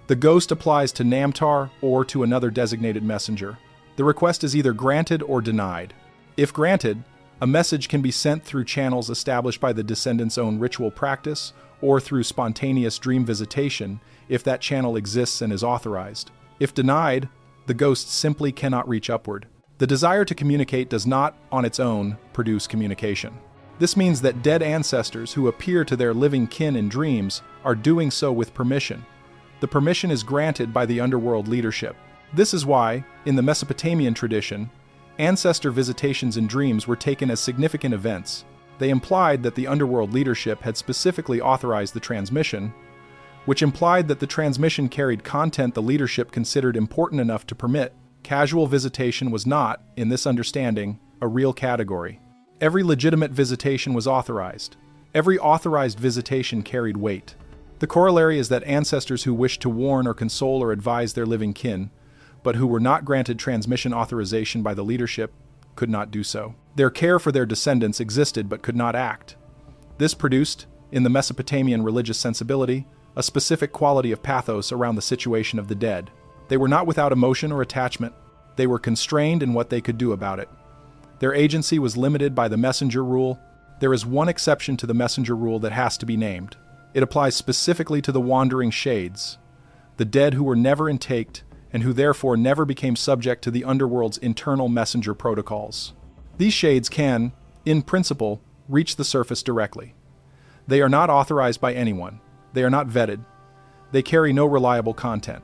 The ghost applies to Namtar or to another designated messenger. The request is either granted or denied. If granted, a message can be sent through channels established by the descendant's own ritual practice or through spontaneous dream visitation if that channel exists and is authorized. If denied, the ghost simply cannot reach upward. The desire to communicate does not, on its own, produce communication. This means that dead ancestors who appear to their living kin in dreams are doing so with permission. The permission is granted by the underworld leadership. This is why, in the Mesopotamian tradition, ancestor visitations in dreams were taken as significant events. They implied that the underworld leadership had specifically authorized the transmission, which implied that the transmission carried content the leadership considered important enough to permit. Casual visitation was not, in this understanding, a real category. Every legitimate visitation was authorized. Every authorized visitation carried weight. The corollary is that ancestors who wished to warn or console or advise their living kin, but who were not granted transmission authorization by the leadership, could not do so. Their care for their descendants existed but could not act. This produced, in the Mesopotamian religious sensibility, a specific quality of pathos around the situation of the dead. They were not without emotion or attachment. They were constrained in what they could do about it. Their agency was limited by the messenger rule. There is one exception to the messenger rule that has to be named. It applies specifically to the wandering shades, the dead who were never intaked and who therefore never became subject to the underworld's internal messenger protocols. These shades can, in principle, reach the surface directly. They are not authorized by anyone. They are not vetted. They carry no reliable content.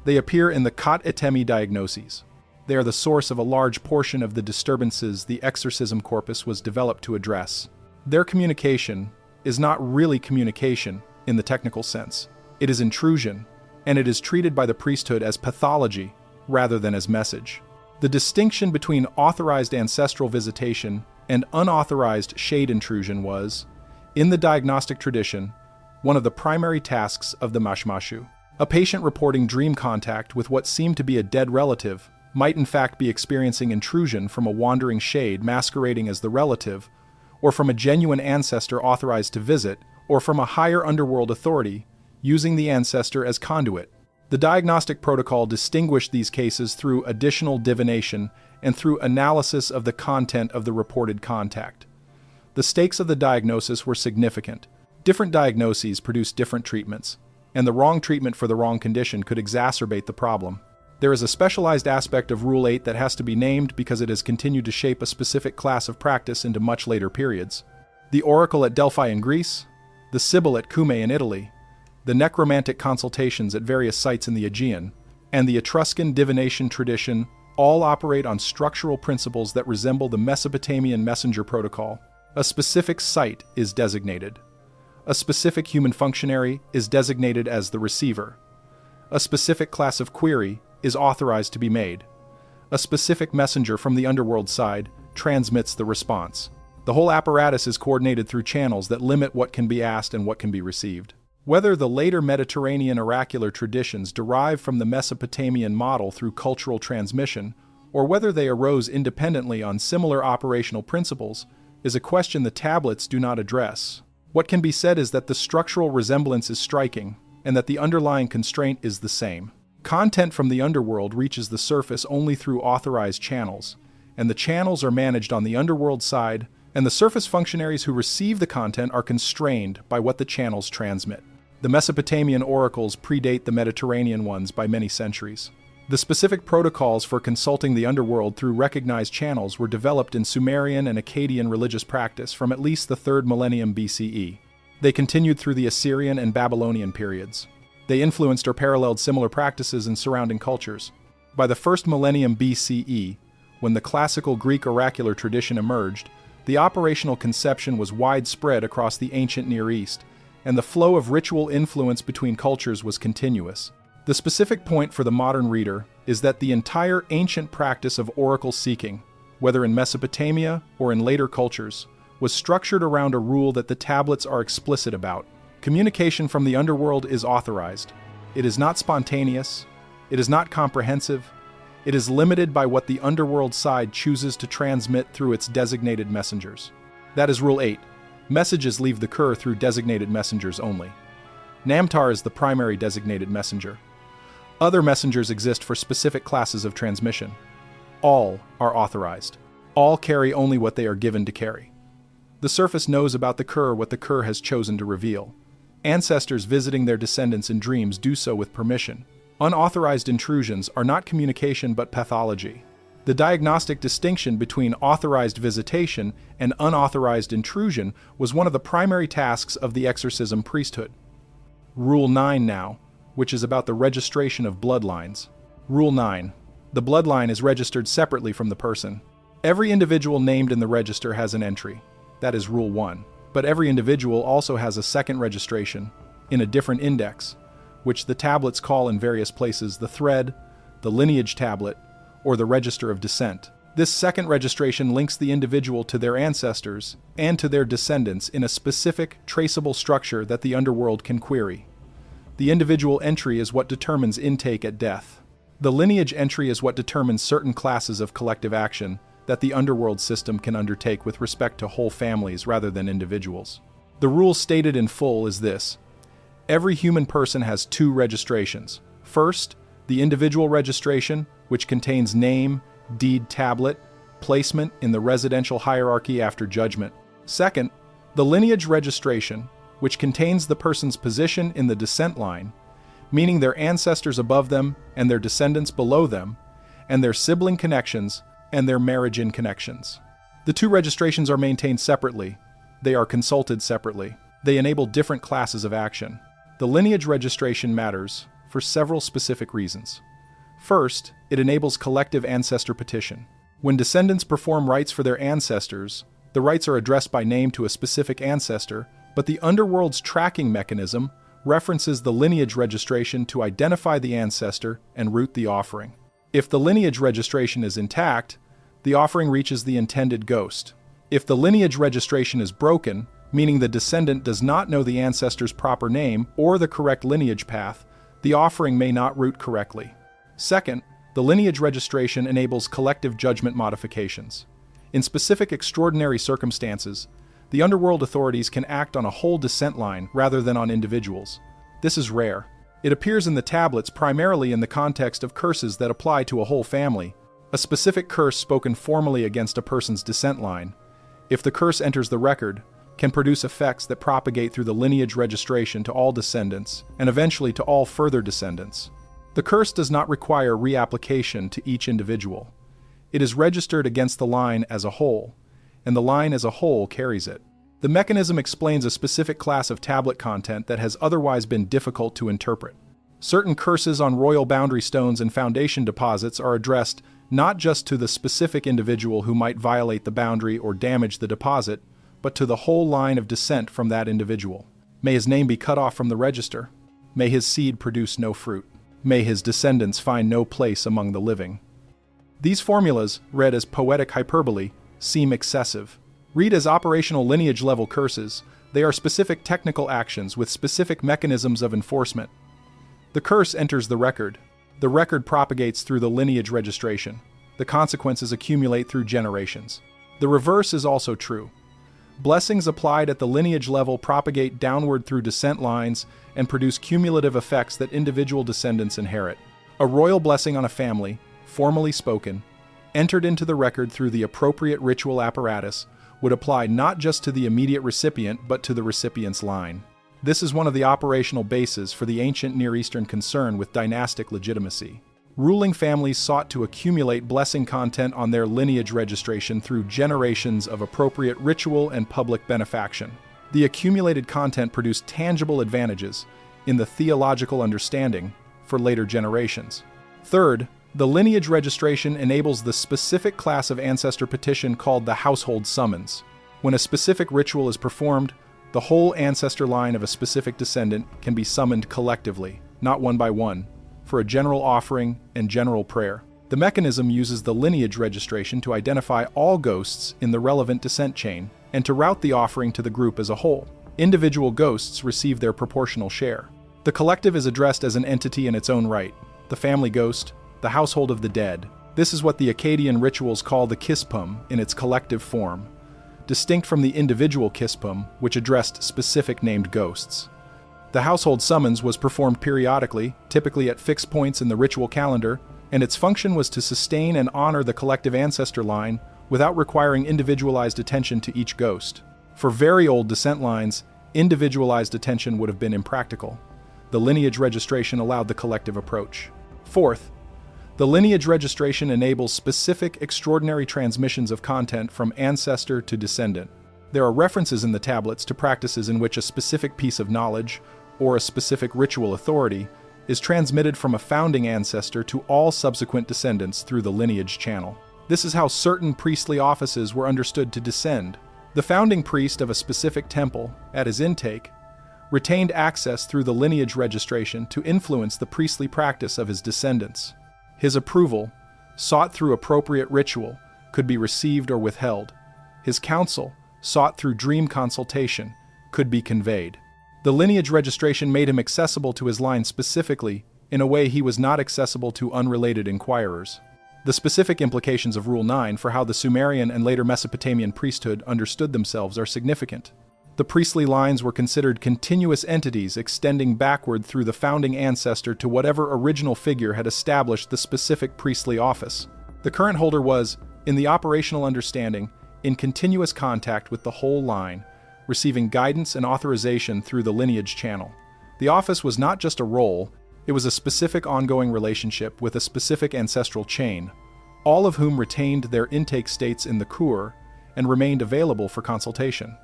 They appear in the Kot Etemi diagnoses. They are the source of a large portion of the disturbances the exorcism corpus was developed to address. Their communication is not really communication in the technical sense. It is intrusion, and it is treated by the priesthood as pathology rather than as message. The distinction between authorized ancestral visitation and unauthorized shade intrusion was, in the diagnostic tradition, one of the primary tasks of the mashmashu. A patient reporting dream contact with what seemed to be a dead relative might in fact be experiencing intrusion from a wandering shade masquerading as the relative, or from a genuine ancestor authorized to visit, or from a higher underworld authority using the ancestor as conduit. The diagnostic protocol distinguished these cases through additional divination and through analysis of the content of the reported contact. The stakes of the diagnosis were significant. Different diagnoses produced different treatments, and the wrong treatment for the wrong condition could exacerbate the problem. There is a specialized aspect of Rule 8 that has to be named because it has continued to shape a specific class of practice into much later periods. The oracle at Delphi in Greece, the Sibyl at Cumae in Italy, the necromantic consultations at various sites in the Aegean, and the Etruscan divination tradition all operate on structural principles that resemble the Mesopotamian messenger protocol. A specific site is designated. A specific human functionary is designated as the receiver. A specific class of query is authorized to be made. A specific messenger from the underworld side transmits the response. The whole apparatus is coordinated through channels that limit what can be asked and what can be received. Whether the later Mediterranean oracular traditions derive from the Mesopotamian model through cultural transmission, or whether they arose independently on similar operational principles, is a question the tablets do not address. What can be said is that the structural resemblance is striking, and that the underlying constraint is the same. Content from the underworld reaches the surface only through authorized channels, and the channels are managed on the underworld side, and the surface functionaries who receive the content are constrained by what the channels transmit. The Mesopotamian oracles predate the Mediterranean ones by many centuries. The specific protocols for consulting the underworld through recognized channels were developed in Sumerian and Akkadian religious practice from at least the 3rd millennium BCE. They continued through the Assyrian and Babylonian periods. They influenced or paralleled similar practices in surrounding cultures. By the 1st millennium BCE, when the classical Greek oracular tradition emerged, the operational conception was widespread across the ancient Near East, and the flow of ritual influence between cultures was continuous. The specific point for the modern reader is that the entire ancient practice of oracle seeking, whether in Mesopotamia or in later cultures, was structured around a rule that the tablets are explicit about. Communication from the underworld is authorized. It is not spontaneous. It is not comprehensive. It is limited by what the underworld side chooses to transmit through its designated messengers. That is Rule 8. Messages leave the Kur through designated messengers only. Namtar is the primary designated messenger. Other messengers exist for specific classes of transmission. All are authorized. All carry only what they are given to carry. The surface knows about the Kur what the Kur has chosen to reveal. Ancestors visiting their descendants in dreams do so with permission. Unauthorized intrusions are not communication but pathology. The diagnostic distinction between authorized visitation and unauthorized intrusion was one of the primary tasks of the exorcism priesthood. Rule 9 now, which is about the registration of bloodlines. Rule 9. The bloodline is registered separately from the person. Every individual named in the register has an entry. That is Rule 1. But every individual also has a second registration, in a different index, which the tablets call in various places the thread, the lineage tablet, or the register of descent. This second registration links the individual to their ancestors and to their descendants in a specific, traceable structure that the underworld can query. The individual entry is what determines intake at death. The lineage entry is what determines certain classes of collective action that the underworld system can undertake with respect to whole families rather than individuals. The rule stated in full is this: Every human person has two registrations. First, the individual registration, which contains name, deed tablet, placement in the residential hierarchy after judgment. Second, the lineage registration, which contains the person's position in the descent line, meaning their ancestors above them and their descendants below them, and their sibling connections and their marriage-in connections. The two registrations are maintained separately. They are consulted separately. They enable different classes of action. The lineage registration matters for several specific reasons. First, it enables collective ancestor petition. When descendants perform rites for their ancestors, the rites are addressed by name to a specific ancestor, but the Underworld's tracking mechanism references the lineage registration to identify the ancestor and route the offering. If the lineage registration is intact, the offering reaches the intended ghost. If the lineage registration is broken, meaning the descendant does not know the ancestor's proper name or the correct lineage path, the offering may not route correctly. Second, the lineage registration enables collective judgment modifications. In specific extraordinary circumstances, the Underworld authorities can act on a whole descent line rather than on individuals. This is rare. It appears in the tablets primarily in the context of curses that apply to a whole family. A specific curse spoken formally against a person's descent line, if the curse enters the record, can produce effects that propagate through the lineage registration to all descendants and eventually to all further descendants. The curse does not require reapplication to each individual. It is registered against the line as a whole, and the line as a whole carries it. The mechanism explains a specific class of tablet content that has otherwise been difficult to interpret. Certain curses on royal boundary stones and foundation deposits are addressed not just to the specific individual who might violate the boundary or damage the deposit, but to the whole line of descent from that individual. May his name be cut off from the register. May his seed produce no fruit. May his descendants find no place among the living. These formulas, read as poetic hyperbole, seem excessive. Read as operational lineage-level curses, they are specific technical actions with specific mechanisms of enforcement. The curse enters the record. The record propagates through the lineage registration. The consequences accumulate through generations. The reverse is also true. Blessings applied at the lineage level propagate downward through descent lines and produce cumulative effects that individual descendants inherit. A royal blessing on a family, formally spoken, entered into the record through the appropriate ritual apparatus, would apply not just to the immediate recipient but to the recipient's line. This is one of the operational bases for the ancient Near Eastern concern with dynastic legitimacy. Ruling families sought to accumulate blessing content on their lineage registration through generations of appropriate ritual and public benefaction. The accumulated content produced tangible advantages in the theological understanding for later generations. Third, the lineage registration enables the specific class of ancestor petition called the household summons. When a specific ritual is performed, the whole ancestor line of a specific descendant can be summoned collectively, not one by one, for a general offering and general prayer. The mechanism uses the lineage registration to identify all ghosts in the relevant descent chain and to route the offering to the group as a whole. Individual ghosts receive their proportional share. The collective is addressed as an entity in its own right, the family ghost, the household of the dead. This is what the Akkadian rituals call the kispum in its collective form, distinct from the individual kispum, which addressed specific named ghosts. The household summons was performed periodically, typically at fixed points in the ritual calendar, and its function was to sustain and honor the collective ancestor line without requiring individualized attention to each ghost. For very old descent lines, individualized attention would have been impractical. The lineage registration allowed the collective approach. Fourth, the lineage registration enables specific extraordinary transmissions of content from ancestor to descendant. There are references in the tablets to practices in which a specific piece of knowledge, or a specific ritual authority, is transmitted from a founding ancestor to all subsequent descendants through the lineage channel. This is how certain priestly offices were understood to descend. The founding priest of a specific temple, at his intake, retained access through the lineage registration to influence the priestly practice of his descendants. His approval, sought through appropriate ritual, could be received or withheld. His counsel, sought through dream consultation, could be conveyed. The lineage registration made him accessible to his line specifically, in a way he was not accessible to unrelated inquirers. The specific implications of Rule 9 for how the Sumerian and later Mesopotamian priesthood understood themselves are significant. The priestly lines were considered continuous entities extending backward through the founding ancestor to whatever original figure had established the specific priestly office. The current holder was, in the operational understanding, in continuous contact with the whole line, receiving guidance and authorization through the lineage channel. The office was not just a role, it was a specific ongoing relationship with a specific ancestral chain, all of whom retained their intake states in the Kur and remained available for consultation.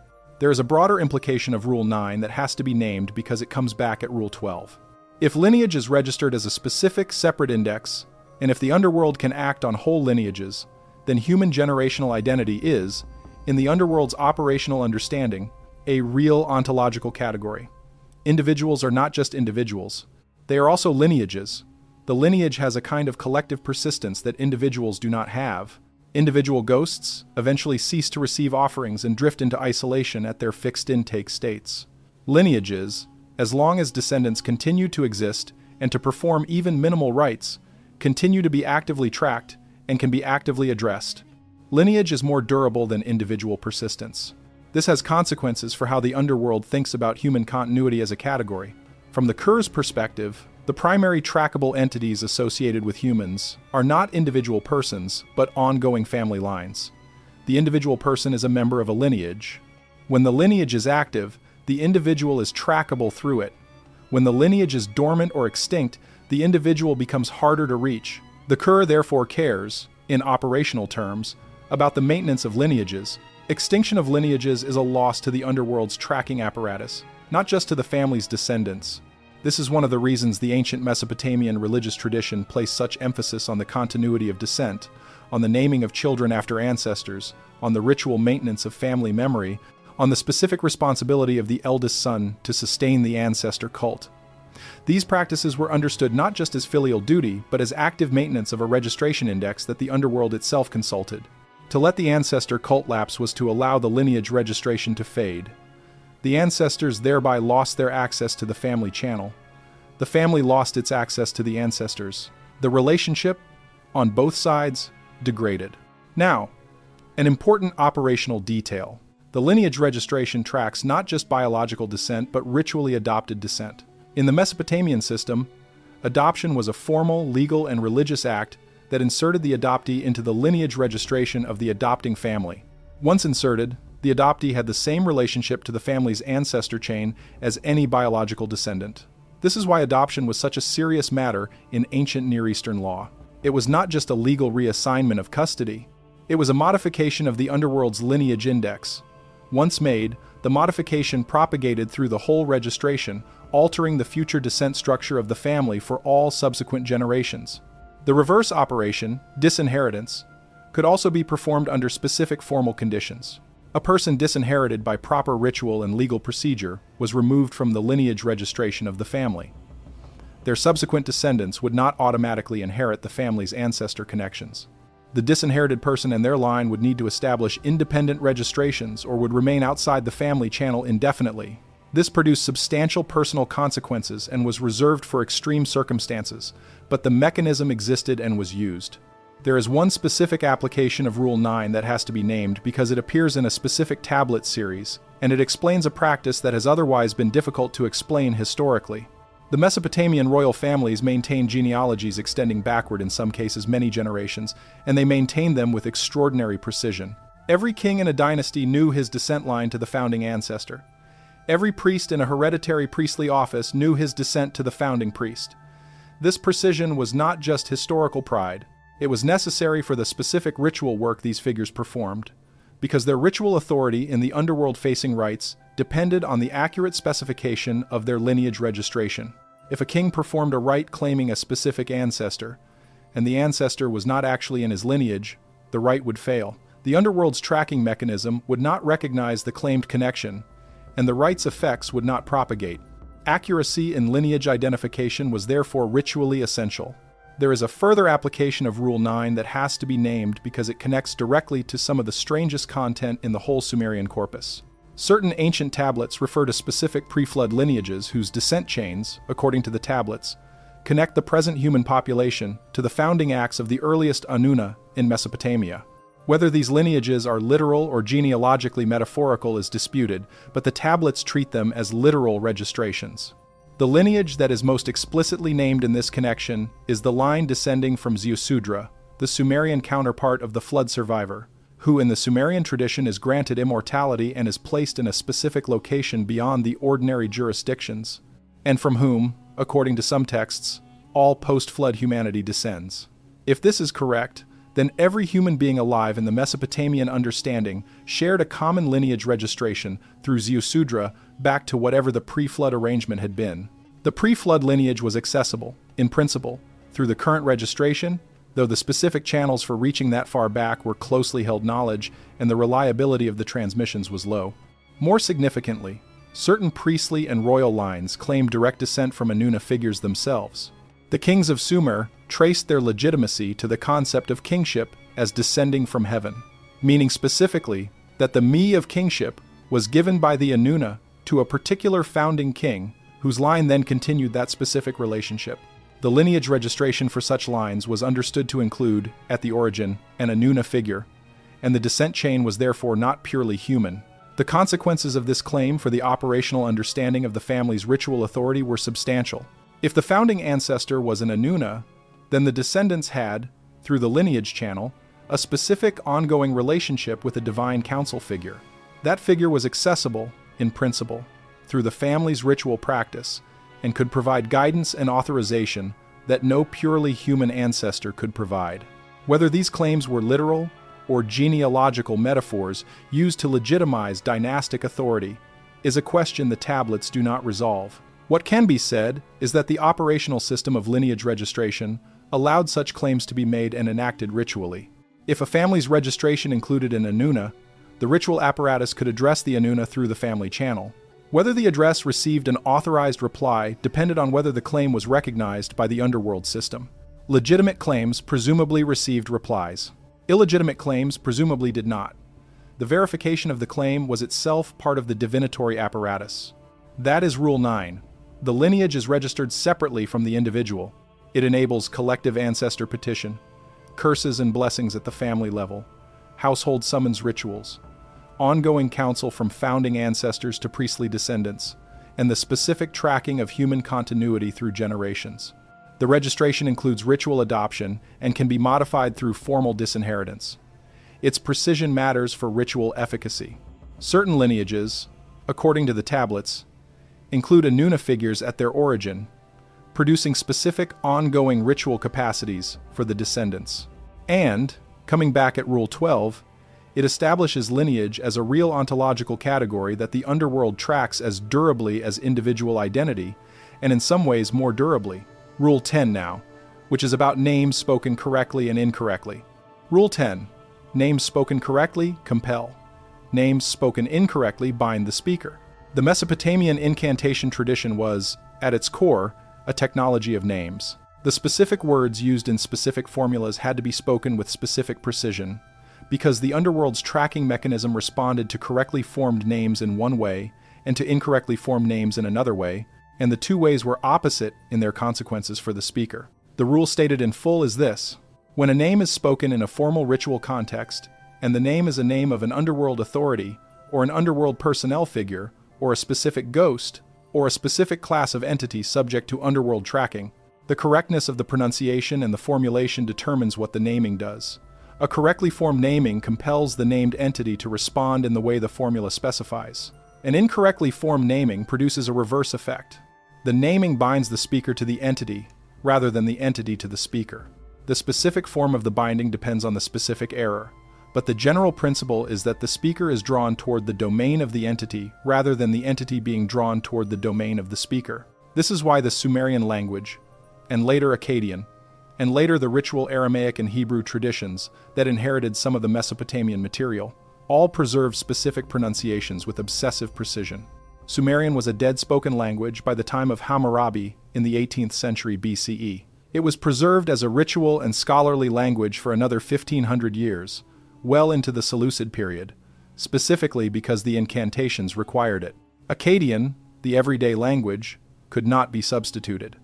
There is a broader implication of Rule 9 that has to be named because it comes back at Rule 12. If lineage is registered as a specific separate index, and if the Underworld can act on whole lineages, then human generational identity is, in the Underworld's operational understanding, a real ontological category. Individuals are not just individuals. They are also lineages. The lineage has a kind of collective persistence that individuals do not have. Individual ghosts eventually cease to receive offerings and drift into isolation at their fixed intake states. Lineages, as long as descendants continue to exist and to perform even minimal rites, continue to be actively tracked and can be actively addressed. Lineage is more durable than individual persistence. This has consequences for how the Underworld thinks about human continuity as a category. From the Kur's perspective, the primary trackable entities associated with humans are not individual persons, but ongoing family lines. The individual person is a member of a lineage. When the lineage is active, the individual is trackable through it. When the lineage is dormant or extinct, the individual becomes harder to reach. The Kur therefore cares, in operational terms, about the maintenance of lineages. Extinction of lineages is a loss to the Underworld's tracking apparatus, not just to the family's descendants. This is one of the reasons the ancient Mesopotamian religious tradition placed such emphasis on the continuity of descent, on the naming of children after ancestors, on the ritual maintenance of family memory, on the specific responsibility of the eldest son to sustain the ancestor cult. These practices were understood not just as filial duty, but as active maintenance of a registration index that the Underworld itself consulted. To let the ancestor cult lapse was to allow the lineage registration to fade. The ancestors thereby lost their access to the family channel. The family lost its access to the ancestors. The relationship, on both sides, degraded. Now, an important operational detail. The lineage registration tracks not just biological descent, but ritually adopted descent. In the Mesopotamian system, adoption was a formal, legal, and religious act that inserted the adoptee into the lineage registration of the adopting family. Once inserted, the adoptee had the same relationship to the family's ancestor chain as any biological descendant. This is why adoption was such a serious matter in ancient Near Eastern law. It was not just a legal reassignment of custody. It was a modification of the Underworld's lineage index. Once made, the modification propagated through the whole registration, altering the future descent structure of the family for all subsequent generations. The reverse operation, disinheritance, could also be performed under specific formal conditions. A person disinherited by proper ritual and legal procedure was removed from the lineage registration of the family. Their subsequent descendants would not automatically inherit the family's ancestor connections. The disinherited person and their line would need to establish independent registrations or would remain outside the family channel indefinitely. This produced substantial personal consequences and was reserved for extreme circumstances, but the mechanism existed and was used. There is one specific application of Rule 9 that has to be named because it appears in a specific tablet series, and it explains a practice that has otherwise been difficult to explain historically. The Mesopotamian royal families maintained genealogies extending backward in some cases many generations, and they maintained them with extraordinary precision. Every king in a dynasty knew his descent line to the founding ancestor. Every priest in a hereditary priestly office knew his descent to the founding priest. This precision was not just historical pride. It was necessary for the specific ritual work these figures performed, because their ritual authority in the underworld-facing rites depended on the accurate specification of their lineage registration. If a king performed a rite claiming a specific ancestor, and the ancestor was not actually in his lineage, the rite would fail. The underworld's tracking mechanism would not recognize the claimed connection, and the rite's effects would not propagate. Accuracy in lineage identification was therefore ritually essential. There is a further application of Rule 9 that has to be named because it connects directly to some of the strangest content in the whole Sumerian corpus. Certain ancient tablets refer to specific pre-flood lineages whose descent chains, according to the tablets, connect the present human population to the founding acts of the earliest Inanna in Mesopotamia. Whether these lineages are literal or genealogically metaphorical is disputed, but the tablets treat them as literal registrations. The lineage that is most explicitly named in this connection is the line descending from Ziusudra, the Sumerian counterpart of the flood survivor, who in the Sumerian tradition is granted immortality and is placed in a specific location beyond the ordinary jurisdictions, and from whom, according to some texts, all post-flood humanity descends. If this is correct, then every human being alive in the Mesopotamian understanding shared a common lineage registration through Ziusudra back to whatever the pre-flood arrangement had been. The pre-flood lineage was accessible, in principle, through the current registration, though the specific channels for reaching that far back were closely held knowledge and the reliability of the transmissions was low. More significantly, certain priestly and royal lines claimed direct descent from Inanna figures themselves. The kings of Sumer traced their legitimacy to the concept of kingship as descending from heaven, meaning specifically that the me of kingship was given by the Inanna to a particular founding king, whose line then continued that specific relationship. The lineage registration for such lines was understood to include, at the origin, an Inanna figure, and the descent chain was therefore not purely human. The consequences of this claim for the operational understanding of the family's ritual authority were substantial. If the founding ancestor was an Inanna, then the descendants had, through the lineage channel, a specific ongoing relationship with a divine council figure. That figure was accessible, in principle, through the family's ritual practice, and could provide guidance and authorization that no purely human ancestor could provide. Whether these claims were literal or genealogical metaphors used to legitimize dynastic authority is a question the tablets do not resolve. What can be said is that the operational system of lineage registration allowed such claims to be made and enacted ritually. If a family's registration included an Inanna, the ritual apparatus could address the Inanna through the family channel. Whether the address received an authorized reply depended on whether the claim was recognized by the Underworld system. Legitimate claims presumably received replies. Illegitimate claims presumably did not. The verification of the claim was itself part of the divinatory apparatus. That is Rule 9. The lineage is registered separately from the individual. It enables collective ancestor petition, curses and blessings at the family level, household summons rituals, ongoing counsel from founding ancestors to priestly descendants, and the specific tracking of human continuity through generations. The registration includes ritual adoption and can be modified through formal disinheritance. Its precision matters for ritual efficacy. Certain lineages, according to the tablets, include Inanna figures at their origin, producing specific ongoing ritual capacities for the descendants. And, coming back at Rule 12, it establishes lineage as a real ontological category that the Underworld tracks as durably as individual identity, and in some ways more durably. Rule 10 now, which is about names spoken correctly and incorrectly. Rule 10. Names spoken correctly compel. Names spoken incorrectly bind the speaker. The Mesopotamian incantation tradition was, at its core, a technology of names. The specific words used in specific formulas had to be spoken with specific precision, because the Underworld's tracking mechanism responded to correctly formed names in one way and to incorrectly formed names in another way, and the two ways were opposite in their consequences for the speaker. The rule stated in full is this: when a name is spoken in a formal ritual context, and the name is a name of an Underworld authority, or an Underworld personnel figure, or a specific ghost, or a specific class of entity subject to Underworld tracking, the correctness of the pronunciation and the formulation determines what the naming does. A correctly formed naming compels the named entity to respond in the way the formula specifies. An incorrectly formed naming produces a reverse effect. The naming binds the speaker to the entity, rather than the entity to the speaker. The specific form of the binding depends on the specific error, but the general principle is that the speaker is drawn toward the domain of the entity rather than the entity being drawn toward the domain of the speaker. This is why the Sumerian language, and later Akkadian, and later the ritual Aramaic and Hebrew traditions that inherited some of the Mesopotamian material, all preserved specific pronunciations with obsessive precision. Sumerian was a dead-spoken language by the time of Hammurabi in the 18th century BCE. It was preserved as a ritual and scholarly language for another 1,500 years, well into the Seleucid period, specifically because the incantations required it. Akkadian, the everyday language, could not be substituted.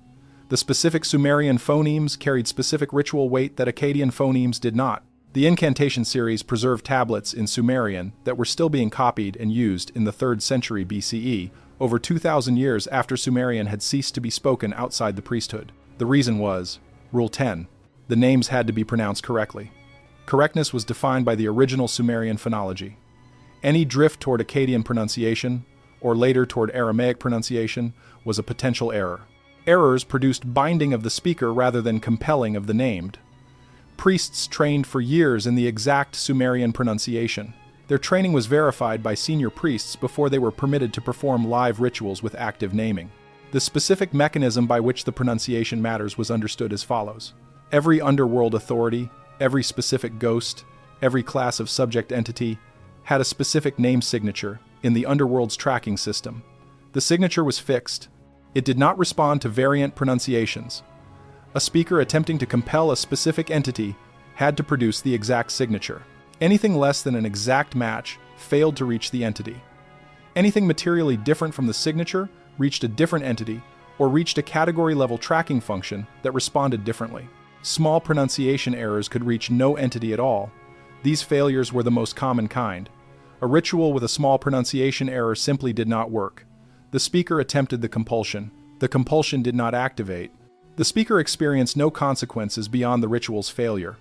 The specific Sumerian phonemes carried specific ritual weight that Akkadian phonemes did not. The incantation series preserved tablets in Sumerian that were still being copied and used in the 3rd century BCE, over 2,000 years after Sumerian had ceased to be spoken outside the priesthood. The reason was, Rule 10, the names had to be pronounced correctly. Correctness was defined by the original Sumerian phonology. Any drift toward Akkadian pronunciation, or later toward Aramaic pronunciation, was a potential error. Errors produced binding of the speaker rather than compelling of the named. Priests trained for years in the exact Sumerian pronunciation. Their training was verified by senior priests before they were permitted to perform live rituals with active naming. The specific mechanism by which the pronunciation matters was understood as follows. Every underworld authority, every specific ghost, every class of subject entity had a specific name signature in the underworld's tracking system. The signature was fixed. It did not respond to variant pronunciations. A speaker attempting to compel a specific entity had to produce the exact signature. Anything less than an exact match failed to reach the entity. Anything materially different from the signature reached a different entity or reached a category-level tracking function that responded differently. Small pronunciation errors could reach no entity at all. These failures were the most common kind. A ritual with a small pronunciation error simply did not work. The speaker attempted the compulsion. The compulsion did not activate. The speaker experienced no consequences beyond the ritual's failure.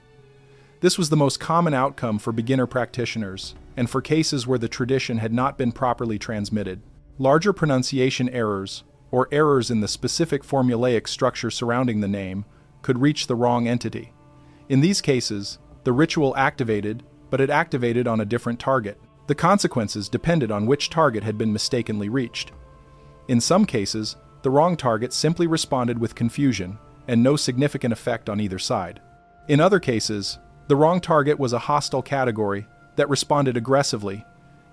This was the most common outcome for beginner practitioners, and for cases where the tradition had not been properly transmitted. Larger pronunciation errors, or errors in the specific formulaic structure surrounding the name, could reach the wrong entity. In these cases, the ritual activated, but it activated on a different target. The consequences depended on which target had been mistakenly reached. In some cases, the wrong target simply responded with confusion and no significant effect on either side. In other cases, the wrong target was a hostile category that responded aggressively,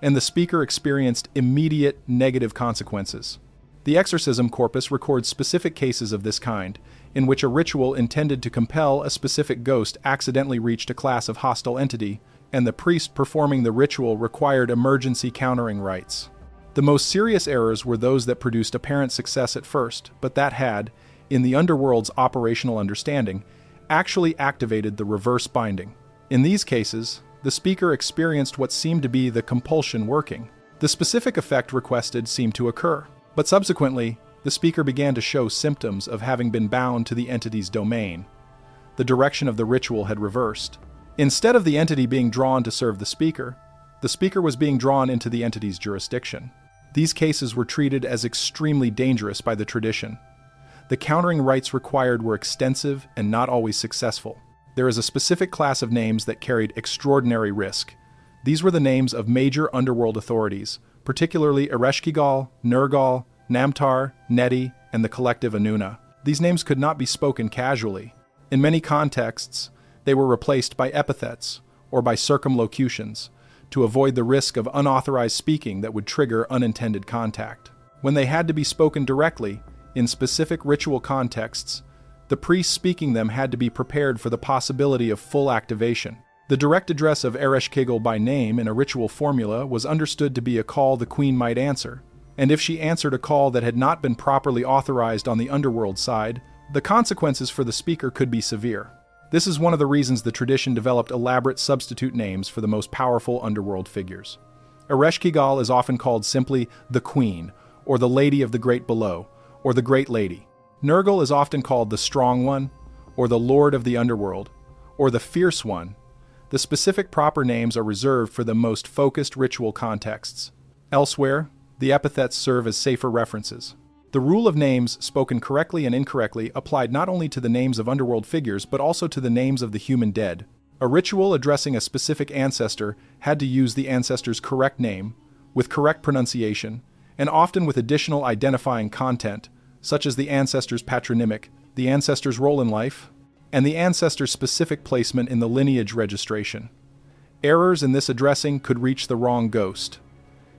and the speaker experienced immediate negative consequences. The exorcism corpus records specific cases of this kind, in which a ritual intended to compel a specific ghost accidentally reached a class of hostile entity, and the priest performing the ritual required emergency countering rites. The most serious errors were those that produced apparent success at first, but that had, in the underworld's operational understanding, actually activated the reverse binding. In these cases, the speaker experienced what seemed to be the compulsion working. The specific effect requested seemed to occur, but subsequently, the speaker began to show symptoms of having been bound to the entity's domain. The direction of the ritual had reversed. Instead of the entity being drawn to serve the speaker was being drawn into the entity's jurisdiction. These cases were treated as extremely dangerous by the tradition. The countering rites required were extensive and not always successful. There is a specific class of names that carried extraordinary risk. These were the names of major underworld authorities, particularly Ereshkigal, Nergal, Namtar, Neti, and the collective Inanna. These names could not be spoken casually. In many contexts, they were replaced by epithets or by circumlocutions to avoid the risk of unauthorized speaking that would trigger unintended contact. When they had to be spoken directly, in specific ritual contexts, the priest speaking them had to be prepared for the possibility of full activation. The direct address of Ereshkigal by name in a ritual formula was understood to be a call the queen might answer, and if she answered a call that had not been properly authorized on the underworld side, the consequences for the speaker could be severe. This is one of the reasons the tradition developed elaborate substitute names for the most powerful underworld figures. Ereshkigal is often called simply the Queen, or the Lady of the Great Below, or the Great Lady. Nergal is often called the Strong One, or the Lord of the Underworld, or the Fierce One. The specific proper names are reserved for the most focused ritual contexts. Elsewhere, the epithets serve as safer references. The rule of names spoken correctly and incorrectly applied not only to the names of underworld figures but also to the names of the human dead. A ritual addressing a specific ancestor had to use the ancestor's correct name, with correct pronunciation, and often with additional identifying content, such as the ancestor's patronymic, the ancestor's role in life, and the ancestor's specific placement in the lineage registration. Errors in this addressing could reach the wrong ghost.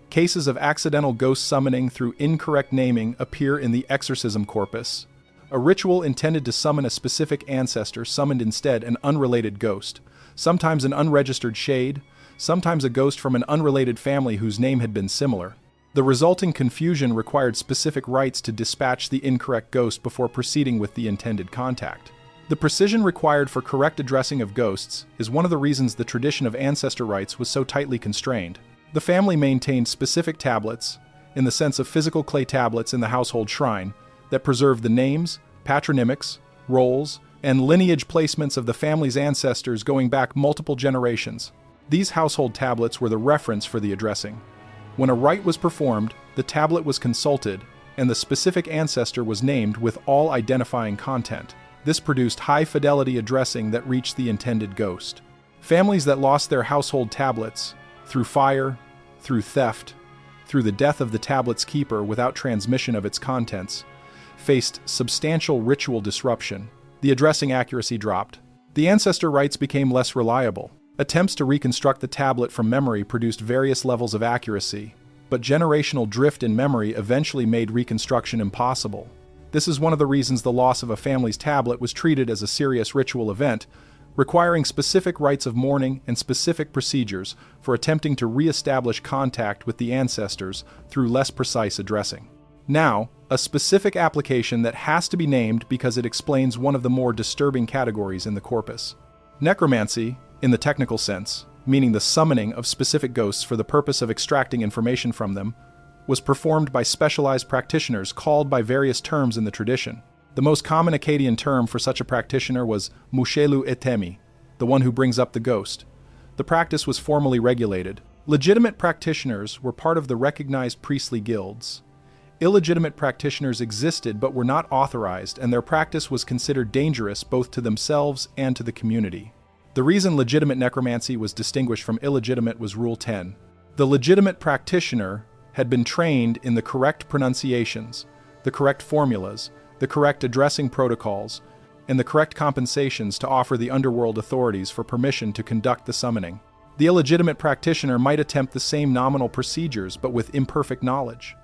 Cases of accidental ghost summoning through incorrect naming appear in the exorcism corpus. A ritual intended to summon a specific ancestor summoned instead an unrelated ghost, sometimes an unregistered shade, sometimes a ghost from an unrelated family whose name had been similar. The resulting confusion required specific rites to dispatch the incorrect ghost before proceeding with the intended contact. The precision required for correct addressing of ghosts is one of the reasons the tradition of ancestor rites was so tightly constrained. The family maintained specific tablets, in the sense of physical clay tablets in the household shrine, that preserved the names, patronymics, roles, and lineage placements of the family's ancestors going back multiple generations. These household tablets were the reference for the addressing. When a rite was performed, the tablet was consulted, and the specific ancestor was named with all identifying content. This produced high-fidelity addressing that reached the intended ghost. Families that lost their household tablets, through fire, through theft, through the death of the tablet's keeper without transmission of its contents, faced substantial ritual disruption. The addressing accuracy dropped. The ancestor rites became less reliable. Attempts to reconstruct the tablet from memory produced various levels of accuracy, but generational drift in memory eventually made reconstruction impossible. This is one of the reasons the loss of a family's tablet was treated as a serious ritual event, requiring specific rites of mourning and specific procedures for attempting to re-establish contact with the ancestors through less precise addressing. Now, a specific application that has to be named because it explains one of the more disturbing categories in the corpus. Necromancy, in the technical sense, meaning the summoning of specific ghosts for the purpose of extracting information from them, was performed by specialized practitioners called by various terms in the tradition. The most common Akkadian term for such a practitioner was Mushelu Etemi, the one who brings up the ghost. The practice was formally regulated. Legitimate practitioners were part of the recognized priestly guilds. Illegitimate practitioners existed but were not authorized, and their practice was considered dangerous both to themselves and to the community. The reason legitimate necromancy was distinguished from illegitimate was Rule 10. The legitimate practitioner had been trained in the correct pronunciations, the correct formulas, the correct addressing protocols, and the correct compensations to offer the underworld authorities for permission to conduct the summoning. The illegitimate practitioner might attempt the same nominal procedures but with imperfect knowledge.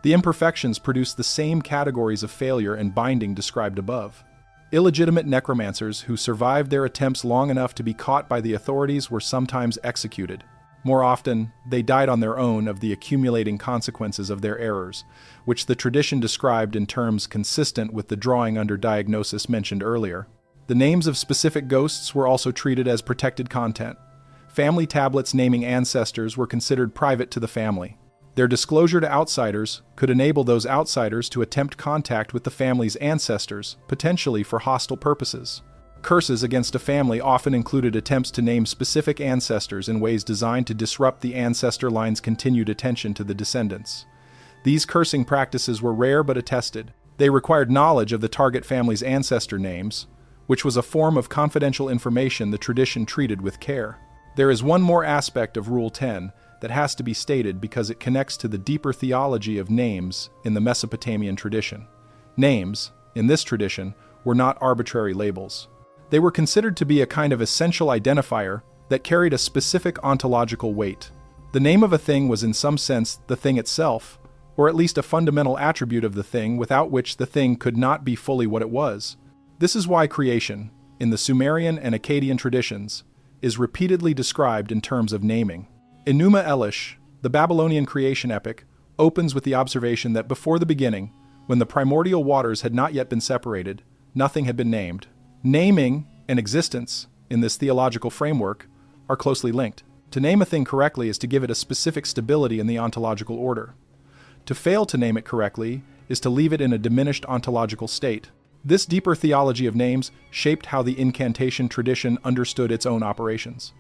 The imperfections produced the same categories of failure and binding described above. Illegitimate necromancers who survived their attempts long enough to be caught by the authorities were sometimes executed. More often, they died on their own of the accumulating consequences of their errors, which the tradition described in terms consistent with the drawing under diagnosis mentioned earlier. The names of specific ghosts were also treated as protected content. Family tablets naming ancestors were considered private to the family. Their disclosure to outsiders could enable those outsiders to attempt contact with the family's ancestors, potentially for hostile purposes. Curses against a family often included attempts to name specific ancestors in ways designed to disrupt the ancestor line's continued attention to the descendants. These cursing practices were rare but attested. They required knowledge of the target family's ancestor names, which was a form of confidential information the tradition treated with care. There is one more aspect of Rule 10 that has to be stated because it connects to the deeper theology of names in the Mesopotamian tradition. Names, in this tradition, were not arbitrary labels. They were considered to be a kind of essential identifier that carried a specific ontological weight. The name of a thing was in some sense the thing itself, or at least a fundamental attribute of the thing without which the thing could not be fully what it was. This is why creation, in the Sumerian and Akkadian traditions, is repeatedly described in terms of naming. Enuma Elish, the Babylonian creation epic, opens with the observation that before the beginning, when the primordial waters had not yet been separated, nothing had been named. Naming and existence, in this theological framework, are closely linked. To name a thing correctly is to give it a specific stability in the ontological order. To fail to name it correctly is to leave it in a diminished ontological state. This deeper theology of names shaped how the incantation tradition understood its own operations.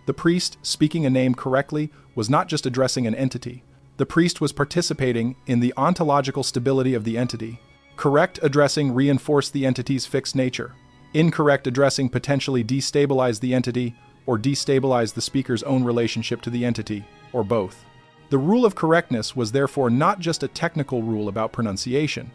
The priest, speaking a name correctly, was not just addressing an entity. The priest was participating in the ontological stability of the entity. Correct addressing reinforced the entity's fixed nature. Incorrect addressing potentially destabilized the entity or destabilized the speaker's own relationship to the entity, or both. The rule of correctness was therefore not just a technical rule about pronunciation.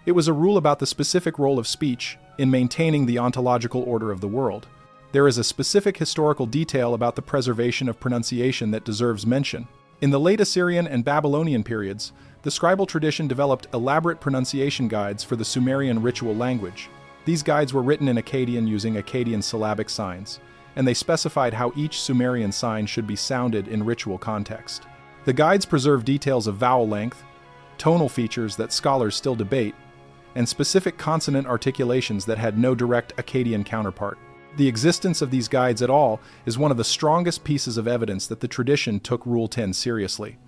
It was a rule about the specific role of speech in maintaining the ontological order of the world. There is a specific historical detail about the preservation of pronunciation that deserves mention. In the late Assyrian and Babylonian periods, the scribal tradition developed elaborate pronunciation guides for the Sumerian ritual language. These guides were written in Akkadian using Akkadian syllabic signs, and they specified how each Sumerian sign should be sounded in ritual context. The guides preserve details of vowel length, tonal features that scholars still debate, and specific consonant articulations that had no direct Akkadian counterpart. The existence of these guides at all is one of the strongest pieces of evidence that the tradition took Rule 10 seriously.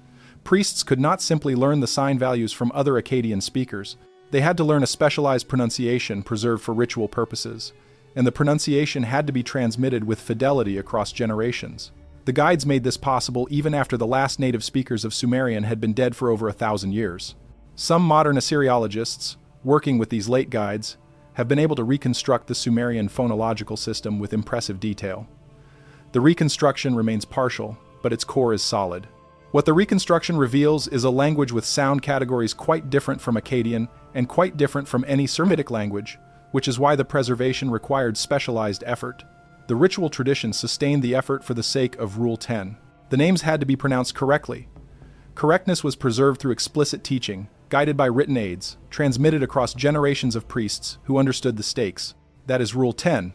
Priests could not simply learn the sign values from other Akkadian speakers. They had to learn a specialized pronunciation preserved for ritual purposes, and the pronunciation had to be transmitted with fidelity across generations. The guides made this possible even after the last native speakers of Sumerian had been dead for over 1,000 years. Some modern Assyriologists, working with these late guides, have been able to reconstruct the Sumerian phonological system with impressive detail. The reconstruction remains partial, but its core is solid. What the reconstruction reveals is a language with sound categories quite different from Akkadian and quite different from any Semitic language, which is why the preservation required specialized effort. The ritual tradition sustained the effort for the sake of Rule 10. The names had to be pronounced correctly. Correctness was preserved through explicit teaching, guided by written aids, transmitted across generations of priests who understood the stakes. That is Rule 10.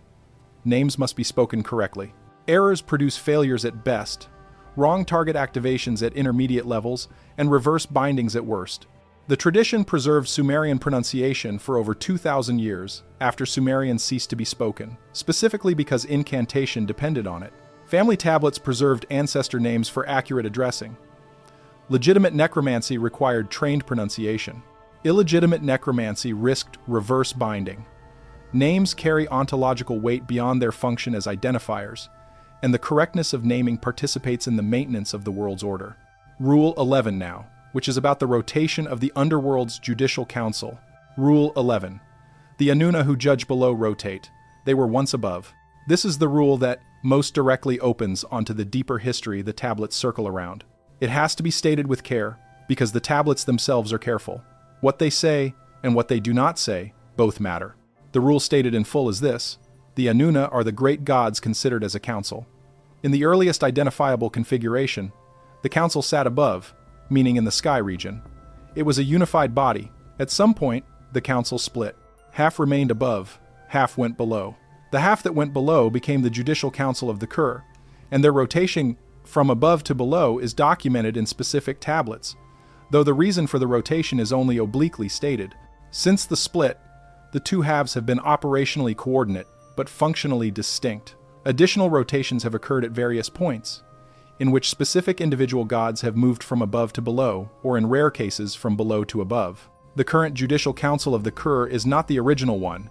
Names must be spoken correctly. Errors produce failures at best, wrong target activations at intermediate levels, and reverse bindings at worst. The tradition preserved Sumerian pronunciation for over 2,000 years after Sumerian ceased to be spoken, specifically because incantation depended on it. Family tablets preserved ancestor names for accurate addressing. Legitimate necromancy required trained pronunciation. Illegitimate necromancy risked reverse binding. Names carry ontological weight beyond their function as identifiers, and the correctness of naming participates in the maintenance of the world's order. Rule 11 now, which is about the rotation of the Underworld's judicial council. Rule 11. The Inanna who judge below rotate. They were once above. This is the rule that most directly opens onto the deeper history the tablets circle around. It has to be stated with care, because the tablets themselves are careful. What they say and what they do not say both matter. The rule stated in full is this: the Inanna are the great gods considered as a council. In the earliest identifiable configuration, the council sat above, meaning in the sky region. It was a unified body. At some point, the council split. Half remained above, half went below. The half that went below became the judicial council of the Kur, and their rotation from above to below is documented in specific tablets, though the reason for the rotation is only obliquely stated. Since the split, the two halves have been operationally coordinate, but functionally distinct. Additional rotations have occurred at various points, in which specific individual gods have moved from above to below, or in rare cases from below to above. The current judicial council of the Kur is not the original one.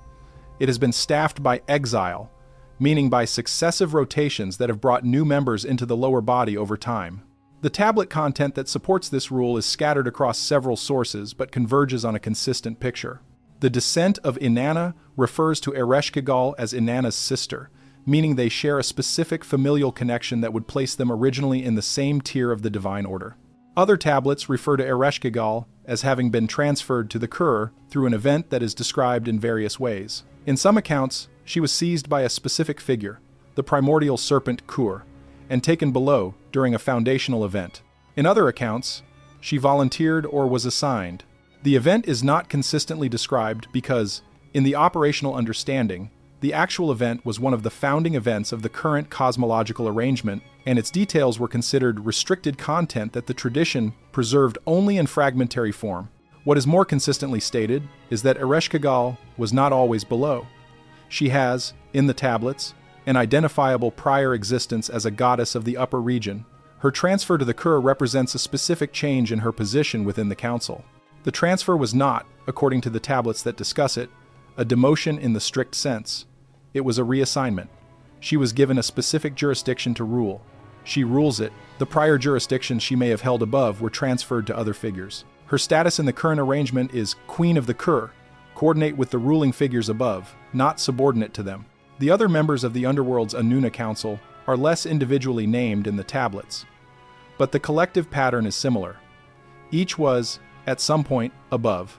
It has been staffed by exile, meaning by successive rotations that have brought new members into the lower body over time. The tablet content that supports this rule is scattered across several sources but converges on a consistent picture. The descent of Inanna refers to Ereshkigal as Inanna's sister, meaning they share a specific familial connection that would place them originally in the same tier of the divine order. Other tablets refer to Ereshkigal as having been transferred to the Kur through an event that is described in various ways. In some accounts, she was seized by a specific figure, the primordial serpent Kur, and taken below during a foundational event. In other accounts, she volunteered or was assigned. The event is not consistently described because, in the operational understanding, the actual event was one of the founding events of the current cosmological arrangement, and its details were considered restricted content that the tradition preserved only in fragmentary form. What is more consistently stated is that Ereshkigal was not always below. She has, in the tablets, an identifiable prior existence as a goddess of the upper region. Her transfer to the Kur represents a specific change in her position within the council. The transfer was not, according to the tablets that discuss it, a demotion in the strict sense. It was a reassignment. She was given a specific jurisdiction to rule. She rules it. The prior jurisdictions she may have held above were transferred to other figures. Her status in the current arrangement is Queen of the Kur, coordinate with the ruling figures above, not subordinate to them. The other members of the Underworld's Inanna Council are less individually named in the tablets, but the collective pattern is similar. Each was, at some point, above.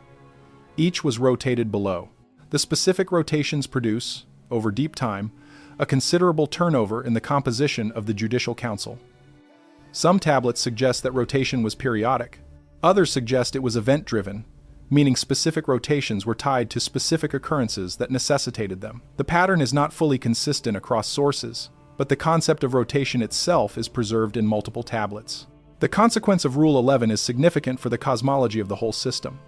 Each was rotated below. The specific rotations produce, over deep time, a considerable turnover in the composition of the judicial council. Some tablets suggest that rotation was periodic. Others suggest it was event-driven, meaning specific rotations were tied to specific occurrences that necessitated them. The pattern is not fully consistent across sources, but the concept of rotation itself is preserved in multiple tablets. The consequence of Rule 11 is significant for the cosmology of the whole system.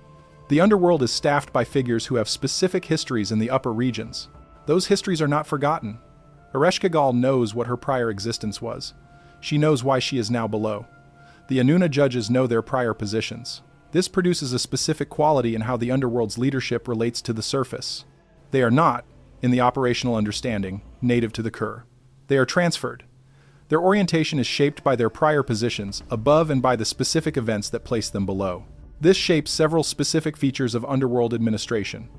The underworld is staffed by figures who have specific histories in the upper regions. Those histories are not forgotten. Ereshkigal knows what her prior existence was. She knows why she is now below. The Inanna judges know their prior positions. This produces a specific quality in how the underworld's leadership relates to the surface. They are not, in the operational understanding, native to the Kur. They are transferred. Their orientation is shaped by their prior positions above and by the specific events that place them below. This shapes several specific features of underworld administration.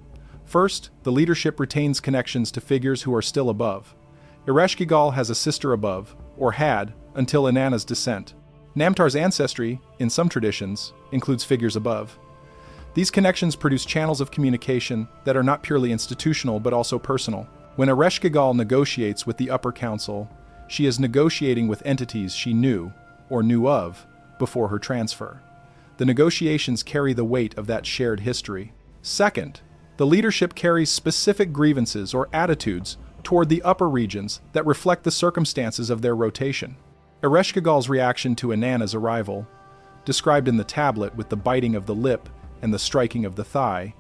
First, the leadership retains connections to figures who are still above. Ereshkigal has a sister above, or had, until Inanna's descent. Namtar's ancestry, in some traditions, includes figures above. These connections produce channels of communication that are not purely institutional but also personal. When Ereshkigal negotiates with the upper council, she is negotiating with entities she knew, or knew of, before her transfer. The negotiations carry the weight of that shared history. Second, the leadership carries specific grievances or attitudes toward the upper regions that reflect the circumstances of their rotation. Ereshkigal's reaction to Inanna's arrival, described in the tablet with the biting of the lip and the striking of the thigh,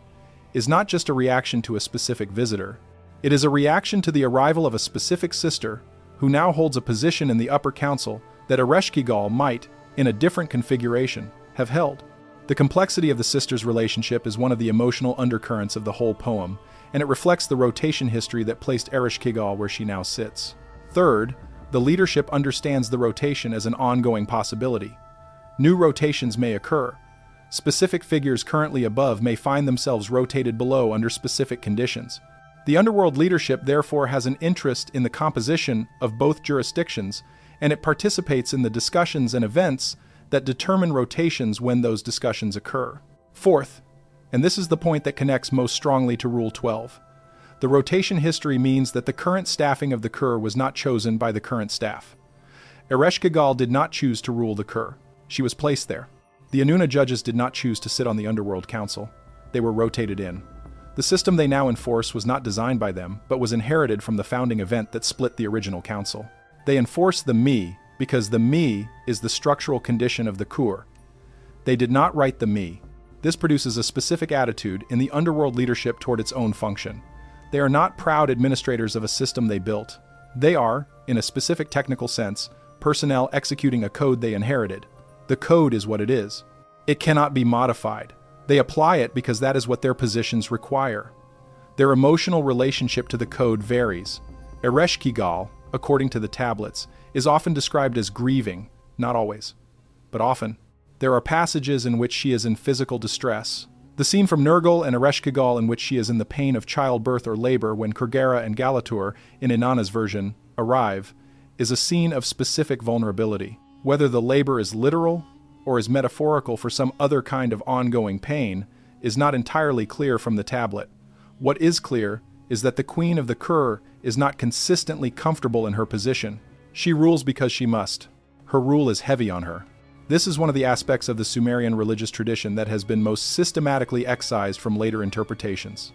is not just a reaction to a specific visitor. It is a reaction to the arrival of a specific sister who now holds a position in the upper council that Ereshkigal might, in a different configuration, have held. The complexity of the sisters' relationship is one of the emotional undercurrents of the whole poem, and it reflects the rotation history that placed Ereshkigal where she now sits. Third, the leadership understands the rotation as an ongoing possibility. New rotations may occur. Specific figures currently above may find themselves rotated below under specific conditions. The underworld leadership therefore has an interest in the composition of both jurisdictions, and it participates in the discussions and events that determine rotations when those discussions occur. Fourth, and this is the point that connects most strongly to Rule 12, the rotation history means that the current staffing of the Kur was not chosen by the current staff. Ereshkigal did not choose to rule the Kur. She was placed there. The Inanna judges did not choose to sit on the Underworld Council. They were rotated in. The system they now enforce was not designed by them, but was inherited from the founding event that split the original council. They enforce the me because the me is the structural condition of the Kur. They did not write the me. This produces a specific attitude in the underworld leadership toward its own function. They are not proud administrators of a system they built. They are, in a specific technical sense, personnel executing a code they inherited. The code is what it is. It cannot be modified. They apply it because that is what their positions require. Their emotional relationship to the code varies. Ereshkigal, according to the tablets, is often described as grieving, not always, but often. There are passages in which she is in physical distress. The scene from Nergal and Ereshkigal in which she is in the pain of childbirth or labor when Kurgera and Galatur, in Inanna's version, arrive, is a scene of specific vulnerability. Whether the labor is literal or is metaphorical for some other kind of ongoing pain is not entirely clear from the tablet. What is clear is that the queen of the Kur is not consistently comfortable in her position. She rules because she must. Her rule is heavy on her. This is one of the aspects of the Sumerian religious tradition that has been most systematically excised from later interpretations.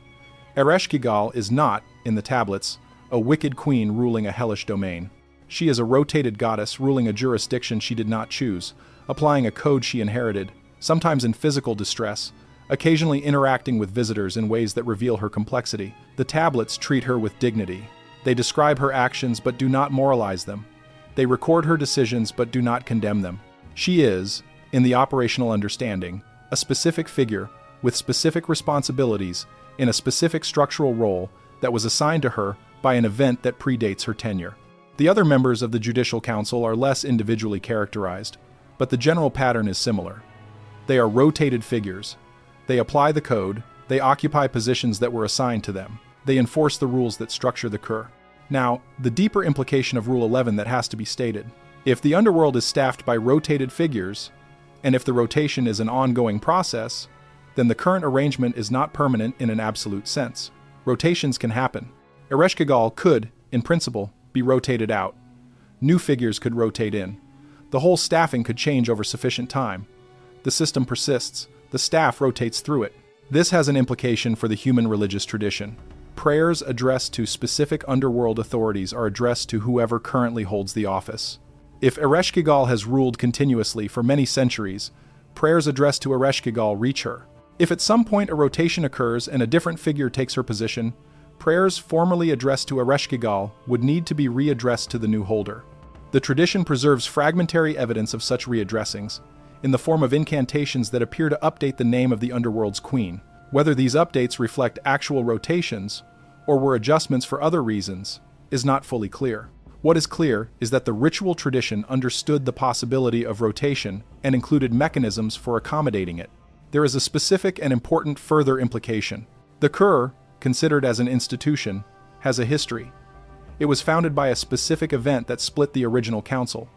Ereshkigal is not, in the tablets, a wicked queen ruling a hellish domain. She is a rotated goddess ruling a jurisdiction she did not choose, applying a code she inherited, sometimes in physical distress, occasionally interacting with visitors in ways that reveal her complexity. The tablets treat her with dignity. They describe her actions but do not moralize them. They record her decisions but do not condemn them. She is, in the operational understanding, a specific figure with specific responsibilities in a specific structural role that was assigned to her by an event that predates her tenure. The other members of the Judicial Council are less individually characterized, but the general pattern is similar. They are rotated figures. They apply the code, they occupy positions that were assigned to them, they enforce the rules that structure the Kur. Now, the deeper implication of Rule 11 that has to be stated. If the underworld is staffed by rotated figures, and if the rotation is an ongoing process, then the current arrangement is not permanent in an absolute sense. Rotations can happen. Ereshkigal could, in principle, be rotated out. New figures could rotate in. The whole staffing could change over sufficient time. The system persists. The staff rotates through it. This has an implication for the human religious tradition. Prayers addressed to specific underworld authorities are addressed to whoever currently holds the office. If Ereshkigal has ruled continuously for many centuries, prayers addressed to Ereshkigal reach her. If at some point a rotation occurs and a different figure takes her position, prayers formerly addressed to Ereshkigal would need to be readdressed to the new holder. The tradition preserves fragmentary evidence of such readdressings, in the form of incantations that appear to update the name of the Underworld's queen. Whether these updates reflect actual rotations, or were adjustments for other reasons, is not fully clear. What is clear is that the ritual tradition understood the possibility of rotation and included mechanisms for accommodating it. There is a specific and important further implication. The Kur, considered as an institution, has a history. It was founded by a specific event that split the original council.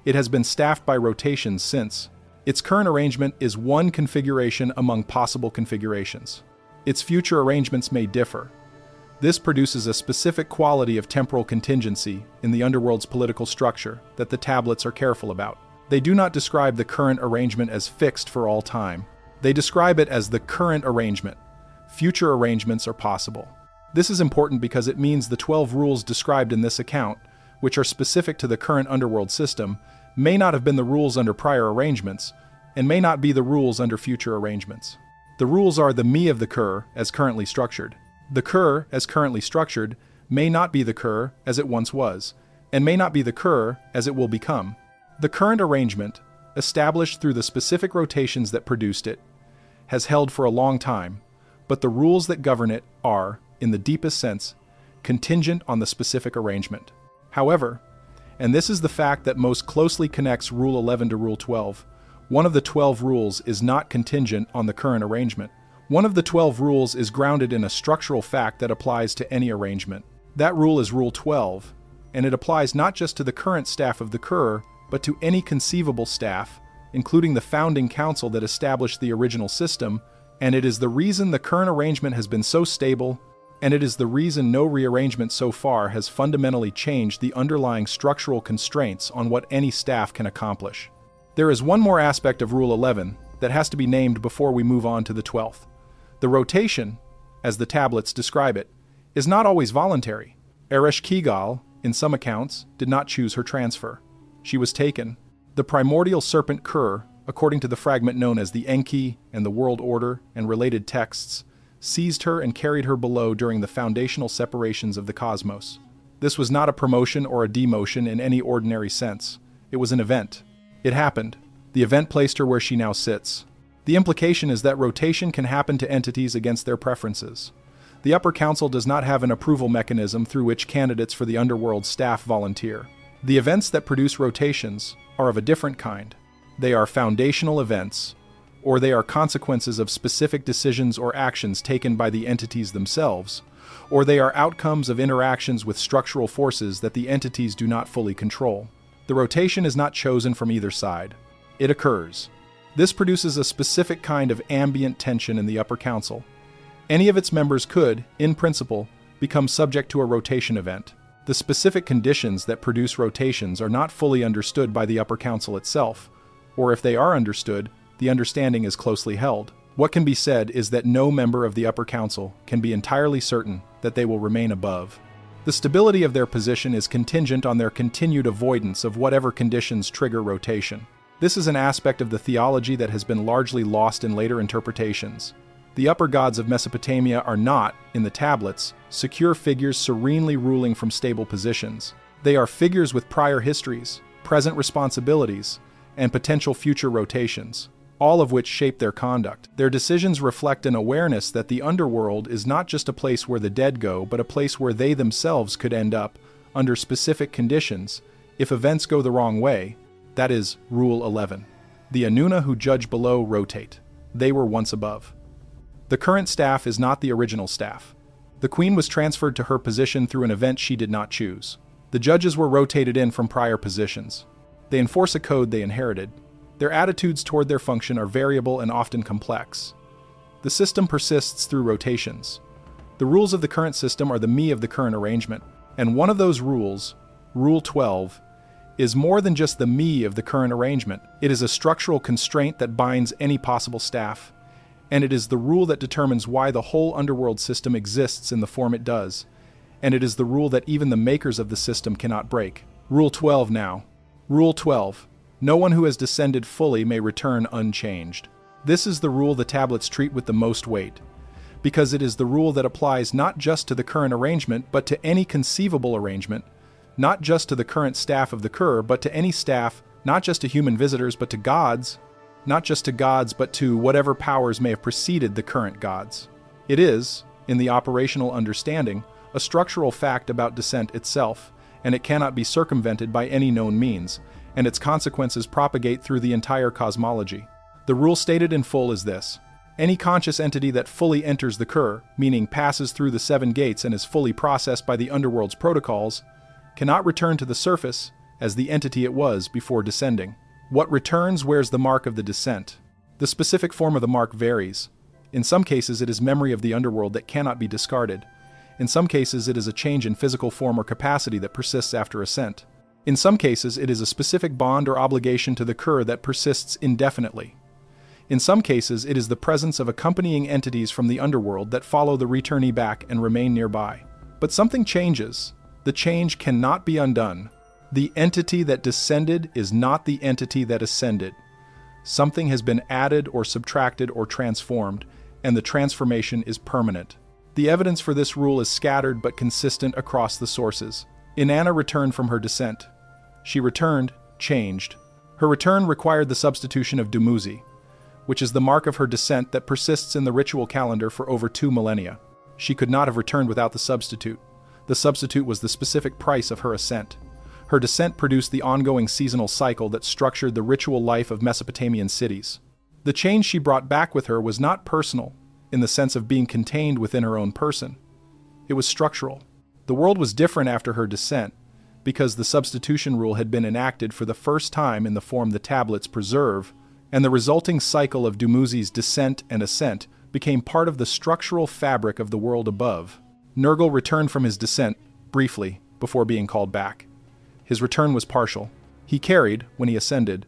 It has been staffed by rotations since. Its current arrangement is one configuration among possible configurations. Its future arrangements may differ. This produces a specific quality of temporal contingency in the Underworld's political structure that the tablets are careful about. They do not describe the current arrangement as fixed for all time. They describe it as the current arrangement. Future arrangements are possible. This is important because it means the 12 rules described in this account, which are specific to the current Underworld system, may not have been the rules under prior arrangements, and may not be the rules under future arrangements. The rules are the me of the Kur as currently structured. The Kur as currently structured may not be the Kur as it once was, and may not be the Kur as it will become. The current arrangement, established through the specific rotations that produced it, has held for a long time, but the rules that govern it are, in the deepest sense, contingent on the specific arrangement. However, and this is the fact that most closely connects Rule 11 to Rule 12, one of the 12 rules is not contingent on the current arrangement. One of the 12 rules is grounded in a structural fact that applies to any arrangement. That rule is Rule 12, and it applies not just to the current staff of the Kur, but to any conceivable staff, including the founding council that established the original system, and it is the reason the current arrangement has been so stable, and it is the reason no rearrangement so far has fundamentally changed the underlying structural constraints on what any staff can accomplish. There is one more aspect of Rule 11 that has to be named before we move on to the 12th. The rotation, as the tablets describe it, is not always voluntary. Ereshkigal, in some accounts, did not choose her transfer. She was taken. The primordial serpent Kur, according to the fragment known as the Enki and the World Order and related texts, seized her and carried her below during the foundational separations of the cosmos. This was not a promotion or a demotion in any ordinary sense. It was an event. It happened. The event placed her where she now sits. The implication is that rotation can happen to entities against their preferences. The Upper Council does not have an approval mechanism through which candidates for the Underworld staff volunteer. The events that produce rotations are of a different kind. They are foundational events, or they are consequences of specific decisions or actions taken by the entities themselves, or they are outcomes of interactions with structural forces that the entities do not fully control. The rotation is not chosen from either side. It occurs. This produces a specific kind of ambient tension in the Upper Council. Any of its members could, in principle, become subject to a rotation event. The specific conditions that produce rotations are not fully understood by the Upper Council itself, or if they are understood, the understanding is closely held. What can be said is that no member of the Upper Council can be entirely certain that they will remain above. The stability of their position is contingent on their continued avoidance of whatever conditions trigger rotation. This is an aspect of the theology that has been largely lost in later interpretations. The upper gods of Mesopotamia are not, in the tablets, secure figures serenely ruling from stable positions. They are figures with prior histories, present responsibilities, and potential future rotations, all of which shape their conduct. Their decisions reflect an awareness that the Underworld is not just a place where the dead go, but a place where they themselves could end up, under specific conditions, if events go the wrong way. That is Rule 11. The Inanna who judge below rotate. They were once above. The current staff is not the original staff. The queen was transferred to her position through an event she did not choose. The judges were rotated in from prior positions. They enforce a code they inherited. Their attitudes toward their function are variable and often complex. The system persists through rotations. The rules of the current system are the me of the current arrangement, and one of those rules, Rule 12, is more than just the me of the current arrangement. It is a structural constraint that binds any possible staff, and it is the rule that determines why the whole Underworld system exists in the form it does, and it is the rule that even the makers of the system cannot break. Rule 12 now. Rule 12. No one who has descended fully may return unchanged. This is the rule the tablets treat with the most weight, because it is the rule that applies not just to the current arrangement, but to any conceivable arrangement, not just to the current staff of the Kur, but to any staff, not just to human visitors, but to gods, not just to gods, but to whatever powers may have preceded the current gods. It is, in the operational understanding, a structural fact about descent itself, and it cannot be circumvented by any known means, and its consequences propagate through the entire cosmology. The rule stated in full is this: any conscious entity that fully enters the Kur, meaning passes through the 7 gates and is fully processed by the Underworld's protocols, cannot return to the surface as the entity it was before descending. What returns wears the mark of the descent. The specific form of the mark varies. In some cases it is memory of the Underworld that cannot be discarded. In some cases it is a change in physical form or capacity that persists after ascent. In some cases it is a specific bond or obligation to the Kur that persists indefinitely. In some cases, it is the presence of accompanying entities from the Underworld that follow the returnee back and remain nearby. But something changes. The change cannot be undone. The entity that descended is not the entity that ascended. Something has been added or subtracted or transformed, and the transformation is permanent. The evidence for this rule is scattered but consistent across the sources. Inanna returned from her descent. She returned, changed. Her return required the substitution of Dumuzi, which is the mark of her descent that persists in the ritual calendar for over 2 millennia. She could not have returned without the substitute. The substitute was the specific price of her ascent. Her descent produced the ongoing seasonal cycle that structured the ritual life of Mesopotamian cities. The change she brought back with her was not personal, in the sense of being contained within her own person. It was structural. The world was different after her descent, because the substitution rule had been enacted for the first time in the form the tablets preserve, and the resulting cycle of Dumuzi's descent and ascent became part of the structural fabric of the world above. Nergal returned from his descent, briefly, before being called back. His return was partial. He carried, when he ascended,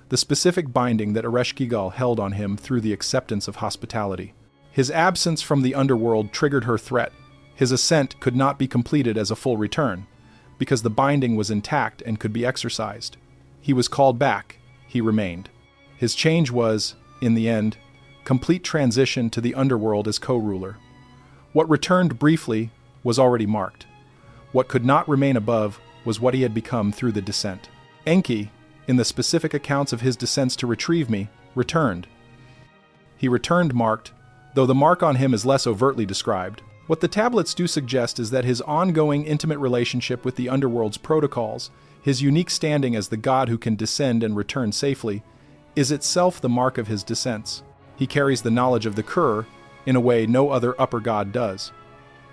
the specific binding that Ereshkigal held on him through the acceptance of hospitality. His absence from the Underworld triggered her threat. His ascent could not be completed as a full return, because the binding was intact and could be exercised. He was called back. He remained. His change was, in the end, complete transition to the Underworld as co-ruler. What returned briefly was already marked. What could not remain above was what he had become through the descent. Enki, in the specific accounts of his descents to retrieve me, returned. He returned marked, though the mark on him is less overtly described. What the tablets do suggest is that his ongoing intimate relationship with the Underworld's protocols, his unique standing as the god who can descend and return safely, is itself the mark of his descents. He carries the knowledge of the Kur in a way no other upper god does.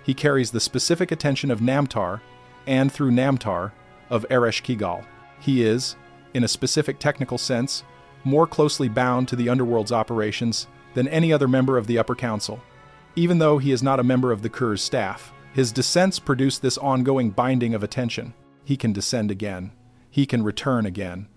He carries the specific attention of Namtar, and through Namtar, of Ereshkigal. He is, in a specific technical sense, more closely bound to the Underworld's operations than any other member of the Upper Council. Even though he is not a member of the Kur's staff, his descents produce this ongoing binding of attention. He can descend again. He can return again.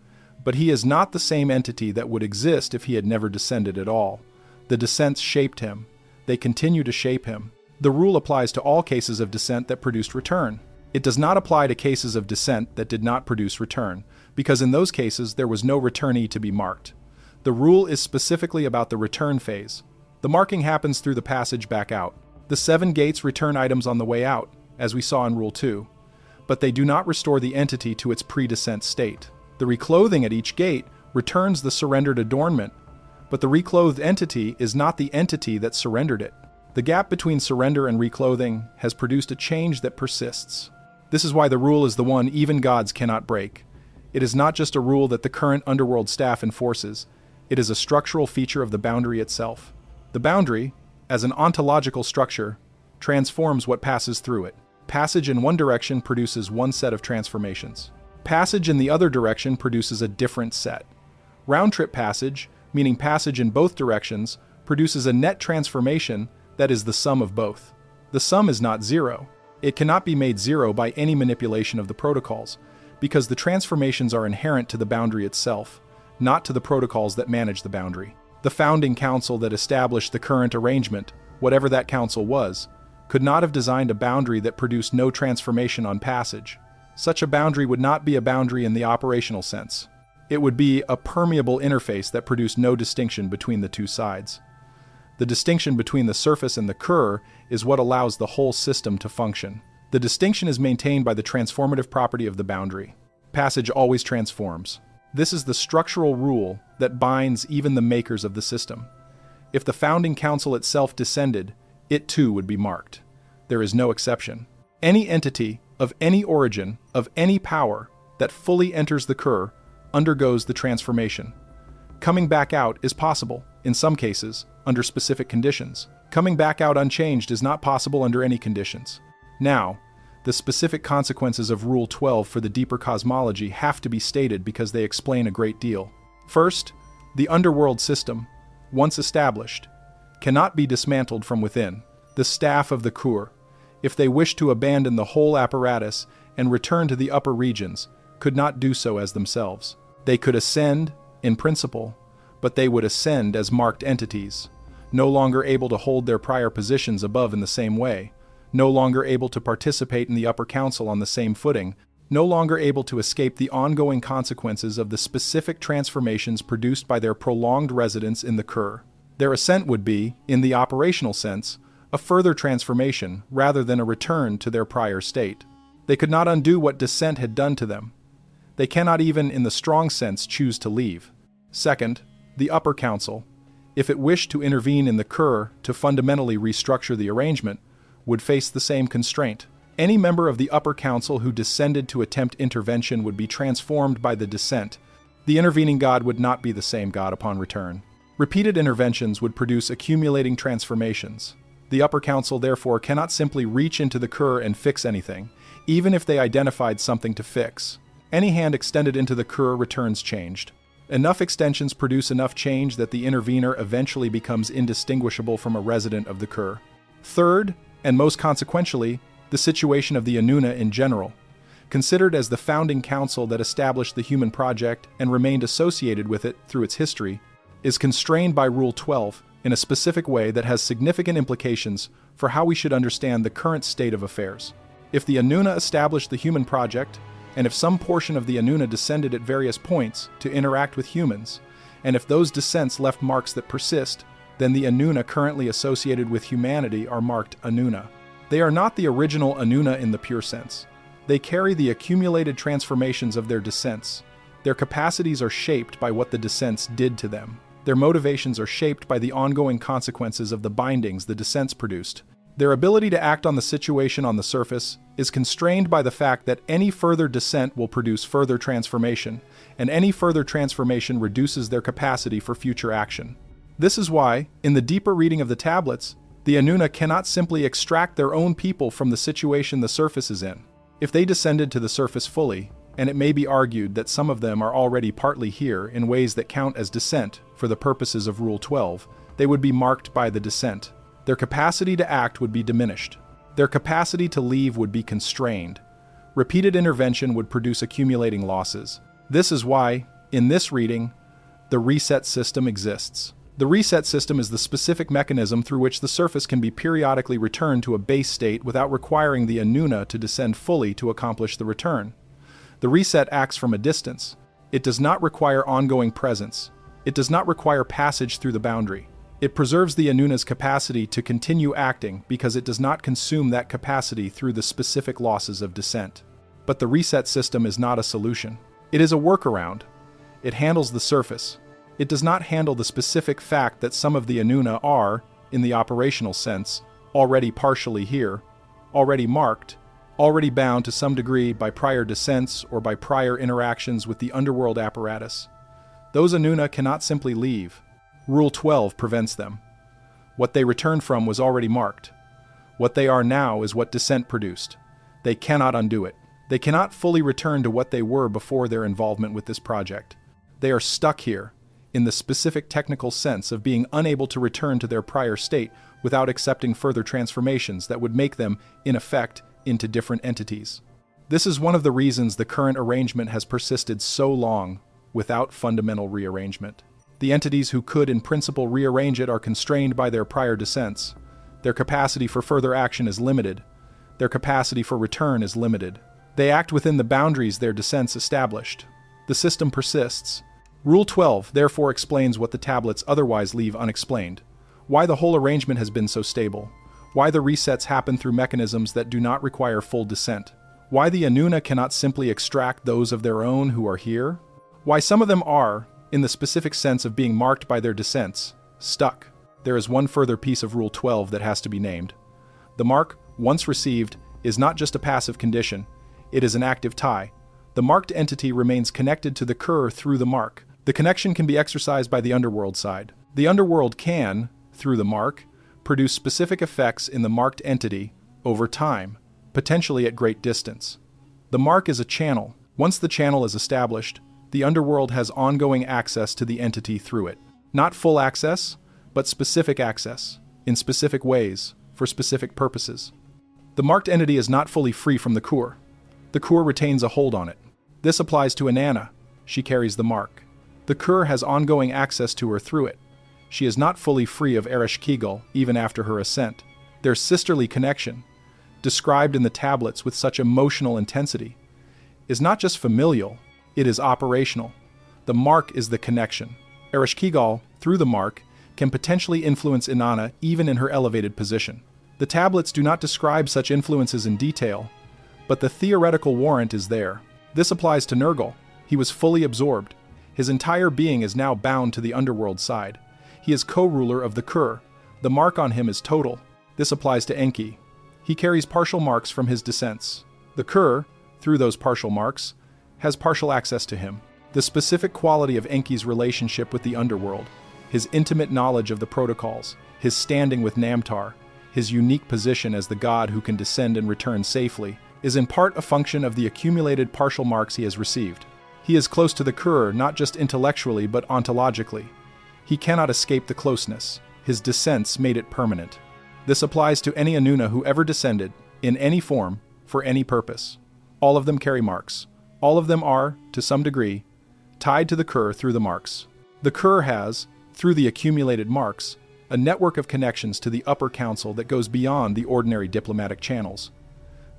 But he is not the same entity that would exist if he had never descended at all. The descents shaped him. They continue to shape him. The rule applies to all cases of descent that produced return. It does not apply to cases of descent that did not produce return, because in those cases there was no returnee to be marked. The rule is specifically about the return phase. The marking happens through the passage back out. The 7 gates return items on the way out, as we saw in Rule 2, but they do not restore the entity to its pre-descent state. The reclothing at each gate returns the surrendered adornment, but the reclothed entity is not the entity that surrendered it. The gap between surrender and reclothing has produced a change that persists. This is why the rule is the one even gods cannot break. It is not just a rule that the current Underworld staff enforces. It is a structural feature of the boundary itself. The boundary, as an ontological structure, transforms what passes through it. Passage in one direction produces one set of transformations. Passage in the other direction produces a different set. Round-trip passage, meaning passage in both directions, produces a net transformation that is the sum of both. The sum is not zero. It cannot be made zero by any manipulation of the protocols, because the transformations are inherent to the boundary itself, not to the protocols that manage the boundary. The founding council that established the current arrangement, whatever that council was, could not have designed a boundary that produced no transformation on passage. Such a boundary would not be a boundary in the operational sense. It would be a permeable interface that produced no distinction between the two sides. The distinction between the surface and the core is what allows the whole system to function. The distinction is maintained by the transformative property of the boundary. Passage always transforms. This is the structural rule that binds even the makers of the system. If the founding council itself descended, it too would be marked. There is no exception. Any entity of any origin, of any power, that fully enters the core undergoes the transformation. Coming back out is possible, in some cases, under specific conditions. Coming back out unchanged is not possible under any conditions. Now, the specific consequences of Rule 12 for the deeper cosmology have to be stated because they explain a great deal. First, the underworld system, once established, cannot be dismantled from within. The staff of the Kur, if they wish to abandon the whole apparatus and return to the upper regions, could not do so as themselves. They could ascend, in principle, but they would ascend as marked entities, no longer able to hold their prior positions above in the same way, no longer able to participate in the upper council on the same footing, no longer able to escape the ongoing consequences of the specific transformations produced by their prolonged residence in the Kur. Their ascent would be, in the operational sense, a further transformation rather than a return to their prior state. They could not undo what descent had done to them. They cannot even, in the strong sense, choose to leave. Second, the upper council, if it wished to intervene in the Kur to fundamentally restructure the arrangement, would face the same constraint. Any member of the upper council who descended to attempt intervention would be transformed by the descent. The intervening god would not be the same god upon return. Repeated interventions would produce accumulating transformations. The upper council therefore cannot simply reach into the Kur and fix anything, even if they identified something to fix. Any hand extended into the Kur returns changed. Enough extensions produce enough change that the intervener eventually becomes indistinguishable from a resident of the Kur. Third, and most consequentially, the situation of the Inanna in general, considered as the founding council that established the human project and remained associated with it through its history, is constrained by Rule 12 in a specific way that has significant implications for how we should understand the current state of affairs. If the Inanna established the human project, and if some portion of the Inanna descended at various points to interact with humans, and if those descents left marks that persist, then the Inanna currently associated with humanity are marked Inanna. They are not the original Inanna in the pure sense. They carry the accumulated transformations of their descents. Their capacities are shaped by what the descents did to them. Their motivations are shaped by the ongoing consequences of the bindings the descents produced. Their ability to act on the situation on the surface is constrained by the fact that any further descent will produce further transformation, and any further transformation reduces their capacity for future action. This is why, in the deeper reading of the tablets, the Inanna cannot simply extract their own people from the situation the surface is in. If they descended to the surface fully, and it may be argued that some of them are already partly here in ways that count as descent for the purposes of Rule 12, they would be marked by the descent. Their capacity to act would be diminished. Their capacity to leave would be constrained. Repeated intervention would produce accumulating losses. This is why, in this reading, the reset system exists. The reset system is the specific mechanism through which the surface can be periodically returned to a base state without requiring the Inanna to descend fully to accomplish the return. The reset acts from a distance. It does not require ongoing presence. It does not require passage through the boundary. It preserves the Inanna's capacity to continue acting because it does not consume that capacity through the specific losses of descent. But the reset system is not a solution. It is a workaround. It handles the surface. It does not handle the specific fact that some of the Inanna are, in the operational sense, already partially here, already marked, already bound to some degree by prior descents or by prior interactions with the underworld apparatus. Those Inanna cannot simply leave. Rule 12 prevents them. What they returned from was already marked. What they are now is what descent produced. They cannot undo it. They cannot fully return to what they were before their involvement with this project. They are stuck here, in the specific technical sense of being unable to return to their prior state without accepting further transformations that would make them, in effect, into different entities. This is one of the reasons the current arrangement has persisted so long without fundamental rearrangement. The entities who could in principle rearrange it are constrained by their prior descents. Their capacity for further action is limited. Their capacity for return is limited. They act within the boundaries their descents established. The system persists. Rule 12 therefore explains what the tablets otherwise leave unexplained. Why the whole arrangement has been so stable. Why the resets happen through mechanisms that do not require full descent. Why the Inanna cannot simply extract those of their own who are here. Why some of them are, in the specific sense of being marked by their descents, stuck. There is one further piece of Rule 12 that has to be named. The mark, once received, is not just a passive condition, it is an active tie. The marked entity remains connected to the cur through the mark. The connection can be exercised by the Underworld side. The Underworld can, through the mark, produce specific effects in the marked entity over time, potentially at great distance. The mark is a channel. Once the channel is established, the Underworld has ongoing access to the entity through it. Not full access, but specific access, in specific ways, for specific purposes. The marked entity is not fully free from the cur. The cur retains a hold on it. This applies to Inanna. She carries the mark. The cur has ongoing access to her through it. She is not fully free of Ereshkigal even after her ascent. Their sisterly connection, described in the tablets with such emotional intensity, is not just familial, it is operational. The mark is the connection. Ereshkigal, through the mark, can potentially influence Inanna even in her elevated position. The tablets do not describe such influences in detail, but the theoretical warrant is there. This applies to Nergal. He was fully absorbed. His entire being is now bound to the Underworld side. He is co-ruler of the cur. The mark on him is total. This applies to Enki. He carries partial marks from his descents. The cur, through those partial marks, has partial access to him. The specific quality of Enki's relationship with the Underworld, his intimate knowledge of the protocols, his standing with Namtar, his unique position as the god who can descend and return safely, is in part a function of the accumulated partial marks he has received. He is close to the cur not just intellectually but ontologically. He cannot escape the closeness. His descents made it permanent. This applies to any Inanna who ever descended, in any form, for any purpose. All of them carry marks. All of them are, to some degree, tied to the cur through the marks. The cur has, through the accumulated marks, a network of connections to the upper council that goes beyond the ordinary diplomatic channels.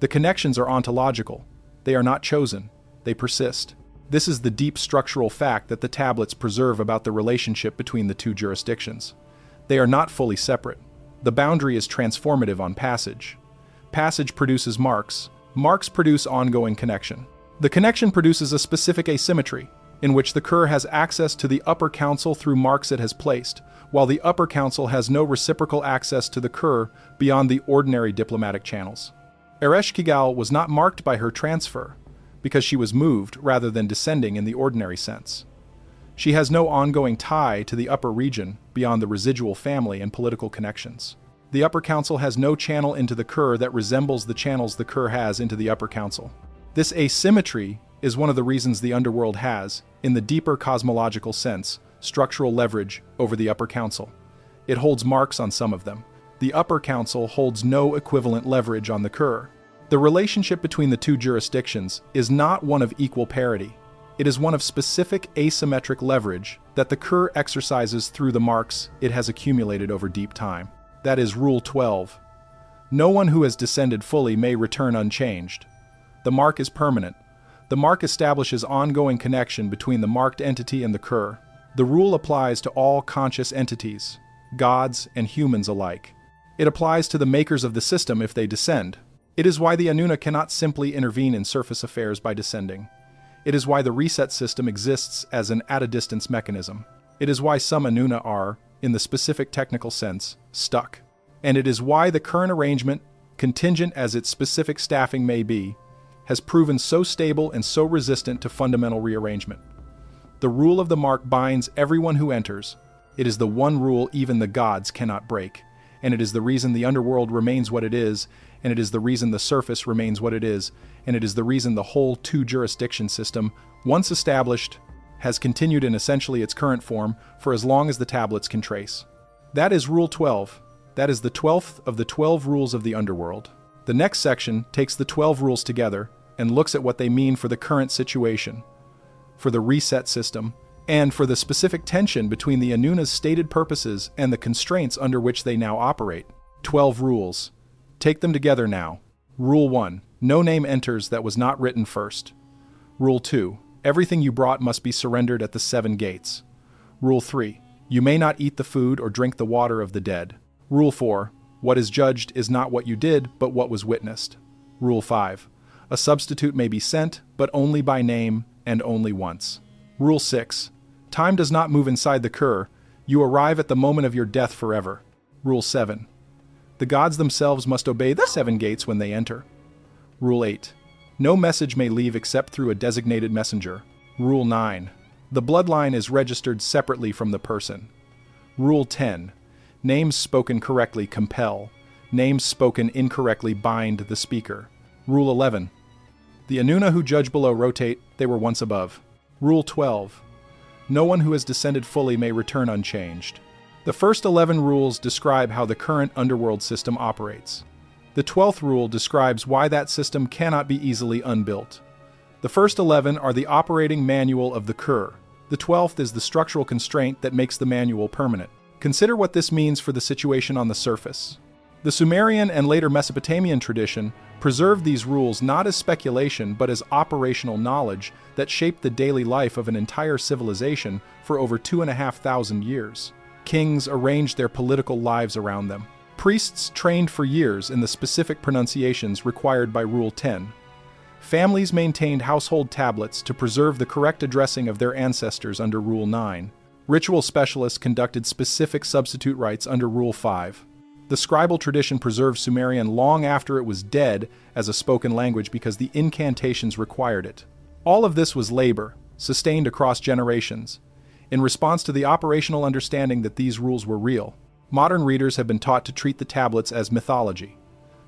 The connections are ontological. They are not chosen. They persist. This is the deep structural fact that the tablets preserve about the relationship between the two jurisdictions. They are not fully separate. The boundary is transformative on passage. Passage produces marks. Marks produce ongoing connection. The connection produces a specific asymmetry, in which the cur has access to the upper council through marks it has placed, while the upper council has no reciprocal access to the cur beyond the ordinary diplomatic channels. Ereshkigal was not marked by her transfer, because she was moved rather than descending in the ordinary sense. She has no ongoing tie to the upper region beyond the residual family and political connections. The upper council has no channel into the cur that resembles the channels the cur has into the upper council. This asymmetry is one of the reasons the Underworld has, in the deeper cosmological sense, structural leverage over the upper council. It holds marks on some of them. The upper council holds no equivalent leverage on the cur. The relationship between the two jurisdictions is not one of equal parity. It is one of specific asymmetric leverage that the cur exercises through the marks it has accumulated over deep time. That is Rule 12. No one who has descended fully may return unchanged. The mark is permanent. The mark establishes ongoing connection between the marked entity and the cur. The rule applies to all conscious entities, gods and humans alike. It applies to the makers of the system if they descend. It is why the Inanna cannot simply intervene in surface affairs by descending. It is why the reset system exists as an at-a-distance mechanism. It is why some Inanna are, in the specific technical sense, stuck. And it is why the current arrangement, contingent as its specific staffing may be, has proven so stable and so resistant to fundamental rearrangement. The rule of the mark binds everyone who enters. It is the one rule even the gods cannot break. And it is the reason the Underworld remains what it is, and it is the reason the surface remains what it is, and it is the reason the whole two-jurisdiction system, once established, has continued in essentially its current form for as long as the tablets can trace. That is Rule 12. That is the 12th of the 12 rules of the Underworld. The next section takes the 12 rules together and looks at what they mean for the current situation, for the reset system, and for the specific tension between the Inanna's stated purposes and the constraints under which they now operate. 12 rules. Take them together now. Rule 1. No name enters that was not written first. Rule 2. Everything you brought must be surrendered at the 7 gates. Rule 3. You may not eat the food or drink the water of the dead. Rule 4. What is judged is not what you did, but what was witnessed. Rule 5. A substitute may be sent, but only by name and only once. Rule 6. Time does not move inside the Kur. You arrive at the moment of your death forever. Rule 7. The gods themselves must obey the 7 gates when they enter. Rule 8. No message may leave except through a designated messenger. Rule 9. The bloodline is registered separately from the person. Rule 10. Names spoken correctly compel. Names spoken incorrectly bind the speaker. Rule 11. The Inanna who judge below rotate, they were once above. Rule 12. No one who has descended fully may return unchanged. The first 11 rules describe how the current underworld system operates. The 12th rule describes why that system cannot be easily unbuilt. The first 11 are the operating manual of the Kur. The 12th is the structural constraint that makes the manual permanent. Consider what this means for the situation on the surface. The Sumerian and later Mesopotamian tradition preserved these rules not as speculation but as operational knowledge that shaped the daily life of an entire civilization for over 2,500 years. Kings arranged their political lives around them. Priests trained for years in the specific pronunciations required by Rule 10. Families maintained household tablets to preserve the correct addressing of their ancestors under Rule 9. Ritual specialists conducted specific substitute rites under Rule 5. The scribal tradition preserved Sumerian long after it was dead as a spoken language because the incantations required it. All of this was labor, sustained across generations, in response to the operational understanding that these rules were real. Modern readers have been taught to treat the tablets as mythology.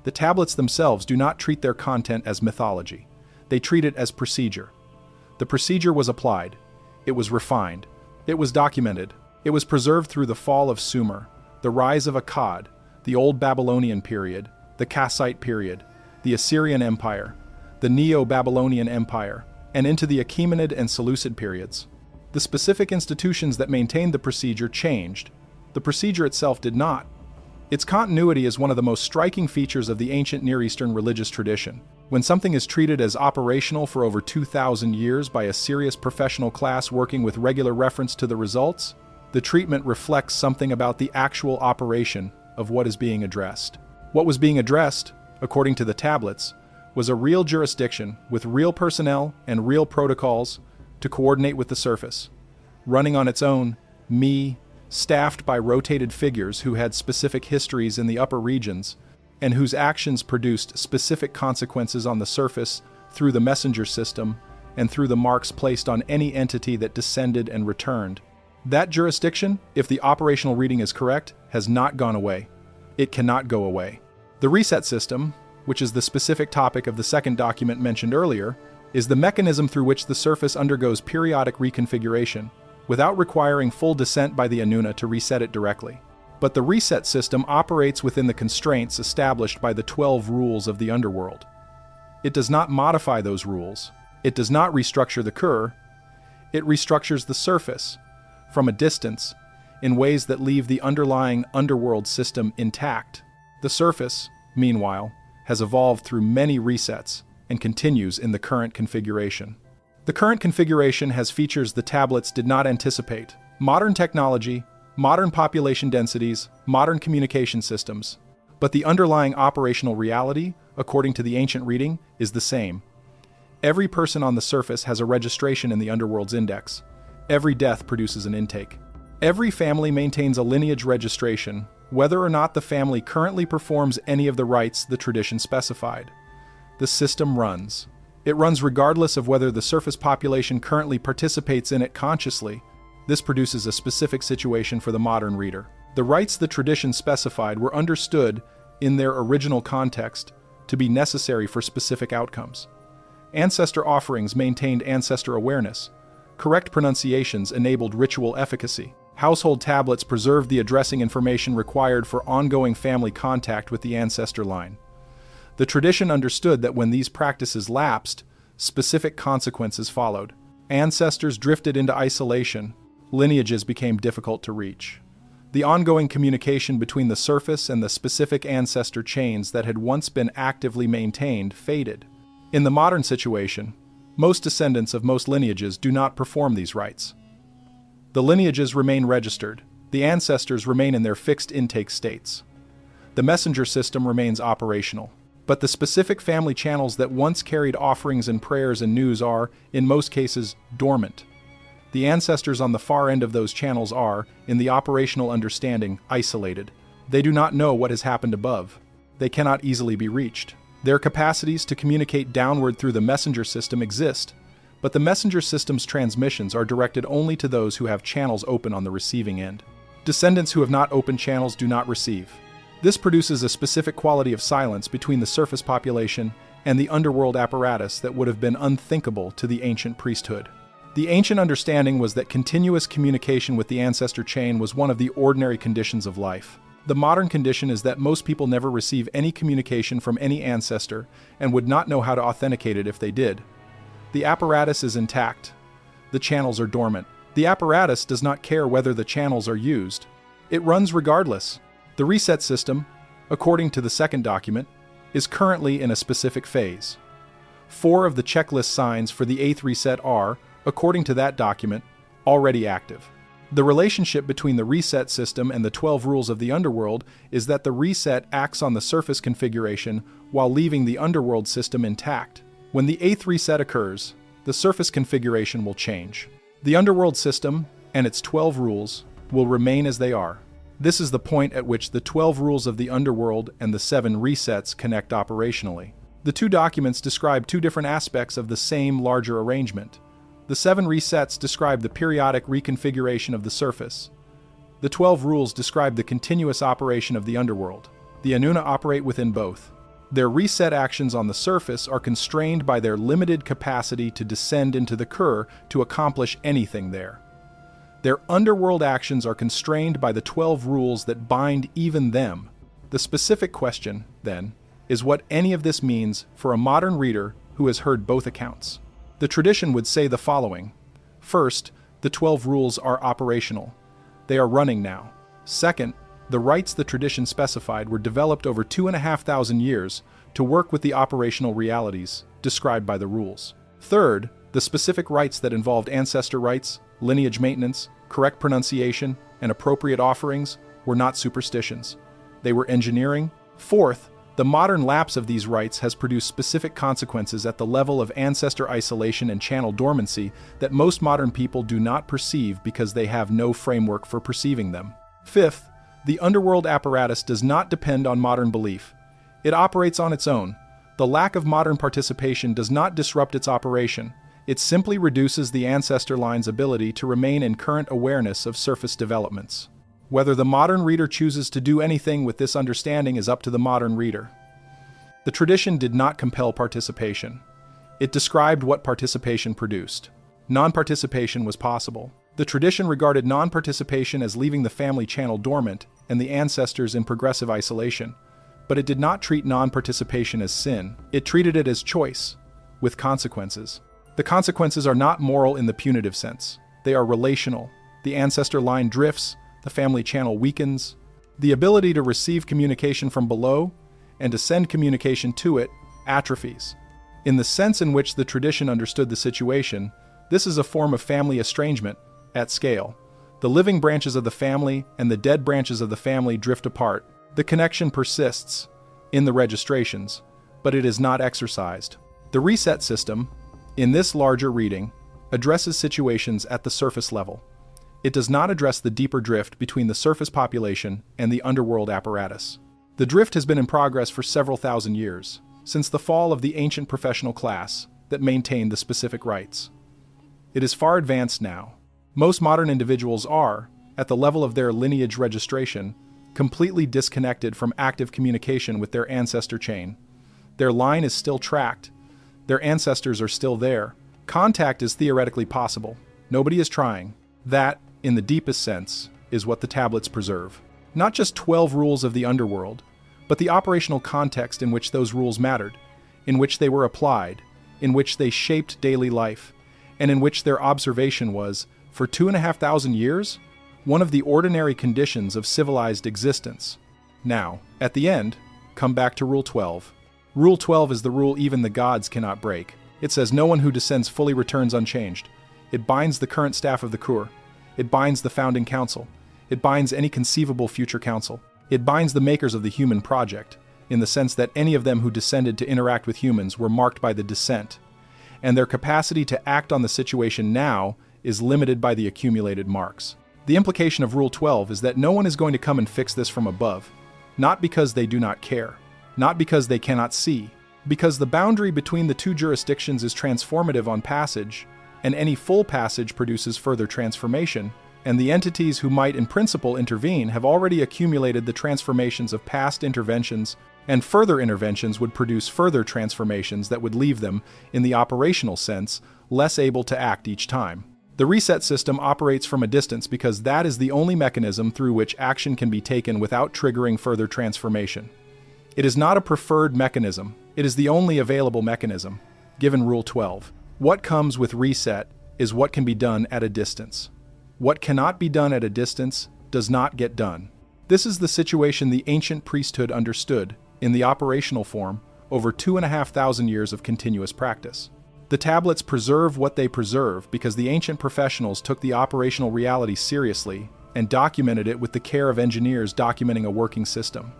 The tablets themselves do not treat their content as mythology. They treat it as procedure. The procedure was applied. It was refined. It was documented. It was preserved through the fall of Sumer, the rise of Akkad, the Old Babylonian period, the Kassite period, the Assyrian Empire, the Neo-Babylonian Empire, and into the Achaemenid and Seleucid periods. The specific institutions that maintained the procedure changed. The procedure itself did not. Its continuity is one of the most striking features of the ancient Near Eastern religious tradition. When something is treated as operational for over 2,000 years by a serious professional class working with regular reference to the results, the treatment reflects something about the actual operation of what is being addressed. What was being addressed, according to the tablets, was a real jurisdiction with real personnel and real protocols to coordinate with the surface, running on its own, staffed by rotated figures who had specific histories in the upper regions, and whose actions produced specific consequences on the surface through the messenger system and through the marks placed on any entity that descended and returned. That jurisdiction, if the operational reading is correct, has not gone away. It cannot go away. The reset system, which is the specific topic of the second document mentioned earlier, is the mechanism through which the surface undergoes periodic reconfiguration, without requiring full descent by the Inanna to reset it directly. But the reset system operates within the constraints established by the 12 rules of the Underworld. It does not modify those rules. It does not restructure the Kur. It restructures the surface, from a distance, in ways that leave the underlying Underworld system intact. The surface, meanwhile, has evolved through many resets and continues in the current configuration. The current configuration has features the tablets did not anticipate: modern technology, modern population densities, modern communication systems. But the underlying operational reality, according to the ancient reading, is the same. Every person on the surface has a registration in the Underworld's index. Every death produces an intake. Every family maintains a lineage registration, whether or not the family currently performs any of the rites the tradition specified. The system runs. It runs regardless of whether the surface population currently participates in it consciously. This produces a specific situation for the modern reader. The rites the tradition specified were understood, in their original context, to be necessary for specific outcomes. Ancestor offerings maintained ancestor awareness. Correct pronunciations enabled ritual efficacy. Household tablets preserved the addressing information required for ongoing family contact with the ancestor line. The tradition understood that when these practices lapsed, specific consequences followed. Ancestors drifted into isolation. Lineages became difficult to reach. The ongoing communication between the surface and the specific ancestor chains that had once been actively maintained faded. In the modern situation, Most descendants of most lineages do not perform these rites. The lineages remain registered. The ancestors remain in their fixed intake states. The messenger system remains operational. But the specific family channels that once carried offerings and prayers and news are, in most cases, dormant. The ancestors on the far end of those channels are, in the operational understanding, isolated. They do not know what has happened above. They cannot easily be reached. Their capacities to communicate downward through the messenger system exist, but the messenger system's transmissions are directed only to those who have channels open on the receiving end. Descendants who have not opened channels do not receive. This produces a specific quality of silence between the surface population and the underworld apparatus that would have been unthinkable to the ancient priesthood. The ancient understanding was that continuous communication with the ancestor chain was one of the ordinary conditions of life. The modern condition is that most people never receive any communication from any ancestor and would not know how to authenticate it if they did. The apparatus is intact. The channels are dormant. The apparatus does not care whether the channels are used. It runs regardless. The reset system, according to the second document, is currently in a specific phase. 4 of the checklist signs for the 8th reset are, according to that document, already active. The relationship between the reset system and the 12 rules of the underworld is that the reset acts on the surface configuration while leaving the underworld system intact. When the 8th reset occurs, the surface configuration will change. The underworld system and its 12 rules will remain as they are. This is the point at which the 12 rules of the underworld and the 7 resets connect operationally. The 2 documents describe 2 different aspects of the same larger arrangement. The 7 resets describe the periodic reconfiguration of the surface. The 12 rules describe the continuous operation of the underworld. The Inanna operate within both. Their reset actions on the surface are constrained by their limited capacity to descend into the Kur to accomplish anything there. Their underworld actions are constrained by the 12 rules that bind even them. The specific question, then, is what any of this means for a modern reader who has heard both accounts. The tradition would say the following. First, the 12 rules are operational. They are running now. Second, the rites the tradition specified were developed over 2,500 years to work with the operational realities described by the rules. Third, the specific rites that involved ancestor rites, lineage maintenance, correct pronunciation, and appropriate offerings were not superstitions. They were engineering. Fourth, the modern lapse of these rites has produced specific consequences at the level of ancestor isolation and channel dormancy that most modern people do not perceive because they have no framework for perceiving them. Fifth, the underworld apparatus does not depend on modern belief. It operates on its own. The lack of modern participation does not disrupt its operation. It simply reduces the ancestor line's ability to remain in current awareness of surface developments. Whether the modern reader chooses to do anything with this understanding is up to the modern reader. The tradition did not compel participation. It described what participation produced. Non-participation was possible. The tradition regarded non-participation as leaving the family channel dormant and the ancestors in progressive isolation, but it did not treat non-participation as sin. It treated it as choice, with consequences. The consequences are not moral in the punitive sense. They are relational. The ancestor line drifts, the family channel weakens. The ability to receive communication from below and to send communication to it atrophies. In the sense in which the tradition understood the situation, this is a form of family estrangement at scale. The living branches of the family and the dead branches of the family drift apart. The connection persists in the registrations, but it is not exercised. The reset system, in this larger reading, addresses situations at the surface level. It does not address the deeper drift between the surface population and the underworld apparatus. The drift has been in progress for several thousand years, since the fall of the ancient professional class that maintained the specific rites. It is far advanced now. Most modern individuals are, at the level of their lineage registration, completely disconnected from active communication with their ancestor chain. Their line is still tracked. Their ancestors are still there. Contact is theoretically possible. Nobody is trying. That, in the deepest sense, is what the tablets preserve. Not just 12 rules of the underworld, but the operational context in which those rules mattered, in which they were applied, in which they shaped daily life, and in which their observation was, for 2,500 years, one of the ordinary conditions of civilized existence. Now, at the end, come back to Rule 12. Rule 12 is the rule even the gods cannot break. It says no one who descends fully returns unchanged. It binds the current staff of the Kur. It binds the founding council. It binds any conceivable future council. It binds the makers of the human project, in the sense that any of them who descended to interact with humans were marked by the descent, and their capacity to act on the situation now is limited by the accumulated marks. The implication of Rule 12 is that no one is going to come and fix this from above, not because they do not care, not because they cannot see, because the boundary between the two jurisdictions is transformative on passage, and any full passage produces further transformation, and the entities who might in principle intervene have already accumulated the transformations of past interventions, and further interventions would produce further transformations that would leave them, in the operational sense, less able to act each time. The reset system operates from a distance because that is the only mechanism through which action can be taken without triggering further transformation. It is not a preferred mechanism, it is the only available mechanism, given Rule 12. What comes with reset is what can be done at a distance. What cannot be done at a distance does not get done. This is the situation the ancient priesthood understood, in the operational form, over 2,500 years of continuous practice. The tablets preserve what they preserve because the ancient professionals took the operational reality seriously and documented it with the care of engineers documenting a working system.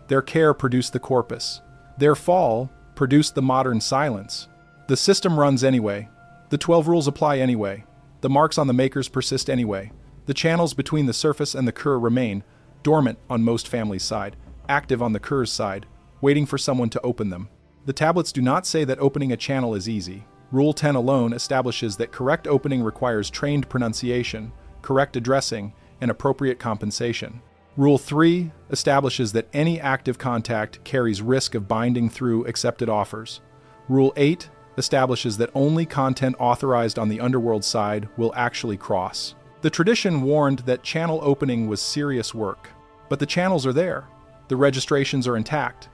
Their care produced the corpus. Their fall produced the modern silence. The system runs anyway. The 12 rules apply anyway. The marks on the makers persist anyway. The channels between the surface and the Kur remain dormant on most families' side, active on the Kur's side, waiting for someone to open them. The tablets do not say that opening a channel is easy. Rule 10 alone establishes that correct opening requires trained pronunciation, correct addressing, and appropriate compensation. Rule 3 establishes that any active contact carries risk of binding through accepted offers. Rule 8 establishes that only content authorized on the Underworld side will actually cross. The tradition warned that channel opening was serious work, but the channels are there. The registrations are intact.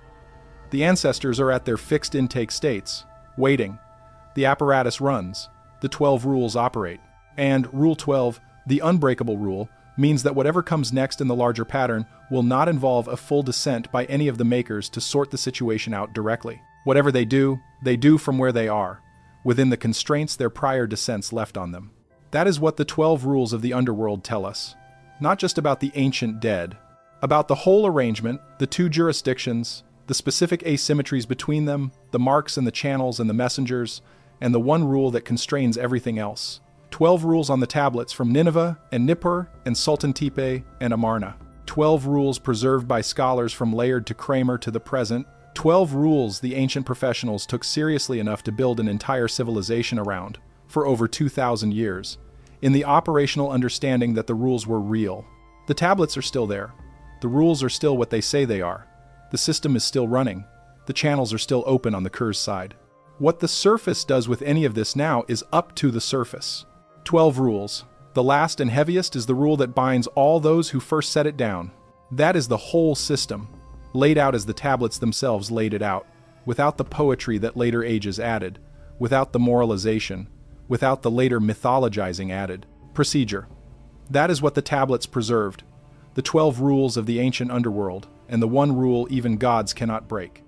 The ancestors are at their fixed intake states, waiting. The apparatus runs. The 12 rules operate. And Rule 12, the unbreakable rule, means that whatever comes next in the larger pattern will not involve a full descent by any of the makers to sort the situation out directly. Whatever they do from where they are, within the constraints their prior descents left on them. That is what the 12 rules of the Underworld tell us. Not just about the ancient dead, about the whole arrangement, the two jurisdictions, the specific asymmetries between them, the marks and the channels and the messengers, and the one rule that constrains everything else. 12 rules on the tablets from Nineveh and Nippur and Sultan Tipe and Amarna. 12 rules preserved by scholars from Layard to Kramer to the present. 12 rules the ancient professionals took seriously enough to build an entire civilization around, for over 2,000 years, in the operational understanding that the rules were real. The tablets are still there. The rules are still what they say they are. The system is still running. The channels are still open on the Kur's side. What the surface does with any of this now is up to the surface. 12 rules. The last and heaviest is the rule that binds all those who first set it down. That is the whole system, laid out as the tablets themselves laid it out, without the poetry that later ages added, without the moralization, without the later mythologizing added. Procedure. That is what the tablets preserved, the 12 rules of the ancient underworld, and the one rule even gods cannot break.